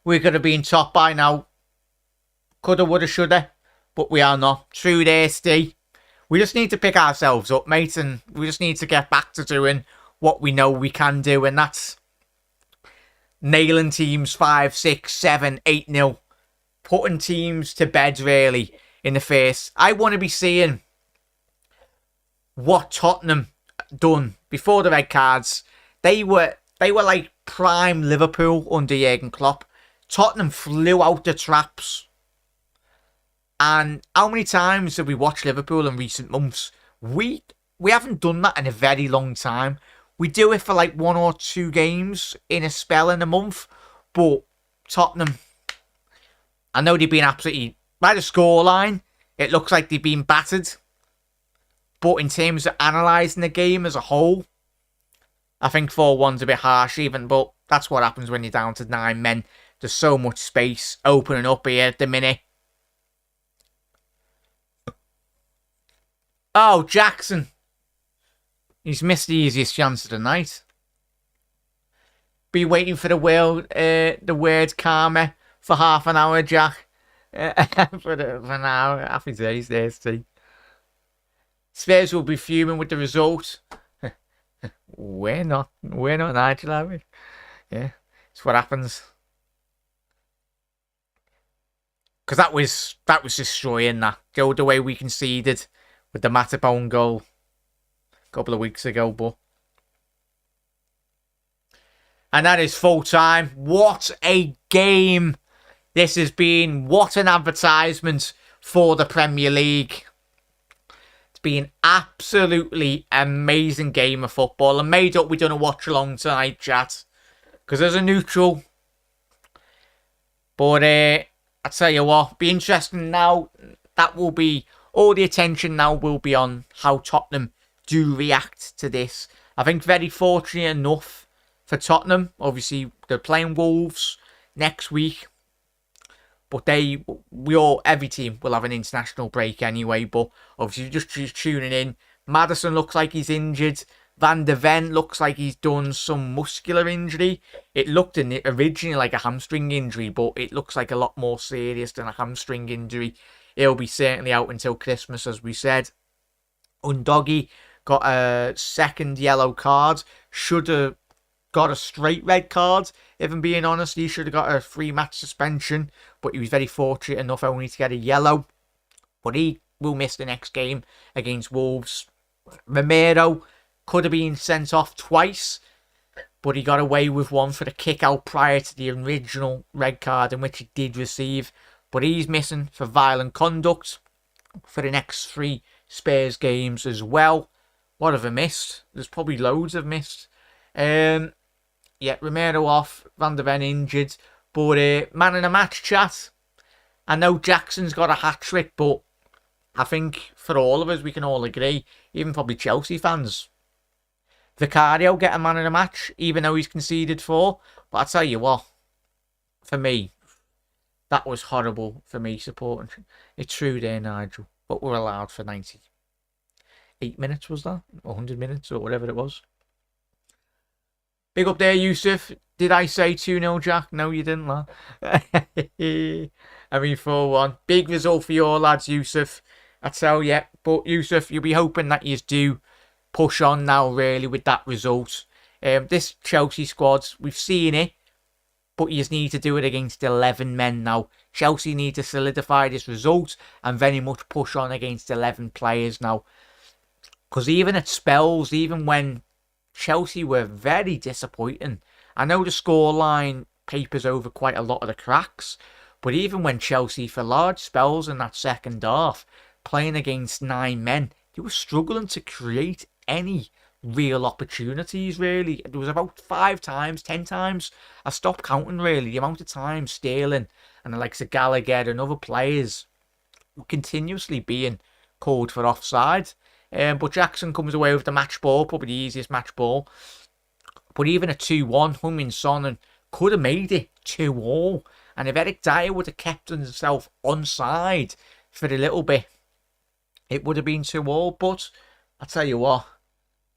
We could have been top by now. Coulda, woulda, shoulda. But we are not. True there, Steve. We just need to pick ourselves up, mate. And we just need to get back to doing what we know we can do. And that's nailing teams 5, 6, 7, 8-0. Putting teams to bed, really, in the face. I want to be seeing what Tottenham done before the red cards. They were like prime Liverpool under Jurgen Klopp. Tottenham flew out the traps. And how many times have we watched Liverpool in recent months? We haven't done that in a very long time. We do it for like 1 or 2 games in a spell in a month. But Tottenham, I know they've been absolutely... By the scoreline, it looks like they've been battered. But in terms of analysing the game as a whole, I think 4-1's a bit harsh even, but that's what happens when you're down to 9 men. There's so much space opening up here at the minute. Oh, Jackson. He's missed the easiest chance of the night. Be waiting for the word karma for half an hour, Jack. for an hour. Happy days there, Steve. Spurs will be fuming with the result. We're not, Nigel, are we? Yeah, it's what happens. Because that was destroying that. The way we conceded with the Matipone goal a couple of weeks ago, but. And that is full time. What a game this has been. What an advertisement for the Premier League. It's been absolutely amazing game of football. And made up we're going to watch along tonight, chat. Because there's a neutral. But I tell you what, be interesting now. That will be, all the attention now will be on how Tottenham do react to this. I think very fortunate enough for Tottenham. Obviously, they're playing Wolves next week. But every team will have an international break anyway. But obviously, just tuning in. Maddison looks like he's injured. Van de Ven looks like he's done some muscular injury. It looked originally like a hamstring injury, but it looks like a lot more serious than a hamstring injury. He'll be certainly out until Christmas, as we said. Undogi got a second yellow card. Should have got a straight red card. If I'm being honest, he should have got a 3-match suspension, but he was very fortunate enough only to get a yellow. But he will miss the next game against Wolves. Romero could have been sent off twice, but he got away with one for the kick out prior to the original red card in which he did receive. But he's missing for violent conduct for the next 3 Spurs games as well. What have I missed? There's probably loads I've missed. Yeah, Romero off, Van de Ven injured. But man in a match, chat. I know Jackson's got a hat-trick, but I think for all of us, we can all agree, even probably Chelsea fans, Vicario get a man in the match, even though he's conceded 4. But I tell you what, for me, that was horrible for me supporting. It's true there, Nigel, but we're allowed for 98 minutes, was that? 100 minutes, or whatever it was. Big up there, Yusuf. Did I say 2-0, Jack? No, you didn't, lad. I mean, 4-1. Big result for your lads, Yusuf. I tell you. But, Yusuf, you'll be hoping that you do push on now, really, with that result. This Chelsea squad, we've seen it, but you just need to do it against 11 men now. Chelsea need to solidify this result and very much push on against 11 players now. Because even at spells, even when Chelsea were very disappointing, I know the scoreline papers over quite a lot of the cracks, but even when Chelsea, for large spells in that second half, playing against 9 men, they were struggling to create any real opportunities, really. There was about 5 times, 10 times. I stopped counting, really, the amount of times Sterling and the likes of Gallagher and other players were continuously being called for offside. But Jackson comes away with the match ball, probably the easiest match ball. But even a 2-1, Heung-min Son could have made it 2-2. And if Eric Dyer would have kept himself onside for a little bit, it would have been 2-2. But I tell you what,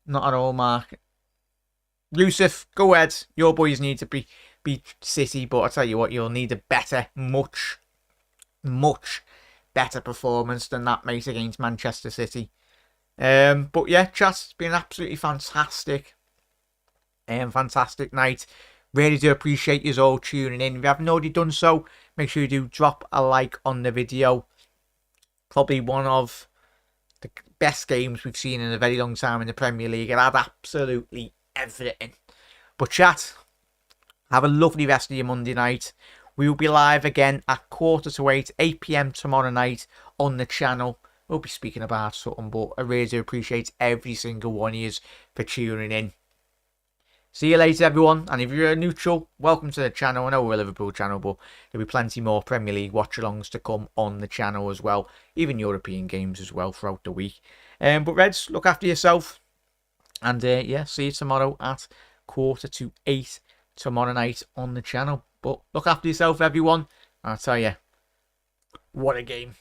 not at all, Mark. Yusuf, go ahead. Your boys need to beat City, but I tell you what, you'll need a better, much better performance than that, mate, against Manchester City. But yeah, chat, it's been absolutely fantastic. Fantastic night. Really do appreciate you all tuning in. If you haven't already done so, make sure you do drop a like on the video. Probably one of the best games we've seen in a very long time in the Premier League. It had absolutely everything. But chat, have a lovely rest of your Monday night. We will be live again at 7:45, 8 PM tomorrow night on the channel. We'll be speaking about something, but I really do appreciate every single one of you for tuning in. See you later, everyone. And if you're a neutral, welcome to the channel. I know we're a Liverpool channel, but there'll be plenty more Premier League watch-alongs to come on the channel as well. Even European games as well throughout the week. But Reds, look after yourself. And yeah, see you tomorrow at 7:45 tomorrow night on the channel. But look after yourself, everyone. And I'll tell you, what a game.